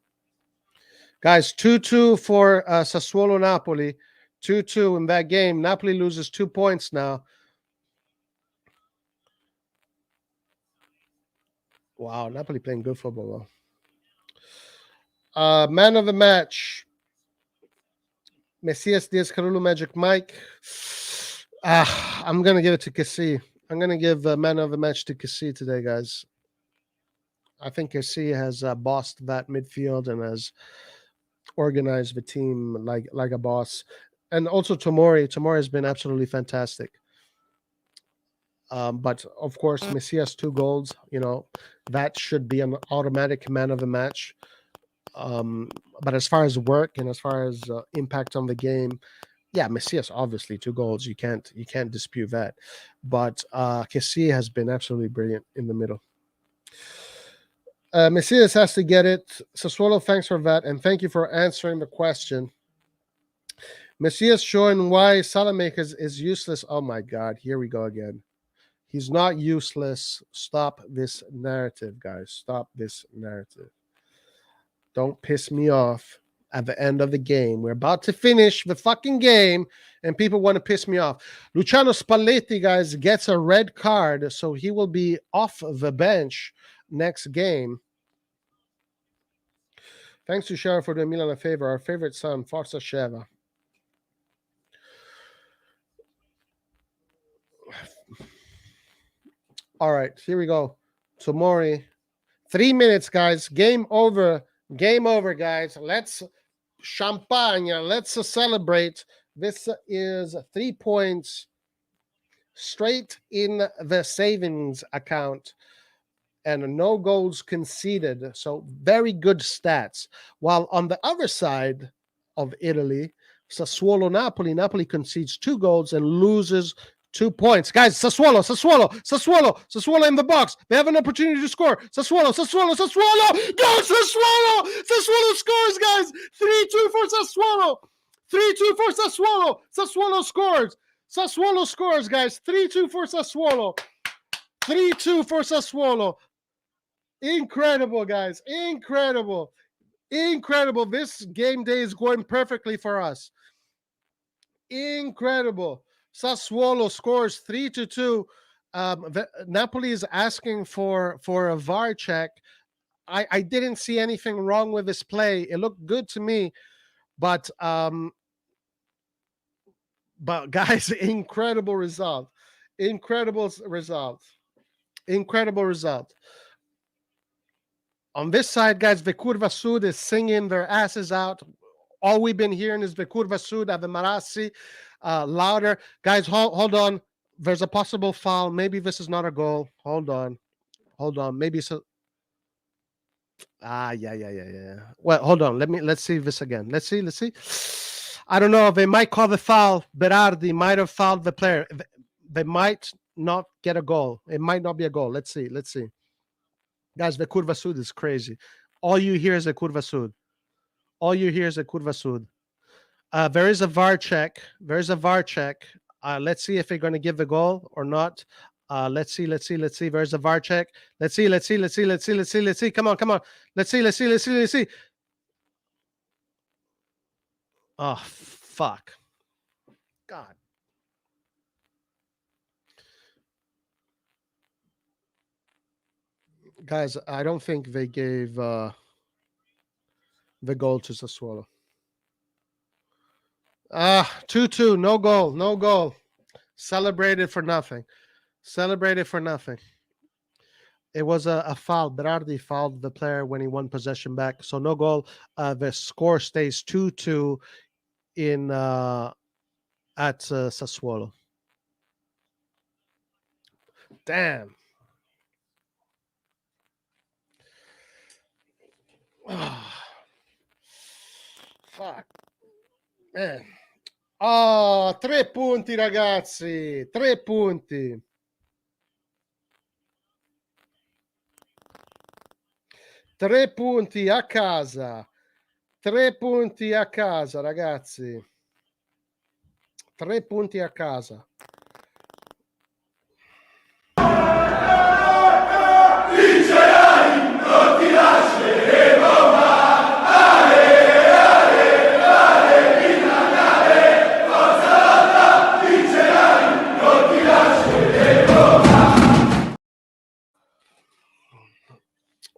Guys, 2-2 for Sassuolo Napoli. 2-2 in that game. Napoli loses 2 points now. Wow, Napoli playing good football. Man of the match. Messias Diaz Carulu Magic Mike. I'm going to give it to Kessie. I'm going to give man of the match to Kessie today, guys. I think Kessie has bossed that midfield and has organized the team like a boss. And also Tomori. Tomori has been absolutely fantastic. But of course, Messias 2 goals. That should be an automatic man of the match. But as far as work and as far as impact on the game, yeah, Messias obviously 2 goals. You can't dispute that. But Kessie has been absolutely brilliant in the middle. Messias has to get it. Sassuolo, thanks for that, and thank you for answering the question. Messias showing why Salamakers is useless. Oh my God, here we go again. He's not useless. Stop this narrative, guys. Stop this narrative. Don't piss me off at the end of the game. We're about to finish the fucking game, and people want to piss me off. Luciano Spalletti, guys, gets a red card, so he will be off the bench next game. Thanks to Sheva for doing Milan a favor. Our favorite son, Forza Sheva. All right, here we go. Tomori. 3 minutes, guys. Game over. Game over, guys. Let's champagne. Let's celebrate. This is 3 points straight in the savings account and no goals conceded. So very good stats. While on the other side of Italy, Sassuolo Napoli concedes 2 goals and loses 2 points. Guys, Sassuolo in the box. They have an opportunity to score. Sassuolo. Go Sassuolo! Sassuolo scores, guys. 3-2 for Sassuolo. 3-2 for Sassuolo. Sassuolo scores, guys. 3-2 for Sassuolo. 3-2 for Sassuolo. Incredible, guys. Incredible. This game day is going perfectly for us. Incredible. Sassuolo scores 3-2. Napoli is asking for a VAR check. I didn't see anything wrong with this play. It looked good to me, but guys, incredible result. Incredible result. Incredible result. On this side, guys, the Curva Sud is singing their asses out. All we've been hearing is the Curva Sud, Ave Marassi, louder. Guys, hold on. There's a possible foul. Maybe this is not a goal. Hold on. Maybe so. Yeah. Well, hold on. Let's see this again. Let's see. I don't know. They might call the foul. Berardi might have fouled the player. They might not get a goal. It might not be a goal. Let's see. Guys, the Curva Sud is crazy. All you hear is a Curva Sud. There is a VAR check. Let's see if they're going to give the goal or not. Let's see. There's a VAR check. Let's see. Come on. Let's see. Oh, fuck. God. Guys, I don't think they gave the goal to Sassuolo. 2-2. No goal. Celebrated for nothing. It was a foul. Berardi fouled the player when he won possession back. So no goal. The score stays 2-2 in at Sassuolo. Damn. Fuck. Man. Oh, 3 punti, ragazzi. 3 punti. 3 punti a casa. 3 punti a casa, ragazzi. 3 punti a casa.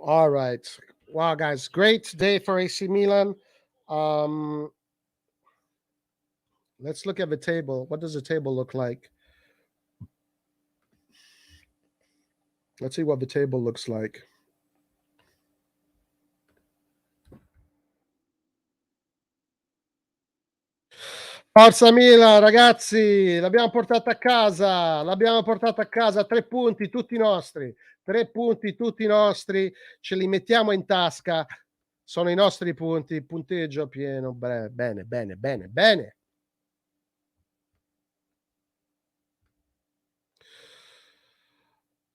All right. Wow, guys. Great day for AC Milan. Let's look at the table. What does the table look like? Let's see what the table looks like. Forza Milan, ragazzi, l'abbiamo portata a casa, 3 punti tutti nostri, 3 punti tutti nostri, ce li mettiamo in tasca, sono i nostri punti, punteggio pieno, bene.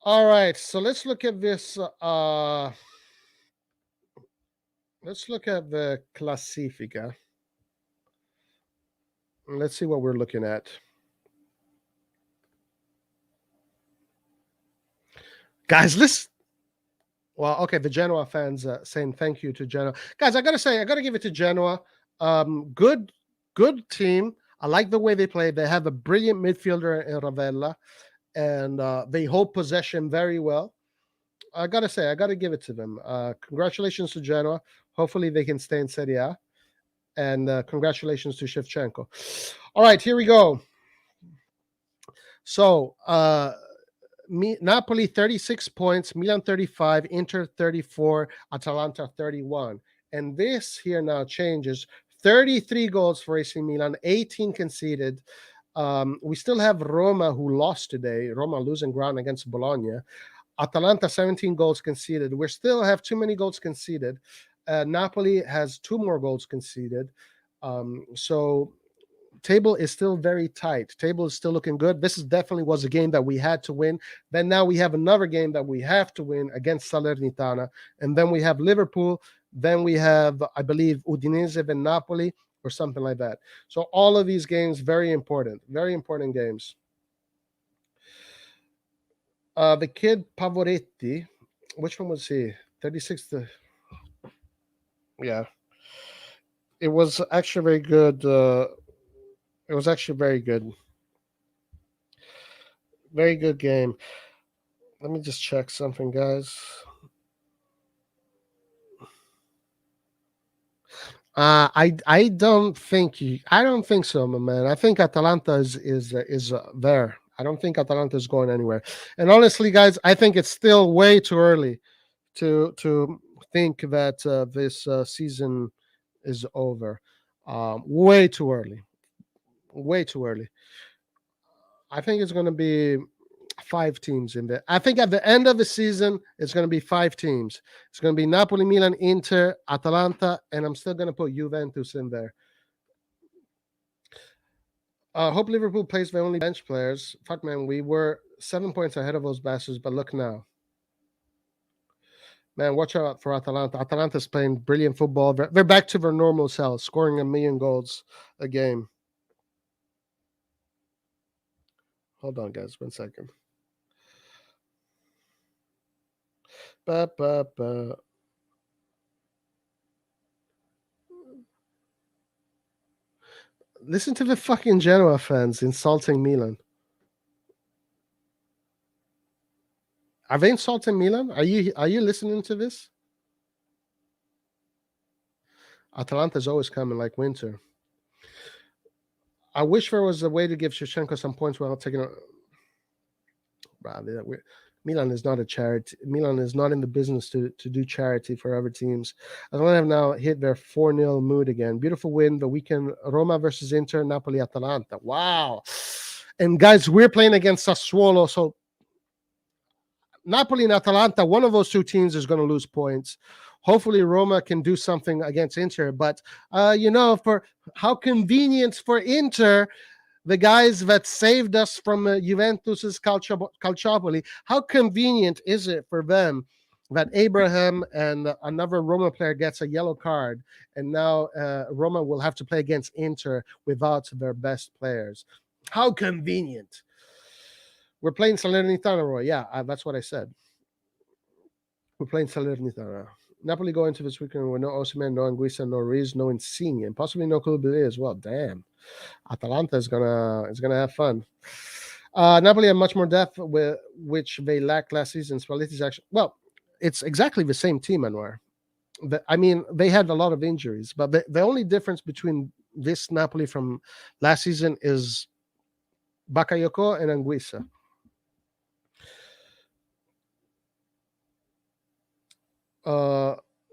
All right, so let's look at this, let's look at the classifica. Let's see what we're looking at. Guys, okay, the Genoa fans saying thank you to Genoa. Guys, I gotta give it to Genoa. Good team. I like the way they play. They have a brilliant midfielder in Ravella, and they hold possession very well. I gotta give it to them. Congratulations to Genoa. Hopefully they can stay in Serie A. And congratulations to Shevchenko. All right, here we go. So Napoli 36 points, Milan 35, Inter 34, Atalanta 31. And this here now changes. 33 goals for AC Milan, 18 conceded. We still have Roma, who lost today. Roma losing ground against Bologna. Atalanta 17 goals conceded. We still have too many goals conceded. Napoli has 2 more goals conceded. So table is still very tight. Table is still looking good. This is definitely was a game that we had to win. Then now we have another game that we have to win against Salernitana. And then we have Liverpool. Then we have, I believe, Udinese and Napoli or something like that. So all of these games, very important games. The kid Pavoretti, which one was he? 36th. Yeah. It was actually very good. It was actually very good. Very good game. Let me just check something, guys. I don't think I don't think so, my man. I think Atalanta is there. I don't think Atalanta is going anywhere. And honestly, guys, I think it's still way too early to think that this season is over. Way too early. Way too early. I think it's going to be five teams in there. I think at the end of the season, it's going to be five teams. It's going to be Napoli, Milan, Inter, Atalanta, and I'm still going to put Juventus in there. Hope Liverpool plays their only bench players. Fuck, man, we were 7 points ahead of those bastards, but look now. Man, watch out for Atalanta. Atalanta's playing brilliant football. They're back to their normal self, scoring 1,000,000 goals a game. Hold on, guys. 1 second. Ba, ba, ba. Listen to the fucking Genoa fans insulting Milan. Are they insulting Milan? Are you listening to this? Atalanta's always coming like winter. I wish there was a way to give Shevchenko some points without taking. Milan is not a charity. Milan is not in the business to do charity for other teams. Atalanta have now hit their 4-0 mood again. Beautiful win the weekend. Roma versus Inter, Napoli, Atalanta. Wow. And guys, we're playing against Sassuolo. So Napoli and Atalanta, one of those two teams is going to lose points. Hopefully Roma can do something against Inter. But, for how convenient for Inter, the guys that saved us from Juventus's Calciopoli, how convenient is it for them that Abraham and another Roma player gets a yellow card, and now Roma will have to play against Inter without their best players? How convenient. We're playing Salernitana, Roy. Yeah, that's what I said. We're playing Salernitana. Napoli go into this weekend with no Osimhen, no Anguissa, no Ruiz, no Insigne, and possibly no Koulibaly as well. Damn. Atalanta is gonna have fun. Napoli have much more depth, with which they lacked last season. Spalletti's actually it's exactly the same team, Anwar. They had a lot of injuries, but the only difference between this Napoli from last season is Bakayoko and Anguissa.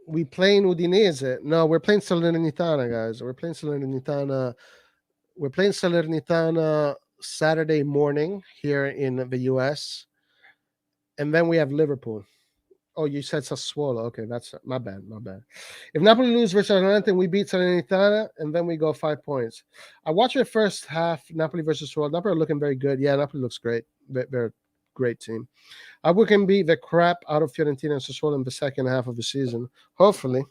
We playing Udinese. No, we're playing Salernitana, guys. We're playing Salernitana. We're playing Salernitana Saturday morning here in the US. And then we have Liverpool. Oh, you said Sassuolo. Okay, that's my bad. If Napoli lose versus Atalanta, we beat Salernitana, and then we go 5 points. I watched the first half, Napoli versus Sassuolo. Napoli are looking very good. Yeah, Napoli looks great. They're a great team. We can beat the crap out of Fiorentina and Sassuolo in the second half of the season. Hopefully.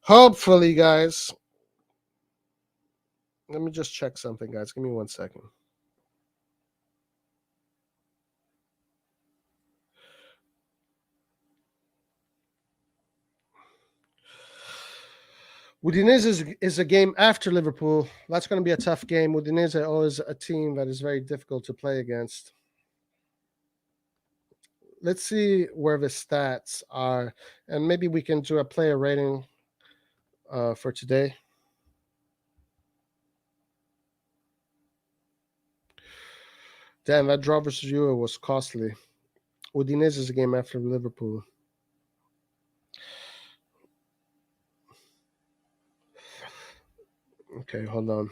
Hopefully, guys. Let me just check something, guys. Give me 1 second. Udinese is a game after Liverpool. That's going to be a tough game. Udinese is always a team that is very difficult to play against. Let's see where the stats are, and maybe we can do a player rating for today. Damn, that draw versus Juve was costly. Udinese is a game after Liverpool. Okay, hold on.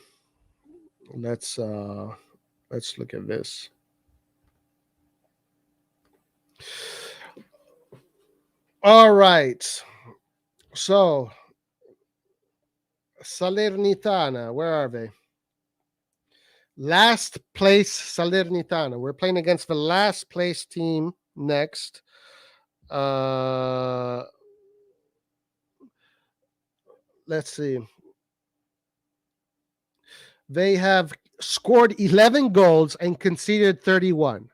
Let's look at this. All right. So Salernitana, where are they? Last place Salernitana. We're playing against the last place team next. Let's see. They have scored 11 goals and conceded 31.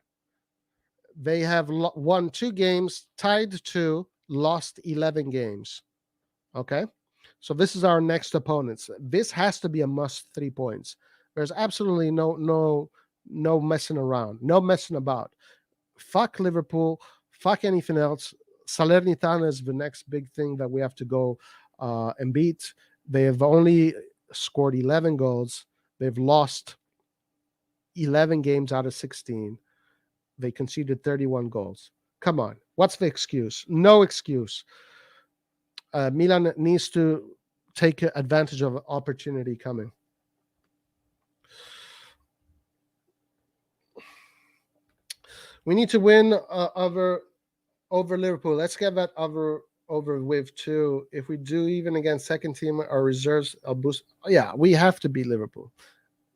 They have won 2 games, tied 2, lost 11 games. Okay. So this is our next opponents. This has to be a must 3 points. There's absolutely no messing around, no messing about. Fuck Liverpool, fuck anything else. Salernitana is the next big thing that we have to go and beat. They have only scored 11 goals. They've lost 11 games out of 16. They conceded 31 goals. Come on. What's the excuse? No excuse. Milan needs to take advantage of opportunity coming. We need to win over Liverpool. Let's get that over with too. If we do, even against second team, our reserves will boost. Yeah, we have to beat Liverpool.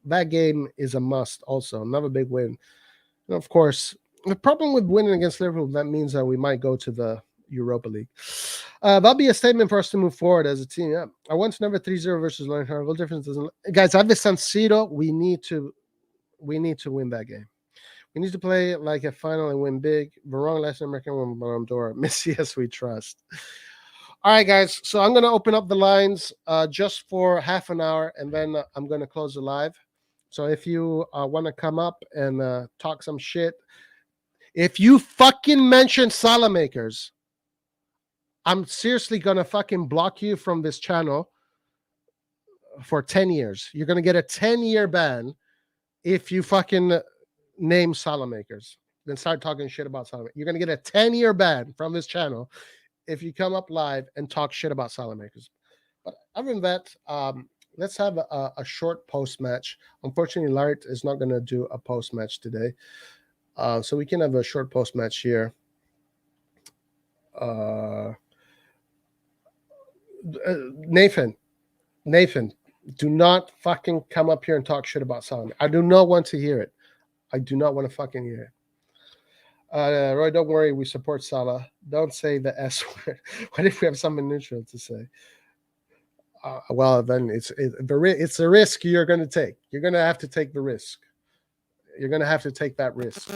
That game is a must. Also, another big win. And of course, the problem with winning against Liverpool, that means that we might go to the Europa League. That'll be a statement for us to move forward as a team. Yeah, I went to number 3-0 versus Leinhardt. What difference doesn't, guys? I've been San Siro. We need to win that game. We need to play like a final and win big. Wrong Latin American win Ballon d'Or. Messi, as we trust. All right, guys. So I'm going to open up the lines just for half an hour, and then I'm going to close the live. So if you want to come up and talk some shit, if you fucking mention Salamakers, I'm seriously going to fucking block you from this channel for 10 years. You're going to get a 10-year ban if you fucking name Salamakers. Then start talking shit about Salamakers. You're going to get a 10-year ban from this channel if you come up live and talk shit about Salamakers. But other than that, let's have a short post-match. Unfortunately, Lart is not going to do a post-match today. So we can have a short post-match here. Nathan, do not fucking come up here and talk shit about Salah. I do not want to hear it. I do not want to fucking hear it. Roy, don't worry. We support Salah. Don't say the S word. What if we have something neutral to say? Well, then it's a risk you're going to take. You're going to have to take the risk. You're going to have to take that risk.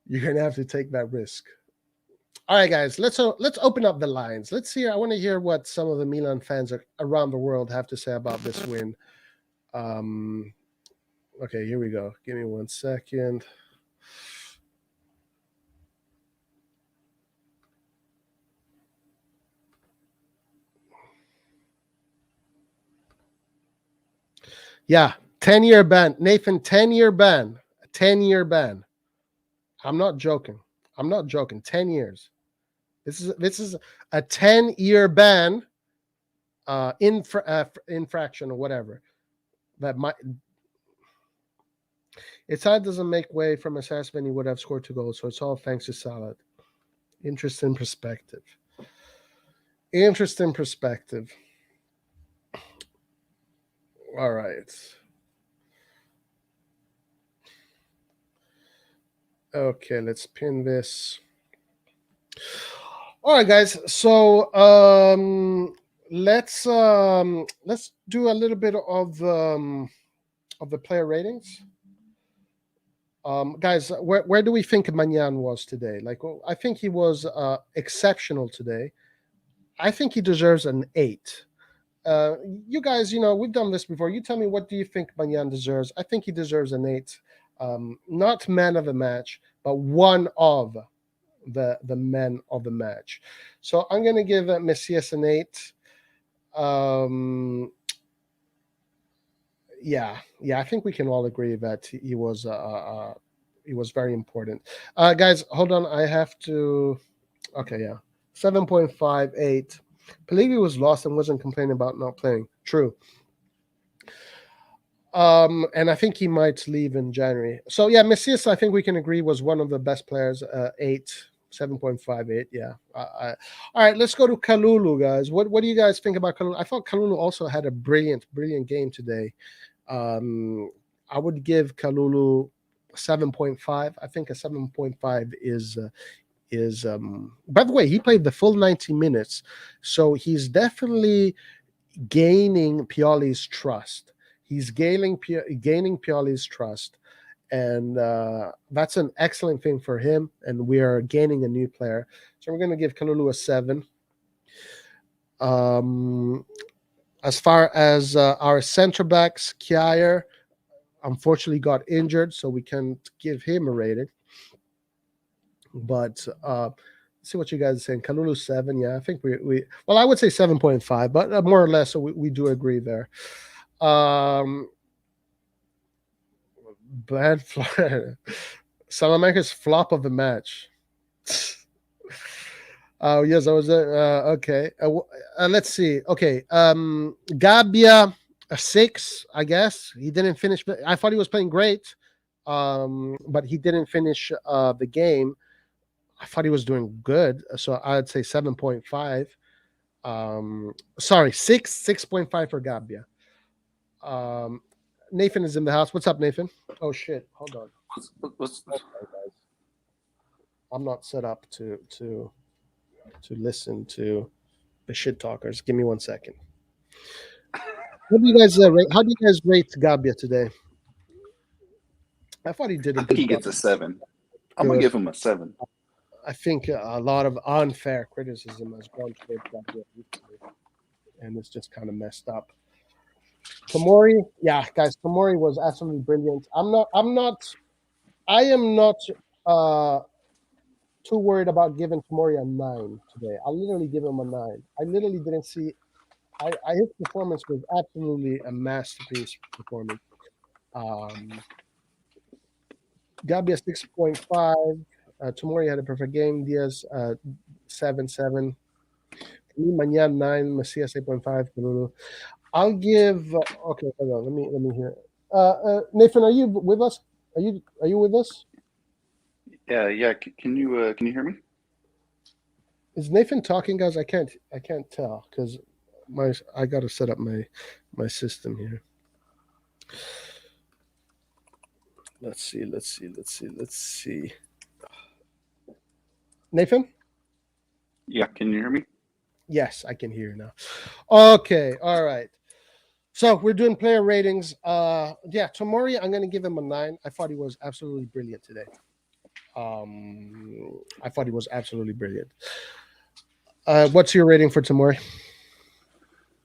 You're going to have to take that risk. All right, guys, let's open up the lines. Let's hear. I want to hear what some of the Milan fans around the world have to say about this win. Okay, here we go. Give me 1 second. Yeah, 10-year ban. Nathan, 10-year ban. 10-year ban. I'm not joking. 10 years. This is a 10-year ban, infraction or whatever. That might. Its side doesn't make way from assessment. He would have scored 2 goals. So it's all thanks to Salah. Interesting perspective. All right. Okay, let's pin this. All right, guys. So let's do a little bit of the player ratings. Guys, where do we think Maignan was today? Like, I think he was exceptional today. I think he deserves an 8. You guys, we've done this before. You tell me, what do you think Maignan deserves? I think he deserves an 8. Not man of the match, but one of the men of the match. So I'm going to give Messias an 8. Yeah, I think we can all agree that he was very important. Guys, hold on. I have to. Okay, yeah, 7.58. Pellegrini was lost and wasn't complaining about not playing. True. And I think he might leave in January. So yeah, Messias, I think we can agree, was one of the best players. 7.58. Yeah. All right, let's go to Kalulu, guys. What do you guys think about Kalulu? I thought Kalulu also had a brilliant game today. I would give Kalulu 7.5. I think a 7.5 is by the way, he played the full 90 minutes, so he's definitely gaining Pioli's trust. He's gaining Pioli's trust, and that's an excellent thing for him, and we are gaining a new player. So we're going to give Kalulu a 7. Um, as far as our center backs, Kjaer unfortunately got injured, so we can't give him a rating. But see what you guys are saying. Kalulu 7, yeah, I think we well, I would say 7.5, but more or less, so we do agree there. Um, bad Salamanca's flop of the match. Oh yes, I was okay. Let's see. Okay, Gabia a 6, I guess. He didn't finish. I thought he was playing great, but he didn't finish the game. I thought he was doing good, so I'd say 7.5. Sorry, 6.5 for Gabia. Um, Nathan is in the house. What's up, Nathan? Oh shit! Hold on. Okay, guys. I'm not set up to listen to the shit talkers. Give me 1 second. How do you guys rate? How do you guys rate Gabia today? I thought he did a I think good he job. gets a 7. I'm gonna Good. give him a 7. I think a lot of unfair criticism has gone towards Gabia recently, and it's just kind of messed up. Tomori, yeah, guys, Tomori was absolutely brilliant. I am not uh, too worried about giving Tomori a 9 today. I'll literally give him a 9. I literally didn't see. His performance was absolutely a masterpiece performance. Um, Gabia 6.5. Tomori had a perfect game. Diaz 7.7. Maignan 9. Macias 8.5. I'll give. Okay, hold on. Let me hear. Nathan, are you with us? Are you with us? Yeah. Can you hear me? Is Nathan talking, guys? I can't tell because I got to set up my system here. Let's see. Nathan? Yeah, can you hear me? Yes, I can hear you now. Okay, all right. So we're doing player ratings. Yeah, Tomori, I'm gonna give him a 9. I thought he was absolutely brilliant today. I thought he was absolutely brilliant. What's your rating for Tomori?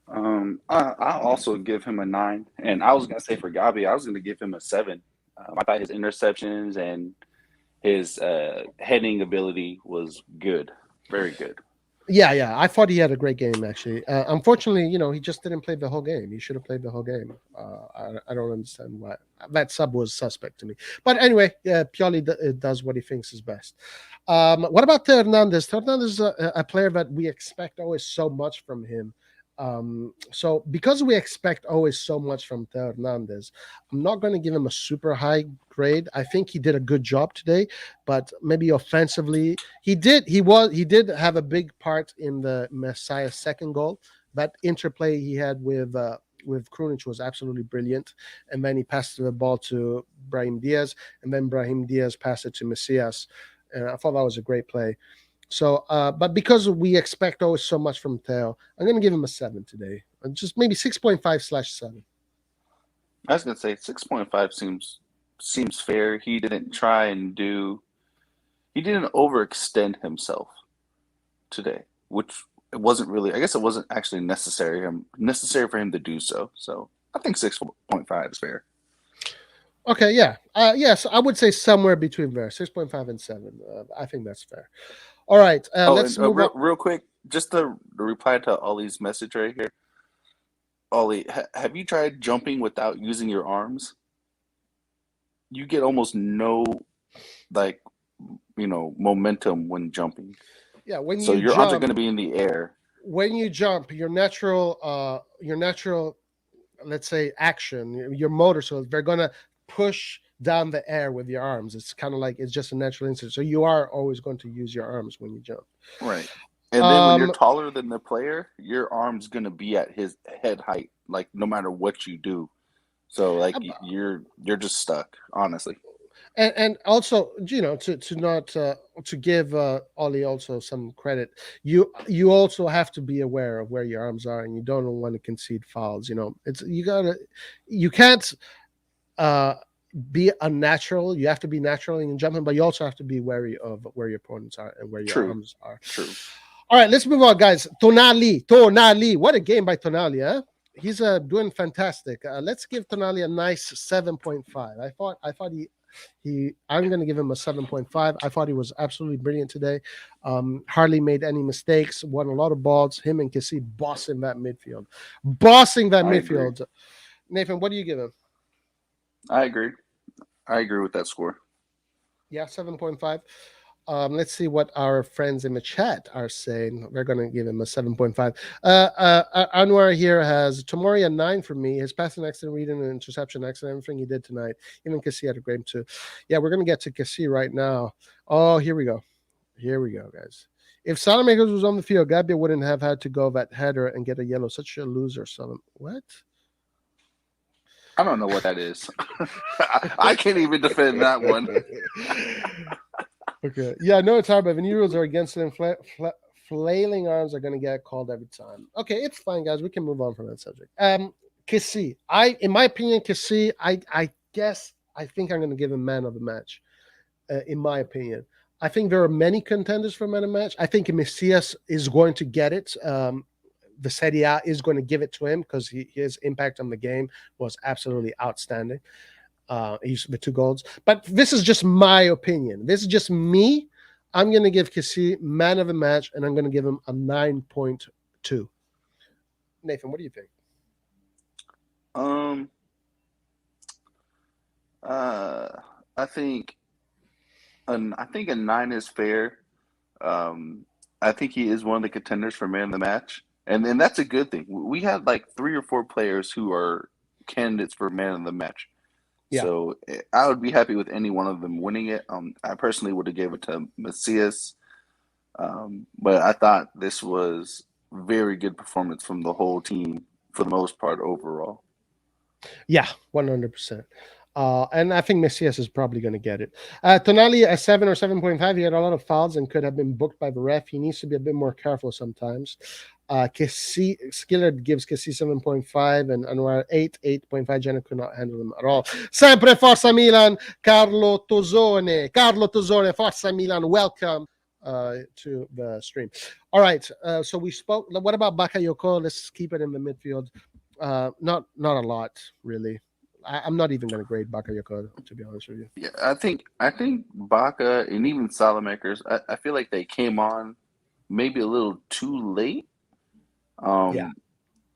I'll also give him a 9. And I was gonna say for Gabi, I was gonna give him a 7. I thought his interceptions and his heading ability was good, very good. Yeah. I thought he had a great game actually. Unfortunately, he just didn't play the whole game. He should have played the whole game. I don't understand why that sub was suspect to me. But anyway, yeah, Pioli does what he thinks is best. What about Hernandez? Hernandez is a player that we expect always so much from him. So because we expect always so much from Theo Hernandez, I'm not going to give him a super high grade. I think he did a good job today, but maybe offensively, he did have a big part in the Messiah's second goal. That interplay he had with Krunic was absolutely brilliant. And then he passed the ball to Brahim Diaz, and then Brahim Diaz passed it to Messias. And I thought that was a great play. So, but because we expect always so much from Theo, I'm going to give him a 7 today. Just maybe 6.5/7. I was gonna say 6.5 seems fair. He didn't try and do he didn't overextend himself today, which it wasn't really. I guess it wasn't actually necessary for him to do so. So I think 6.5 is fair. Okay, yeah. Yes, I would say somewhere between there, 6.5 and 7. I think that's fair. All right, Oh, let's and move on. real quick, just to reply to Ollie's message right here. Ollie, have you tried jumping without using your arms? You get almost no like momentum when jumping. Yeah, when So you your arms are going jump, to be in the air. your natural, let's say, action, your motor, so they're gonna push down the air with your arms. It's kind of like it's just a natural instinct. So you are always going to use your arms when you jump. Right. And then when you're Um, taller than the player, your arm's going to be at his head height, like no matter what you do. So like you're just stuck, honestly. and also, to not to give Ollie also some credit, you also have to be aware of where your arms are, and you don't want to concede fouls. It's you can't uh be unnatural. You have to be natural in jumping, but you also have to be wary of where your opponents are and where your True. arms are. True. All right, let's move on, guys. Tonali. What a game by Tonali, huh? He's doing fantastic. Let's give Tonali a nice 7.5. I thought he I'm going to give him a 7.5. I thought he was absolutely brilliant today. Hardly made any mistakes, won a lot of balls. Him and Kessie bossing that midfield. Bossing that I agree. midfield. Nathan, what do you give him? I agree. I agree with that score. Yeah, 7.5. Let's see what our friends in the chat are saying. We're going to give him a 7.5. Anwar here has Tomori a 9 for me. His passing excellent, reading and interception excellent. Everything he did tonight. Even Kessie had a game too. Yeah, we're going to get to Kessie right now. Oh, here we go. Here we go, guys. If Salamakers was on the field, Gabia wouldn't have had to go that header and get a yellow. Such a loser, Salam. What? I don't know what that is. I can't even defend that one. Okay. Yeah, no, it's hard, but when rules are against them, flailing arms are going to get called every time. Okay, it's fine, guys. We can move on from that subject. Kessie. In my opinion, Kessie, I guess, I think I'm going to give him man of the match, in my opinion. I think there are many contenders for man of the match. I think Messias is going to get it. The Serie A is going to give it to him because his impact on the game was absolutely outstanding. He's with 2 goals. But this is just my opinion. This is just me. I'm going to give Kessie man of the match, and I'm going to give him a 9.2. Nathan, what do you think? I think a 9 is fair. I think he is one of the contenders for man of the match, and that's a good thing. We had like 3 or 4 players who are candidates for man of the match. Yeah. So I would be happy with any one of them winning it. I personally would have gave it to Macias, but I thought this was very good performance from the whole team for the most part overall. Yeah, 100%. And I think Messias is probably going to get it. Tonali, a 7 or 7.5. He had a lot of fouls and could have been booked by the ref. He needs to be a bit more careful sometimes. Skillard gives Kessie 7.5 and Anwar 8.5. Jenna could not handle him at all. Sempre Forza Milan, Carlo Tosone, Forza Milan, welcome to the stream. All right, so we spoke. What about Bakayoko? Let's keep it in the midfield. Not a lot, really. I'm not even going to grade Bakayoko, to be honest with you. Yeah, I think Baca and even Salamakers, I feel like they came on maybe a little too late. Yeah.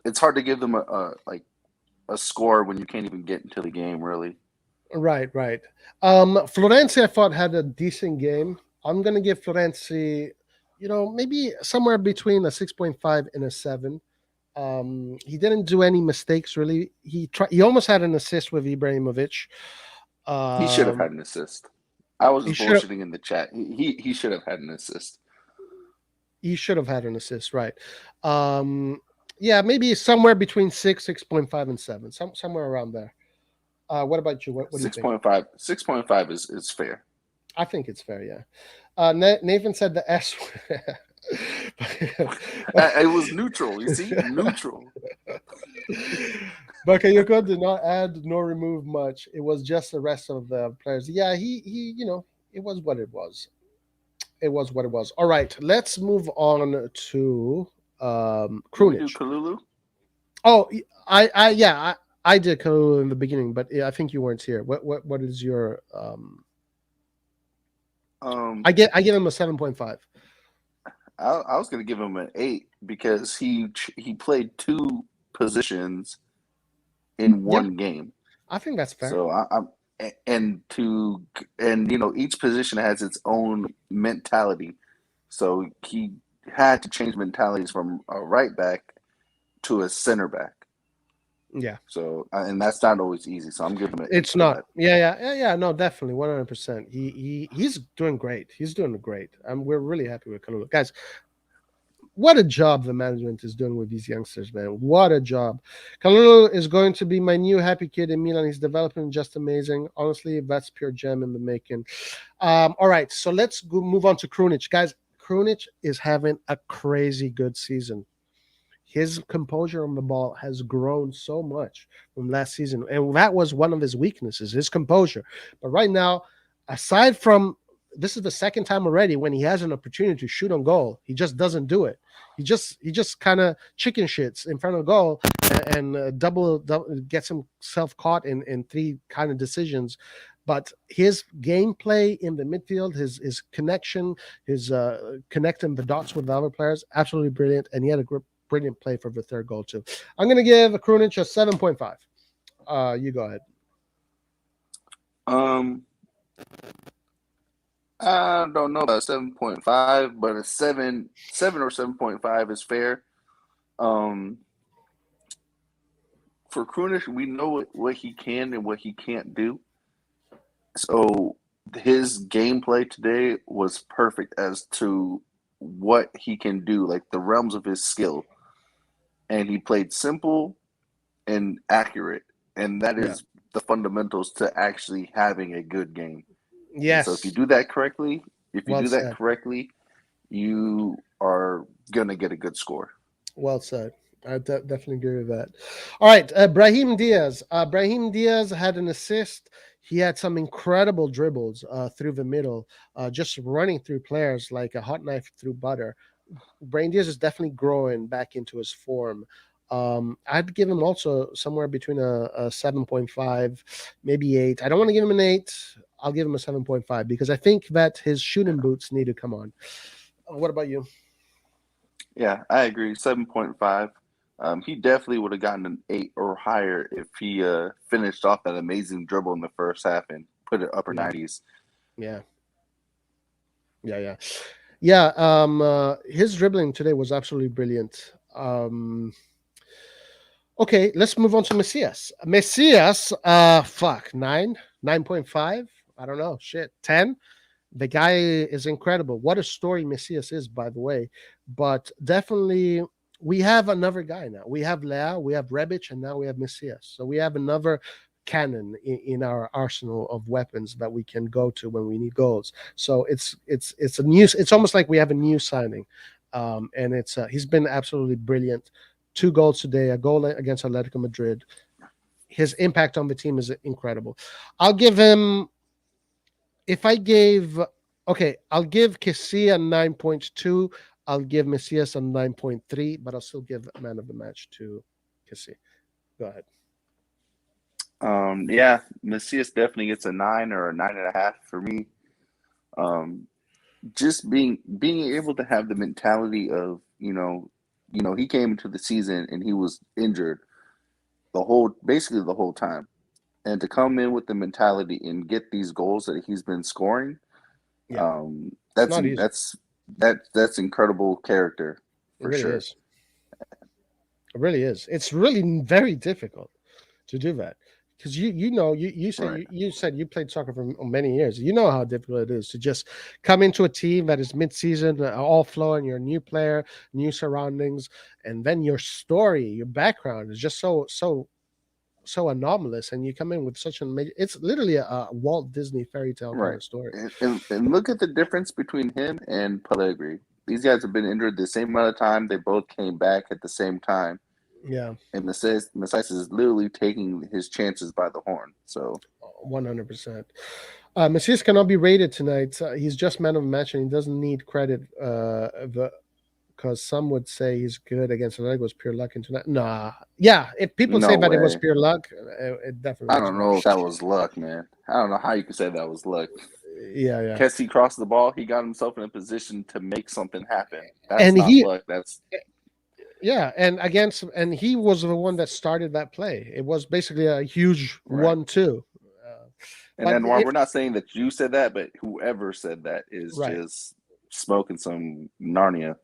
It's hard to give them a score when you can't even get into the game, really. Right. Florenzi, I thought, had a decent game. I'm going to give Florenzi, maybe somewhere between a 6.5 and a 7. He didn't do any mistakes, really. He almost had an assist with Ibrahimovic. He should have had an assist. I was just bullshitting in the chat. He should have had an assist. He should have had an assist, right? Yeah, maybe somewhere between 6.5, and 7, somewhere around there. What about you? What do you think? 6.5. 6.5 is fair. I think it's fair. Yeah. Nathan said the S. It was neutral. You see, neutral. Bakayoko did not add nor remove much. It was just the rest of the players. Yeah, he it was what it was. It was what it was. All right, let's move on to Krunic. Kalulu? Oh, I did Kalulu in the beginning, but I think you weren't here. What is your I give him a 7.5. I was going to give him an 8 because he played 2 positions in one game. I think that's fair. So each position has its own mentality. So he had to change mentalities from a right back to a center back. Yeah. So and that's not always easy. So I'm giving him. It's not. Yeah. No, definitely, 100%. He's doing great. He's doing great. We're really happy with Kalulu, guys. What a job the management is doing with these youngsters, man. What a job. Kalulu is going to be my new happy kid in Milan. He's developing just amazing. Honestly, that's pure gem in the making. All right, so let's move on to Krunic. Guys, Krunic is having a crazy good season. His composure on the ball has grown so much from last season. And that was one of his weaknesses, his composure. But right now, aside from this is the second time already when he has an opportunity to shoot on goal, he just doesn't do it. He just kind of chicken shits in front of goal, and double gets himself caught in three kind of decisions. But his gameplay in the midfield, his connection, his connecting the dots with the other players, absolutely brilliant. And he had a brilliant play for the third goal too. I'm going to give Krunic a 7.5. You go ahead. Um, I don't know about 7.5, but a 7 or 7.5 is fair. Um, for Krunic, we know what he can and what he can't do. So his gameplay today was perfect as to what he can do, like the realms of his skill. And he played simple and accurate, and that Yeah. is the fundamentals to actually having a good game. And so if you Yes. do that correctly, if you Well do that said. correctly, you are gonna get a good score. Well said. I definitely agree with that. All right, Brahim Diaz. Brahim Diaz had an assist. He had some incredible dribbles through the middle, just running through players like a hot knife through butter. Brahim Diaz is definitely growing back into his form. I'd give him also somewhere between a 7.5, maybe 8. I don't want to give him an 8. I'll give him a 7.5 because I think that his shooting boots need to come on. What about you? Yeah, I agree. 7.5. He definitely would have gotten an 8 or higher if he finished off that amazing dribble in the first half and put it upper Yeah, 90s. yeah, yeah. Yeah, his dribbling today was absolutely brilliant. Okay, let's move on to Messias. Messias, fuck, 9.5. I don't know, shit, 10. The guy is incredible. What a story Messias is, by the way. But definitely, we have another guy now. We have Leao, we have Rebic, and now we have Messias. So we have another cannon in our arsenal of weapons that we can go to when we need goals. So it's a new. It's almost like we have a new signing, and it's he's been absolutely brilliant. 2 goals today, a goal against Atletico Madrid. His impact on the team is incredible. I'll give him if I gave okay, I'll give Kessie a 9.2. I'll give Messias a 9.3, but I'll still give man of the match to Kessie. Go ahead. Yeah, Macias definitely gets a 9 or a 9.5 for me. Um, just being able to have the mentality of he came into the season and he was injured basically the whole time, and to come in with the mentality and get these goals that he's been scoring, Yeah, it's that's not easy. that's incredible character It for really sure. is. It really is. It's really very difficult to do that because you say Right. you said you played soccer for many years. You know how difficult it is to just come into a team that is mid-season, all flowing. You're a new player, new surroundings, and then your story, your background is just so anomalous, and you come in with such an amazing. It's literally a Walt Disney fairy tale kind Right. of story. And look at the difference between him and Pellegrini. These guys have been injured the same amount of time. They both came back at the same time. Yeah, And Messias is literally taking his chances by the horn. So 100%. Macias cannot be rated tonight. He's just man of the match, and he doesn't need credit. Because some would say he's good against the leg was pure luck and tonight. Nah, yeah. If people say no that it was way. pure luck, it definitely I was don't not. know if that was luck, man. I don't know how you could say that was luck. Yeah, yeah. Kessie crossed the ball. He got himself in a position to make something happen. That's And not he, luck. That's yeah, and he was the one that started that play. It was basically a huge right. 1-2. Uh, And but then while if we're not saying that you said that, but whoever said that is right, just smoking some Narnia.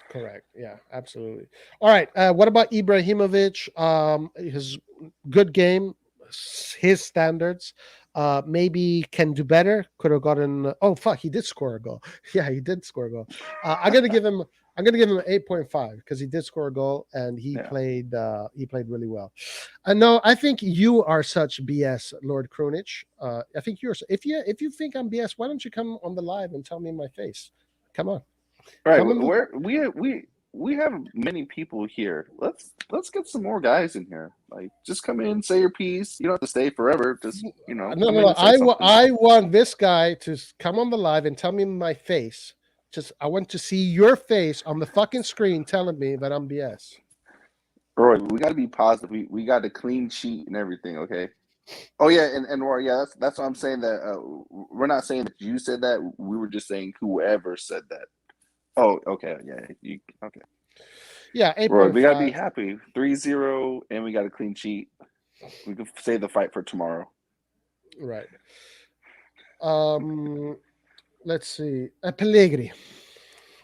correct. Yeah, absolutely. All right. What about Ibrahimovic? His good game, his standards. Maybe can do better. Could have gotten. Oh fuck, he did score a goal. Yeah, he did score a goal. I'm gonna give him. I'm gonna give him an 8.5 because he did score a goal and he Yeah. played. He played really well. No, I think you are such BS, Lord Kronich. I think you're. If you think I'm BS, why don't you come on the live and tell me in my face? Come on, Right. come and Where we we have many people here. Let's get some more guys in here. Like, just come in, say your piece. You don't have to stay forever. Just No, come no, in no. and say something. I want this guy to come on the live and tell me my face. Just I want to see your face on the fucking screen telling me that I'm BS. Roy, we got to be positive. We got a clean sheet and everything. Okay. Oh yeah, and Roy, yeah, that's what I'm saying. That we're not saying that you said that. We were just saying whoever said that. Oh, okay, yeah, okay. Yeah, Roy, we gotta 8.5. be happy. 3-0, and we got a clean sheet. We can save the fight for tomorrow. Right. Um, let's see. Pellegrini.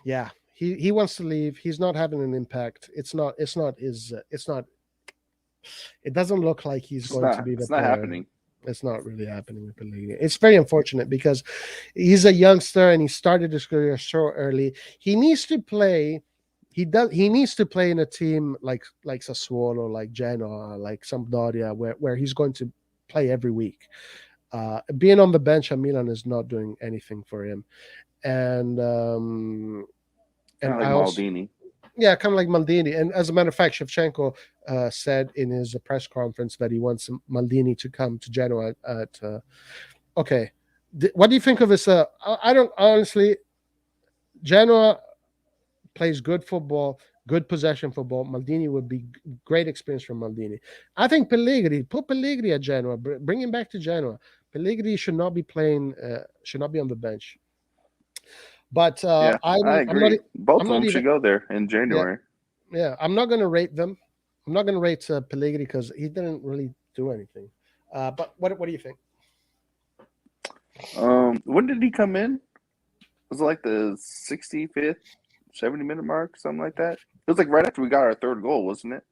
Yeah, he wants to leave. He's not having an impact. It's not. It's not. Is it's not. It doesn't look like he's It's going to not. be the It's not player. happening. It's not really happening with Pellegrini. It's very unfortunate because he's a youngster and he started his career so early. He needs to play. He needs to play in a team like Sassuolo, like Genoa, like Sampdoria, where he's going to play every week. Being on the bench at Milan is not doing anything for him, and Kind of like I also Maldini. yeah, kind of like Maldini. And as a matter of fact, Shevchenko said in his press conference that he wants Maldini to come to Genoa. Okay, what do you think of this? I don't honestly. Genoa plays good football, good possession football. Maldini would be great experience for Maldini. I think put Pellegrini at Genoa, bring him back to Genoa. Pellegrini should not be playing, should not be on the bench. But Yeah, I I'm not agree. Both I'm of not them even should go there in yeah January. yeah I'm not going to rate them. I'm not going to rate Pellegrini because he didn't really do anything. But what do you think? When did he come in? Was it like the 65th, 70-minute mark, something like that? It was like right after we got our third goal, wasn't it?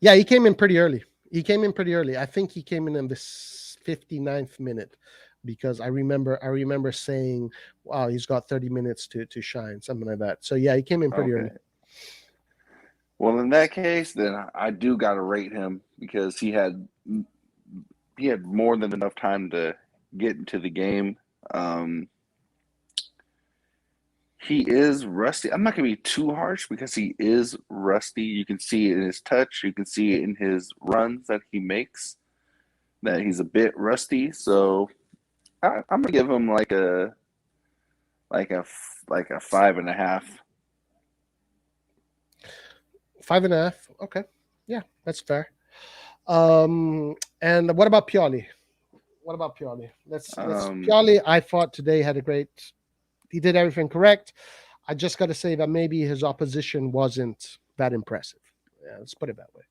Yeah, he came in pretty early. I think he came in the 59th minute because I remember saying, "Wow, he's got 30 minutes to shine," something like that. So yeah, he came in pretty Okay. early. Well, in that case, then I do got to rate him because he had more than enough time to get into the game. Um, he is rusty. I'm not going to be too harsh because he is rusty. You can see it in his touch. You can see it in his runs that he makes that he's a bit rusty. So I'm gonna give him like a like a 5.5. 5.5. Okay, yeah, that's fair. And what about Pioli? What about Pioli? Let's Um, Pioli. I thought today had a great. He did everything correct. I just got to say that maybe his opposition wasn't that impressive. Yeah, let's put it that way.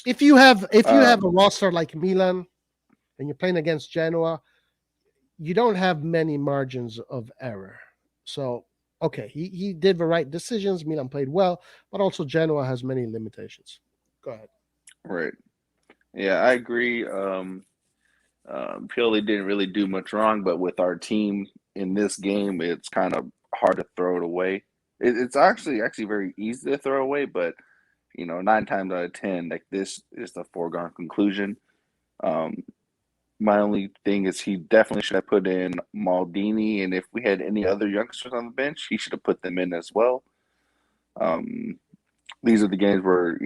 If you have a um, roster like Milan and you're playing against Genoa, you don't have many margins of error. So okay, he did the right decisions. Milan played well, but also Genoa has many limitations. Go ahead. right. Yeah, I agree. Pioli didn't really do much wrong, but with our team in this game, it's kind of hard to throw it away. It's actually very easy to throw away, but 9 times out of 10, like this is the foregone conclusion. Um, my only thing is he definitely should have put in Maldini, and if we had any other youngsters on the bench, he should have put them in as well. Um, these are the games where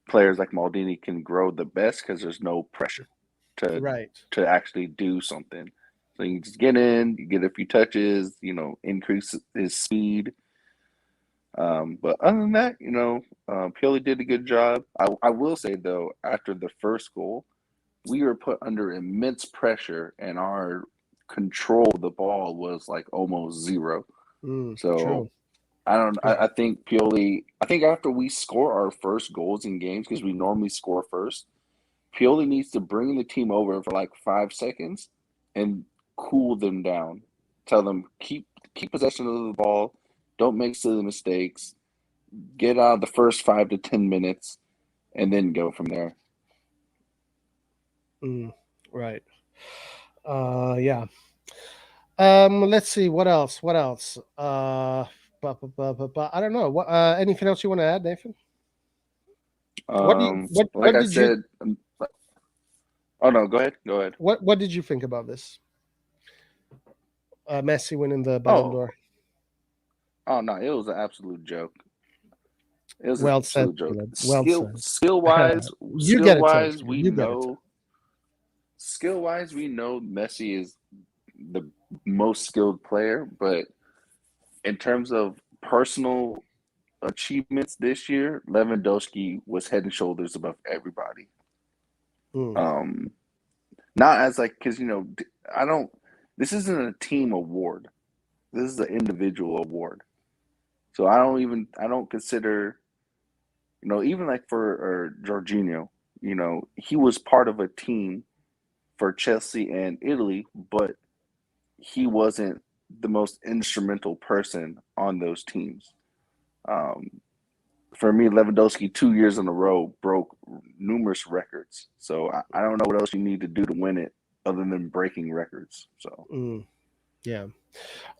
players like Maldini can grow the best because there's no pressure to Right. actually do something. So you just get in, you get a few touches, increase his speed. But other than that, Pioli did a good job. I will say though, after the first goal, we were put under immense pressure, and our control of the ball was like almost zero. So True. I don't. Yeah. I think Pioli. I think after we score our first goals in games, because we normally score first, Pioli needs to bring the team over for like 5 seconds and cool them down. Tell them keep possession of the ball. Don't make silly mistakes. Get out the first 5 to 10 minutes, and then go from there. Mm, right. Yeah. Let's see what else. What else? I don't know. What? Anything else you want to add, Nathan? What do you Like what I did you said, oh no, go ahead, go ahead. what did you think about this? Messi winning the Ballon Oh, d'Or. Oh no, it was an absolute joke. It was an Well said, absolute joke. Caleb. Well said. You Skill get it, too. wise, You get it, too. we know Messi is the most skilled player, but in terms of personal achievements this year, Lewandowski was head and shoulders above everybody. Mm. Um, Not as like because I don't. This isn't a team award. This is an individual award. So I don't consider even like for Jorginho, he was part of a team for Chelsea and Italy, but he wasn't the most instrumental person on those teams. Um, for me, Lewandowski 2 years in a row broke numerous records. So I don't know what else you need to do to win it other than breaking records. So Mm. Yeah.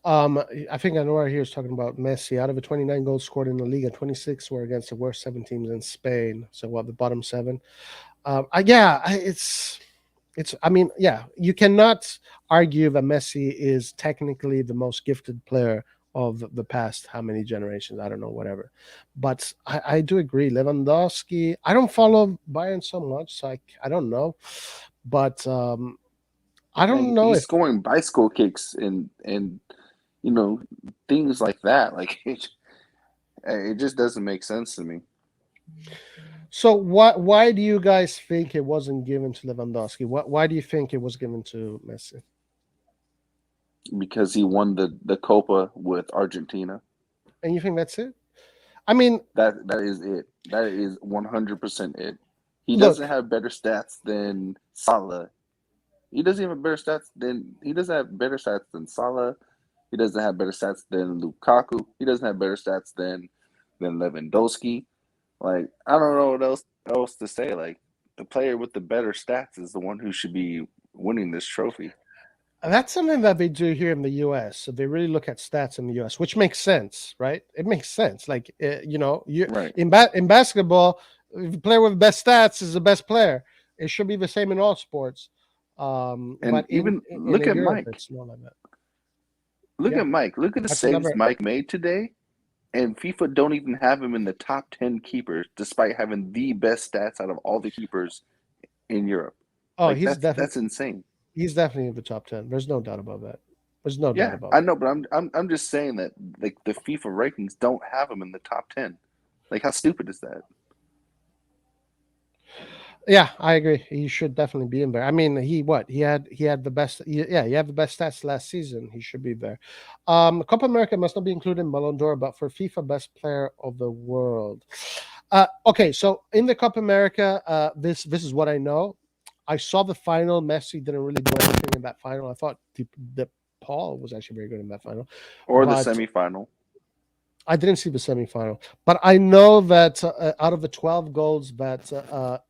I think I know right here is talking about Messi. Out of the 29 goals scored in the league, 26 were against the worst seven teams in Spain. So what, the bottom seven? It's. I mean, yeah, you cannot argue that Messi is technically the most gifted player of the past how many generations? I don't know, whatever. But I do agree, Lewandowski. I don't follow Bayern so much, so I don't know. But I don't man, know he's if scoring bicycle kicks and you know things like that. Like it just doesn't make sense to me so. What? Why do you guys think it wasn't given to Lewandowski? Why do you think it was given to Messi? because he won the Copa with Argentina. And you think that's it? I mean, That is it. That is 100% it. He doesn't look, have better stats than Salah. He doesn't have better stats than Salah. He doesn't have better stats than Lukaku. He doesn't have better stats than Lewandowski. Like I don't know what else to say. Like the player with the better stats is the one who should be winning this trophy. that's something that they do here in the U.S. So they really look at stats in the U.S., which makes sense, right? It makes sense. Like you Right. in basketball, the player with the best stats is the best player. It should be the same in all sports. And But even in look at Europe, Mike. it's not like that. Look Yeah, at Mike. Look at the that's saves another. Mike made today. And FIFA don't even have him in the top 10 keepers, despite having the best stats out of all the keepers in Europe. Oh, Like that's insane. he's definitely in the top 10. There's no doubt about that. There's no doubt Yeah, about I that. know, but I'm just saying that like the FIFA rankings don't have him in the top 10. Like how stupid is that? Yeah, I agree. He should definitely be in there. I mean, he had the best. Yeah, he had the best stats last season. He should be there. Copa America must not be included in Ballon d'Or, but for FIFA Best Player of the World. Okay, so in the Copa America, this is what I know. I saw the final. Messi didn't really do anything in that final. I thought the Paul was actually very good in that final, Or the but semifinal. I didn't see the semifinal, but I know that out of the 12 goals that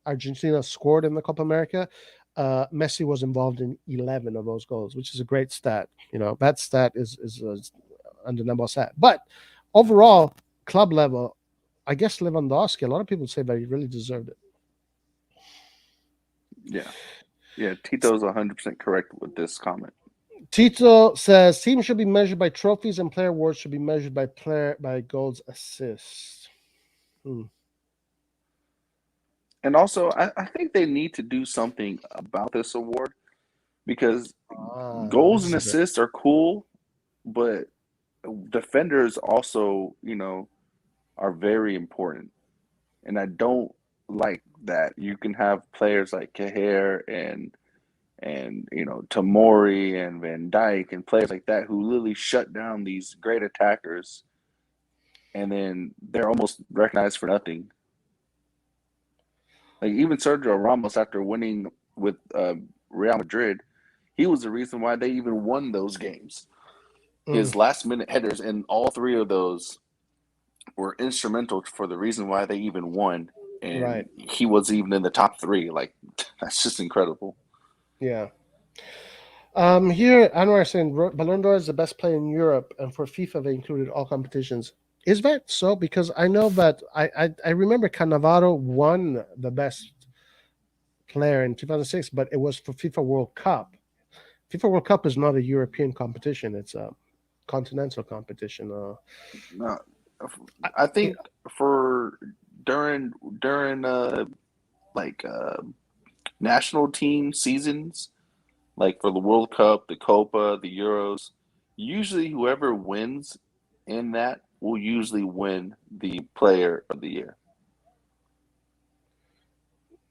Argentina scored in the Copa America, Messi was involved in 11 of those goals, which is a great stat. You know, that stat is undeniable stat. But overall, club level, I guess Lewandowski, a lot of people say that he really deserved it. Yeah. Yeah, Tito's 100% correct with this comment. Tito says teams should be measured by trophies and player awards should be measured by goals assists. Hmm. And also, I think they need to do something about this award because This goals and is a great. assists are cool, but defenders also, are very important. And I don't like that you can have players like Cahier and Tamori and Van Dyke and players like that who literally shut down these great attackers, and then they're almost recognized for nothing. Like even Sergio Ramos, after winning with Real Madrid, he was the reason why they even won those games. Mm, His last minute headers in all three of those were instrumental for the reason why they even won. right. And he was even in the top three. Like that's just incredible. Yeah. Here, Anwar is saying Ballon d'Or is the best player in Europe, and for FIFA they included all competitions. Is that so? Because I know that I remember Cannavaro won the best player in 2006, but it was for FIFA World Cup. FIFA World Cup is not a European competition. It's continental competition. No, I, I you think for during during like national team seasons, like for the World Cup, the Copa, the Euros, usually whoever wins in that will usually win the Player of the Year.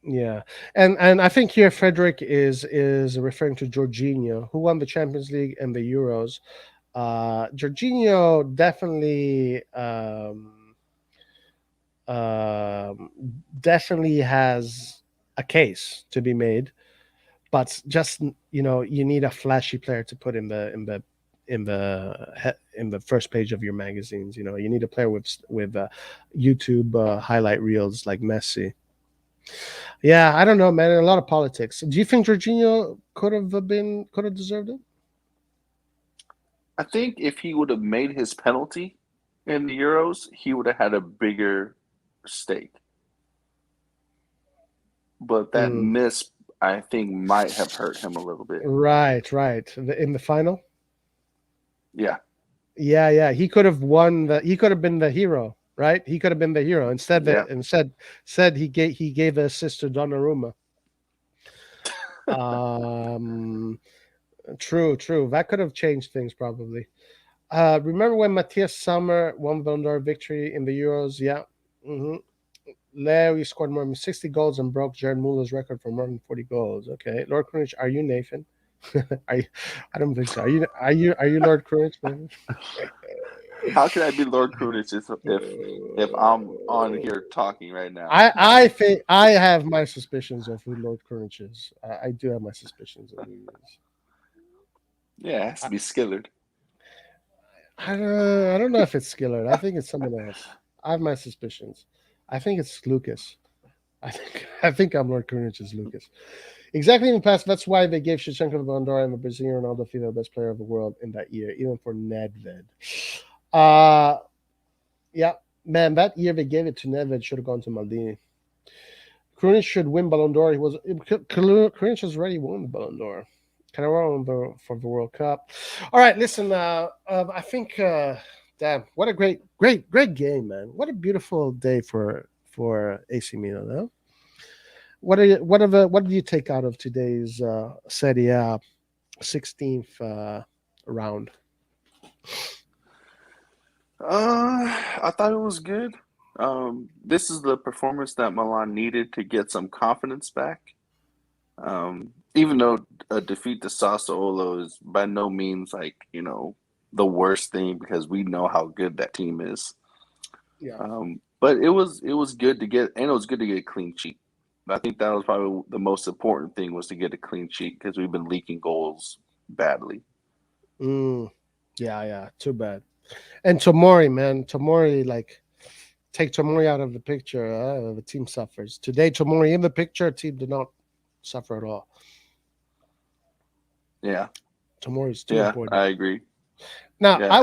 Yeah, and I think here Frederick is referring to Jorginho, who won the Champions League and the Euros. Jorginho definitely um, definitely has a case to be made, but just you need a flashy player to put in the first page of your magazines. You need a player with YouTube highlight reels like Messi. Yeah, I don't know, man. A lot of politics. Do you think Jorginho could have deserved it? I think if he would have made his penalty in the Euros, he would have had a bigger stake. But that Mm, miss, I think, might have hurt him a little bit. right, right. In the final, Yeah, yeah, yeah. He could have won. He could have been the hero, right? He could have been the hero. yeah. Instead he gave the assist to Donnarumma. Um, true, true. That could have changed things probably. Remember when Matthias Sommer won Ballon d'Or victory in the Euros? Yeah. hmm Leo, he scored more than 60 goals and broke Jared Muller's record for more than 40 goals. Okay. Lord Krunic, are you Nathan? are you, I don't think so. Are you Lord Krunic, Nathan? How can I be Lord Krunic if I'm on here talking right now? I think I have my suspicions of who Lord Krunic is. I do have my suspicions of who he is. Yeah, it has to I, be Skillard. I don't know if it's Skillard. I think it's someone else. I have my suspicions. I think it's Lucas. I think I'm Lord Krunic is Lucas. Exactly in the past, that's why they gave Shevchenko the Ballon d'Or and the Brazilian Ronaldo Fila the best player of the world in that year, even for Nedved. Uh yeah, man, that year they gave it to Nedved should have gone to Maldini. Krunic should win Ballon d'Or. Krunic has already won the Ballon d'Or. Cannavaro for the World Cup. All right, listen. I think, damn, what a great game, man. What a beautiful day for AC Milan. Huh? What did you take out of today's Serie A 16th round? I thought it was good. This is the performance that Milan needed to get some confidence back. Even though a defeat to Sassuolo is by no means like the worst thing because we know how good that team is. Yeah. But it was good to get, and it was good to get a clean sheet. I think that was probably the most important thing was to get a clean sheet because we've been leaking goals badly. Mm, yeah, yeah. Too bad. And Tomori, man, Tomori, like take Tomori out of the picture, the team suffers. Today, Tomori in the picture, team did not suffer at all. Yeah, Tomori is too yeah, important. I agree. Now, Yeah, I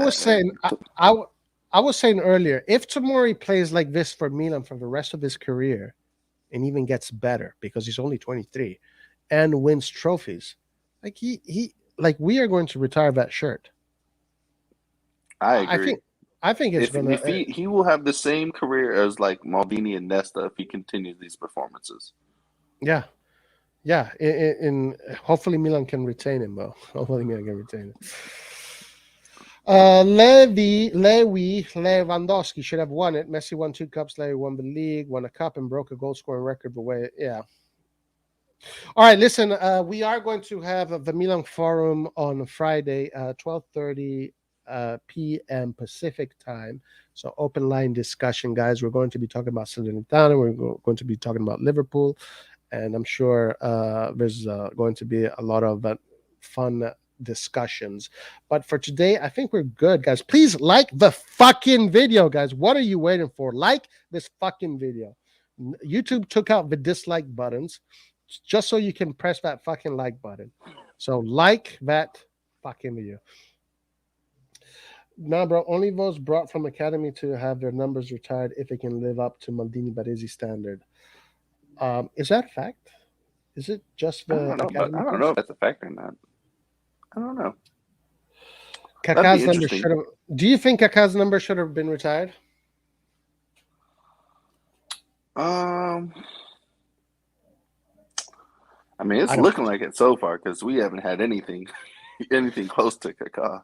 was saying earlier, if Tomori plays like this for Milan for the rest of his career and even gets better because he's only 23 and wins trophies, like like we are going to retire that shirt. I I agree. think I think it's If gonna. if he will have the same career as like Maldini and Nesta if he continues these performances. Yeah, yeah. Hopefully Milan can retain him, though. Hopefully Milan can retain him. Lewandowski should have won it. Messi won 2 cups. Levi won the league, won a cup, and broke a goal scoring record. But wait, yeah. All right, listen. We are going to have the Milan Forum on Friday, 12:30 p.m. Pacific time. So open line discussion, guys. We're going to be talking about Salernitana. We're going to be talking about Liverpool, and I'm sure there's going to be a lot of fun discussions. But for today, I think we're good, guys. Please like the fucking video, guys. What are you waiting for? Like this fucking video. YouTube took out the dislike buttons just so you can press that fucking like button. So like that fucking video. Nah, bro. Only those brought from academy to have their numbers retired if it can live up to Maldini Baresi standard. Is that a fact? Is it just I the don't know, but academy I don't know players? if that's a factor or not. I don't know. That'd be Kaká's number interesting. should have. Do you think Kaká's number should have been retired? Um, I mean, I it's don't looking think so. like it so far because we haven't had anything anything close to Kaká.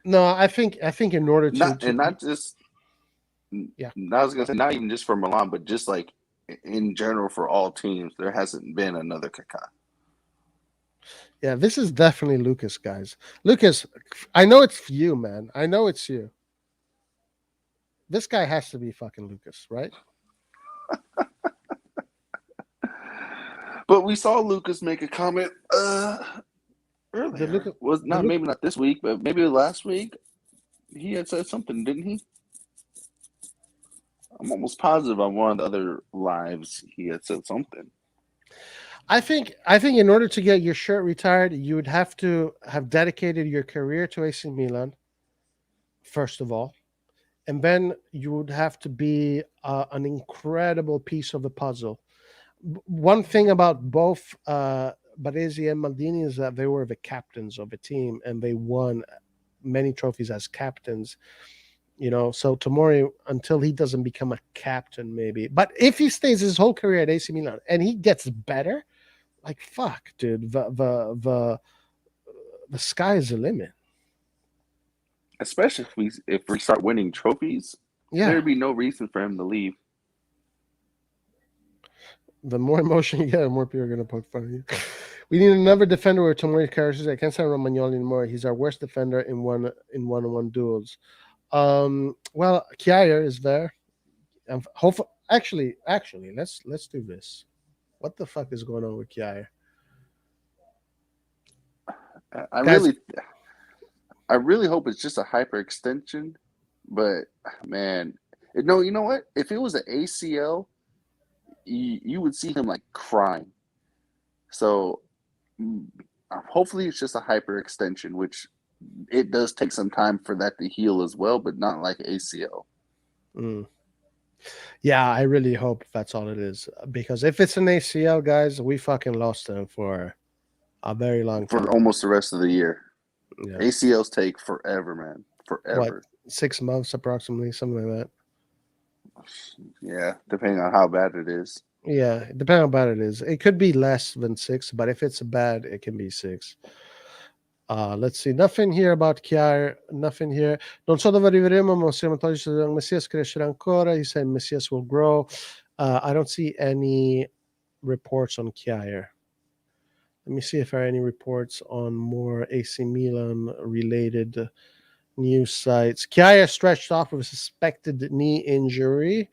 No, I think in order to Not to and not just. yeah. I was gonna say not even just for Milan, but just like in general for all teams, there hasn't been another Kaká. Yeah, this is definitely Lucas, guys. Lucas, I know it's you, man. I know it's you. This guy has to be fucking Lucas, right? But we saw Lucas make a comment The earlier. Lucas, Was the not Luke. maybe not this week, but maybe last week. He had said something, didn't he? I'm almost positive on one of the other lives he had said something. I think in order to get your shirt retired, you would have to have dedicated your career to AC Milan first of all, and then you would have to be an incredible piece of the puzzle. One thing about both Baresi and Maldini is that they were the captains of a team and they won many trophies as captains. So Tomori, until he doesn't become a captain, maybe. But if he stays his whole career at AC Milan and he gets better, like fuck, dude, the sky is the limit. Especially if we start winning trophies, Yeah, there'd be no reason for him to leave. the more emotion you get, the more people are gonna poke fun of you. We need another defender with Tomori characters. I can't say Romagnoli anymore. He's our worst defender in one-on-one duels. Well, Kjaer is there. Hopefully, actually, let's do this. What the fuck is going on with Kjaer? I Guys, really, I really hope it's just a hyperextension. But man, no, you know what? If it was an ACL, you would see him like crying. So mm, hopefully it's just a hyperextension, which it does take some time for that to heal as well, but not like ACL mm, yeah, I really hope that's all it is. Because if it's an ACL, guys, we fucking lost him for a very long for time. almost the rest of the year. Yeah, ACLs take forever, man. what, Forever. 6 months approximately, something like that. Yeah, depending on how bad it is. Yeah, depending on how bad it is. It could be less than 6, but if it's bad, it can be 6. Let's see. Nothing here about Kjaer. Nothing here. Non so dove arriveremo, ma possiamo toglierci dal Messias crescere ancora. He said Messias will grow. I don't see any reports on Kjaer. Let me see if there are any reports on more AC Milan related news sites. Kjaer stretched off with a suspected knee injury.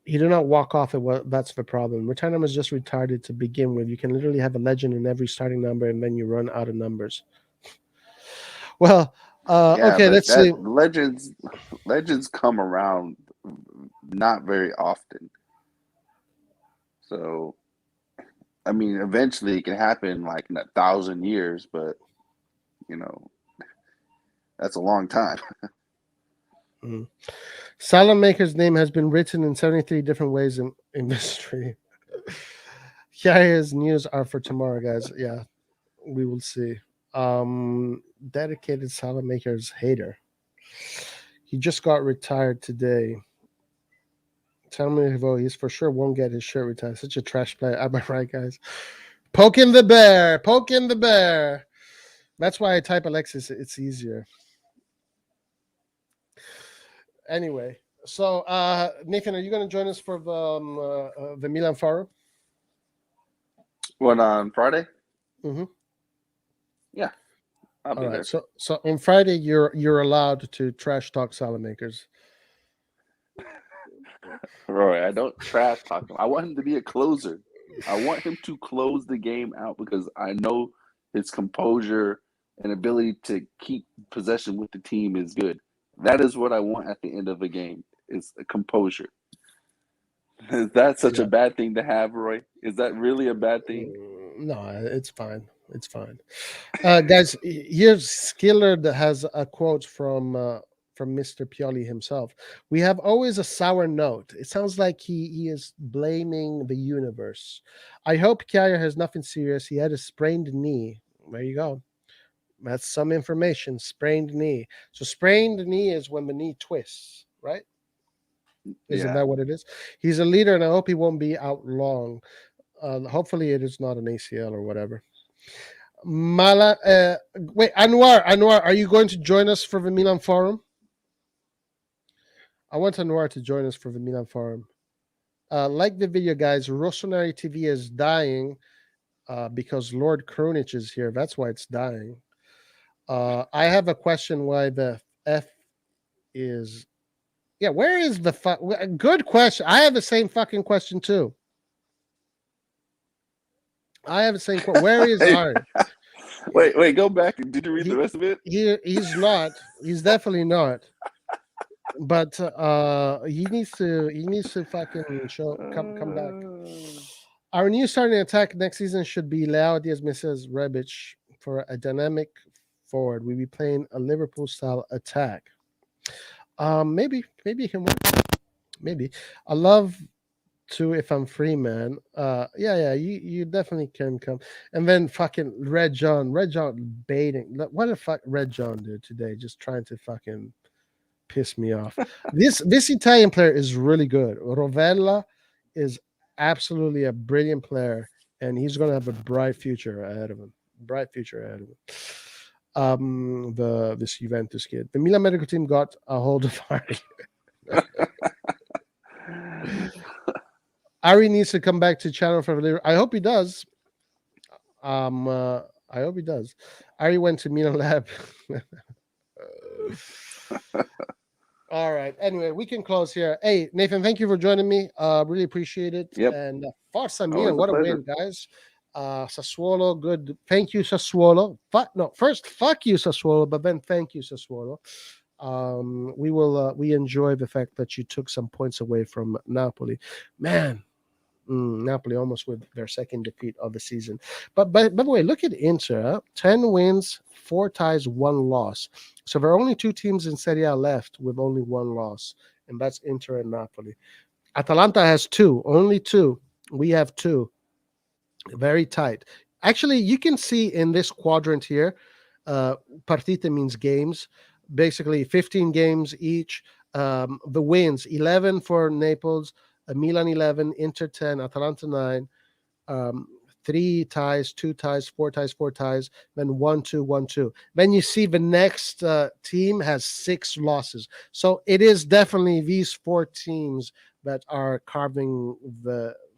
He did not walk off. That's the problem. Return number is just retarded to begin with. You can literally have a legend in every starting number, and then you run out of numbers. Well, Yeah, okay. but Let's see. that legends come around not very often. So I mean, eventually it can happen like in 1,000 years, but you know that's a long time. Mm. Salamaker's name has been written in 73 different ways in history. His news are for tomorrow, guys. Yeah, we will see. Dedicated Salamaker's hater. He just got retired today. Tell me if he's for sure won't get his shirt retired. Such a trash player. Am I right, guys? Poking the bear. Poking the bear. That's why I type Alexis. It's easier. Anyway, so Nathan, are you going to join us for the Milan Forum? What on Friday? Mm-hmm. Yeah, I'll All be right. there. So on Friday, you're allowed to trash talk Salamakers. Roy, I don't trash talk him. I want him to be a closer. I want him to close the game out because I know his composure and ability to keep possession with the team is good. That is what I want at the end of a game. Is a composure. Is that such a Yeah. bad thing to have, Roy? Is that really a bad thing? No, it's fine. It's fine. Guys, here's Skiller that has a quote from Mr. Pioli himself. We have always a sour note. It sounds like he is blaming the universe. I hope Kjaer has nothing serious. He had a sprained knee. There you go. That's some information. Sprained knee. So sprained knee is when the knee twists, right? Isn't Yeah. that what it is? He's a leader, and I hope he won't be out long. Hopefully, it is not an ACL or whatever. Wait, Anwar, are you going to join us for the Milan Forum? I want Anwar to join us for the Milan Forum. Like the video, guys. Rossoneri TV is dying because Lord Krunic is here. That's why it's dying. I have a question why the F is. Yeah, where is the good question? I have the same fucking question too. I have the same question. Where is Hey, Ari? wait, go back. Did you read the He, rest of it? he's not. He's definitely not. But he needs to fucking come back. Uh, Our new starting attack next season should be Leao, Diaz, Mrs. Rebic for a dynamic forward. We'll be playing a Liverpool style attack. Maybe he can work. Maybe. I love to if I'm free, man. Yeah, you definitely can come. And then fucking Red John baiting. What the fuck Red John did today? Just trying to fucking piss me off. This Italian player is really good. Rovella is absolutely a brilliant player, and he's gonna have a bright future ahead of him. Bright future ahead of him. This Juventus kid. The Milan medical team got a hold of Ari. Ari needs to come back to channel for later. I hope he does. I hope he does. Ari went to Milan Lab. All right. Anyway, we can close here. Hey, Nathan, thank you for joining me. Really appreciate it. yep. And Forza Always Milan, a what a pleasure. win, guys. Sassuolo, good. Thank you, Sassuolo. First, fuck you, Sassuolo, but then thank you, Sassuolo. We enjoy the fact that you took some points away from Napoli. Man, Napoli almost with their second defeat of the season. But by the way, look at Inter: 10 wins, 4 ties, 1 loss. So there are only 2 teams in Serie A left with only 1 loss, and that's Inter and Napoli. Atalanta has 2, only 2. We have 2. Very tight. Actually, you can see in this quadrant here, partite means games, basically 15 games each. The wins 11 for Naples, Milan 11, Inter 10, Atalanta 9, 3 ties, 2 ties, 4 ties, 4 ties, then 1 2 1 2. Then you see the next team has 6 losses. So it is definitely these 4 teams that are carving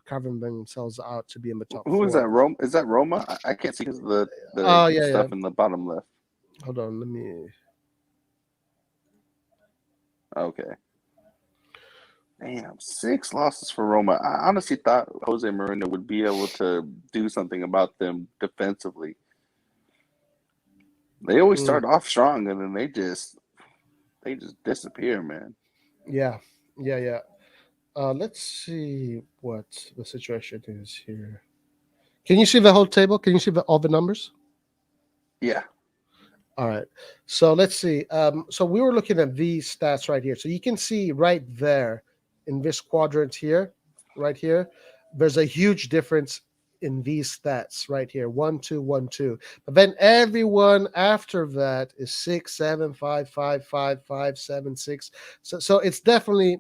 themselves out to be in the top Who is 4. that? Rome? Is that Roma? I can't see because of the Oh yeah. stuff in the bottom left. Hold on, let me. Okay. Damn, 6 losses for Roma. I honestly thought Jose Mourinho would be able to do something about them defensively. They always Mm, start off strong and then they just disappear, man. yeah. Let's see what the situation is here. Can you see the whole table? Can you see all the numbers? Yeah. All right. So let's see. So we were looking at these stats right here. So you can see right there in this quadrant here, right here, there's a huge difference in these stats right here. 1 2 1 2. But then everyone after that is 6 7 5 5 5 5 7 6. So it's definitely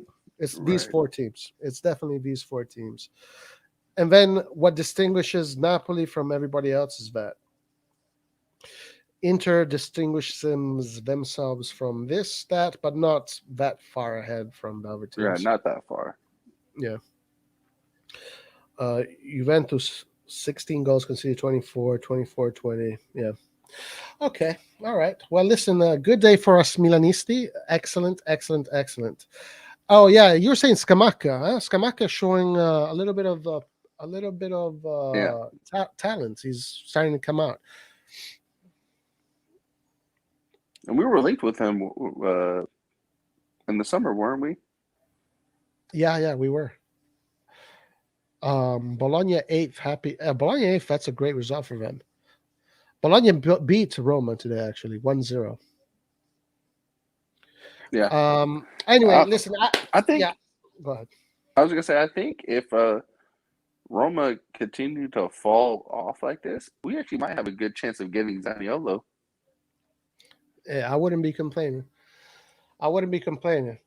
these Right. 4 teams. It's definitely these 4 teams. And then what distinguishes Napoli from everybody else is that Inter distinguishes themselves from this stat, but not that far ahead from the other Yeah, teams. not that far. Yeah. Juventus, 16 goals conceded, 24, 24, 20. Yeah. Okay. All right. Well, listen, good day for us Milanisti. Excellent, excellent, excellent. Oh, yeah. You were saying Scamacca. Huh? Scamacca showing a little bit of Yeah. talent. He's starting to come out. And we were linked with him in the summer, weren't we? Yeah, we were. Bologna eighth. Bologna eighth. That's a great result for them. Bologna beat Roma today, actually 1-0. Yeah. Anyway, I, listen. I Yeah. think Go ahead. I was gonna say I think if Roma continue to fall off like this, we actually might have a good chance of getting Zaniolo. I wouldn't be complaining. I wouldn't be complaining.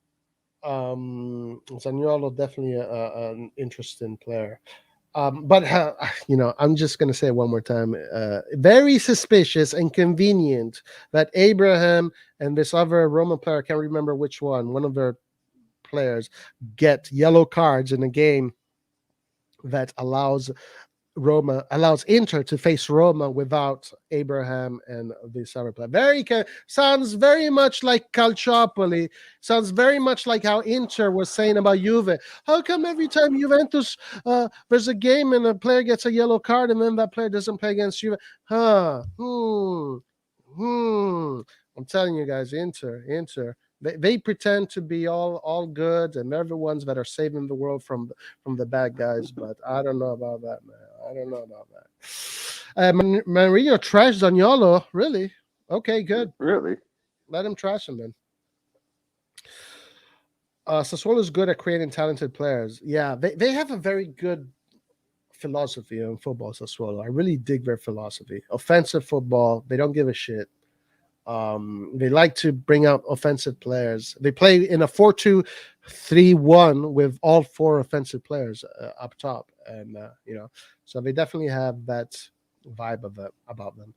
Zaniolo definitely an interesting player. But I'm just gonna say it one more time. Very suspicious and convenient that Abraham and this other Roman player, I can't remember which one of their players, get yellow cards in a game that allows Inter to face Roma without Abraham and this other player. Sounds very much like Calciopoli. Sounds very much like how Inter was saying about Juve. How come every time Juventus there's a game and a player gets a yellow card and then that player doesn't play against Juve? Huh? Hmm. I'm telling you guys, Inter. They pretend to be all good and they're the ones that are saving the world from the bad guys, but I don't know about that, man. I don't know about that. Mourinho trashed Zaniolo, really? Okay, good. Really? Let him trash him then. Sassuolo is good at creating talented players. Yeah, they have a very good philosophy in football, Sassuolo. I really dig their philosophy. Offensive football, they don't give a shit. They like to bring out offensive players. They play in a 4-2-3-1 with all four offensive players up top, and so they definitely have that vibe about them.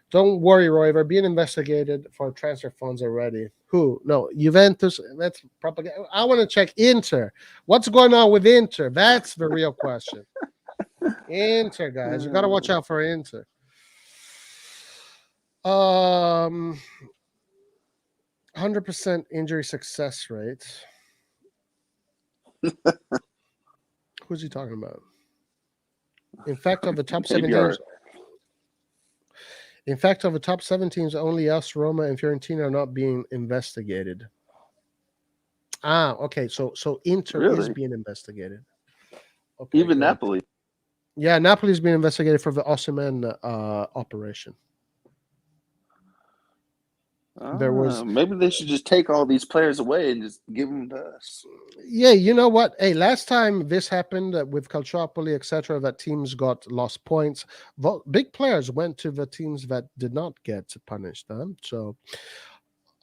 Don't worry, Roy. They're being investigated for transfer funds already. Who? No, Juventus. That's propaganda. I want to check Inter. What's going on with Inter? That's the real question. Inter, guys, you got to watch out for Inter. 100% injury success rate. Who's he talking about? In fact, of the top 7 teams, only us, Roma, and Fiorentina are not being investigated. Okay. So Inter is being investigated. Okay, even good. Napoli. Yeah, Napoli is being investigated for the Osimhen operation. There was maybe they should just take all these players away and just give them to us. Yeah, you know what? Hey, last time this happened with Calciopoli, etc., that teams got lost points. Big players went to the teams that did not get punished. So,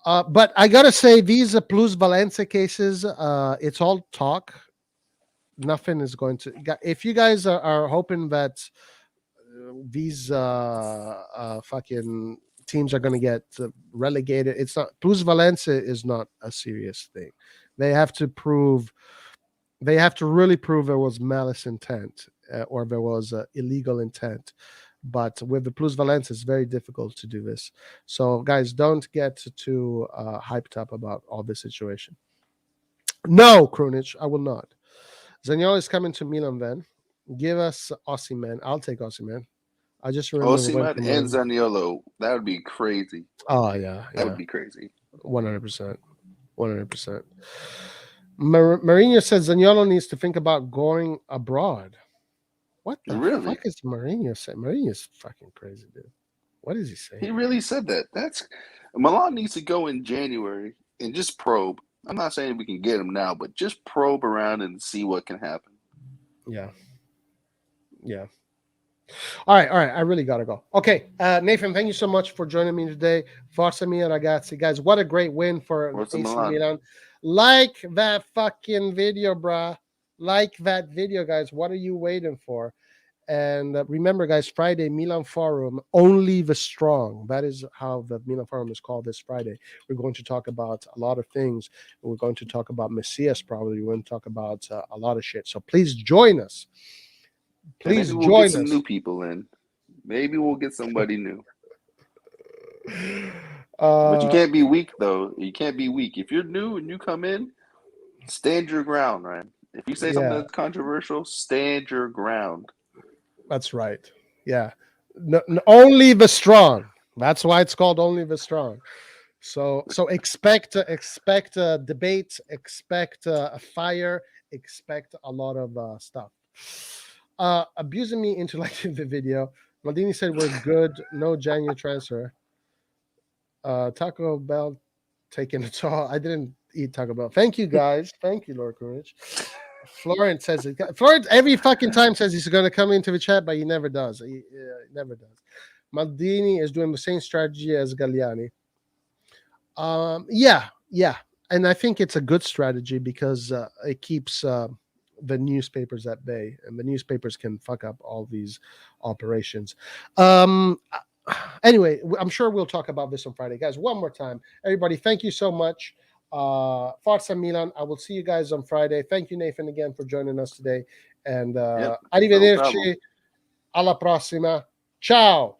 but I gotta say, these Plus Valencia cases, it's all talk. Nothing is going to. If you guys are hoping that these fucking teams are going to get relegated, it's not. Plus Valencia is not a serious thing. They have to really prove there was malice intent or there was illegal intent. But with the Plus Valencia, it's very difficult to do this. So, guys, don't get too hyped up about all this situation. No, Krunic, I will not. Zaniolo is coming to Milan then. Give us Osimhen. I'll take Osimhen. I just remember Osimhen and Zaniolo. That would be crazy. Oh, yeah. That would be crazy. 100%. 100%. Mourinho says Zaniolo needs to think about going abroad. What the fuck is Mourinho saying? Mourinho's fucking crazy, dude. What is he saying? He really said that. Milan needs to go in January and just probe. I'm not saying we can get him now, but just probe around and see what can happen. Yeah. All right. I really gotta go. Okay, Nathan, thank you so much for joining me today. Forza mia ragazzi, guys! What a great win for AC Milan. Like that fucking video, bruh. Like that video, guys. What are you waiting for? And remember, guys, Friday, Milan Forum, only the strong. That is how the Milan Forum is called this Friday. We're going to talk about a lot of things. We're going to talk about Messias, probably. We're going to talk about a lot of shit. So please join us. Please maybe we'll get some new people in. Maybe we'll get somebody new. But you can't be weak, though. You can't be weak. If you're new and you come in, stand your ground, right? If you say something that's controversial, stand your ground. That's right. Yeah. Only the strong. That's why it's called Only the Strong. So expect debate, expect a fire, expect a lot of stuff. Abusing me into liking the video. Maldini said we're good. No January transfer. Taco Bell taking it all. I didn't eat Taco Bell. Thank you, guys. Thank you, Lord Courage. Florence says it. Florence every fucking time says he's going to come into the chat, but he never does. He never does. Maldini is doing the same strategy as Galliani. Yeah, yeah, and I think it's a good strategy because it keeps the newspapers at bay, and the newspapers can fuck up all these operations. Um, anyway, I'm sure we'll talk about this on Friday, guys. One more time, everybody, thank you so much. Forza Milan. I will see you guys on Friday. Thank you, Nathan, again for joining us today, and Yep, no problem. arrivederci. Alla prossima. Ciao.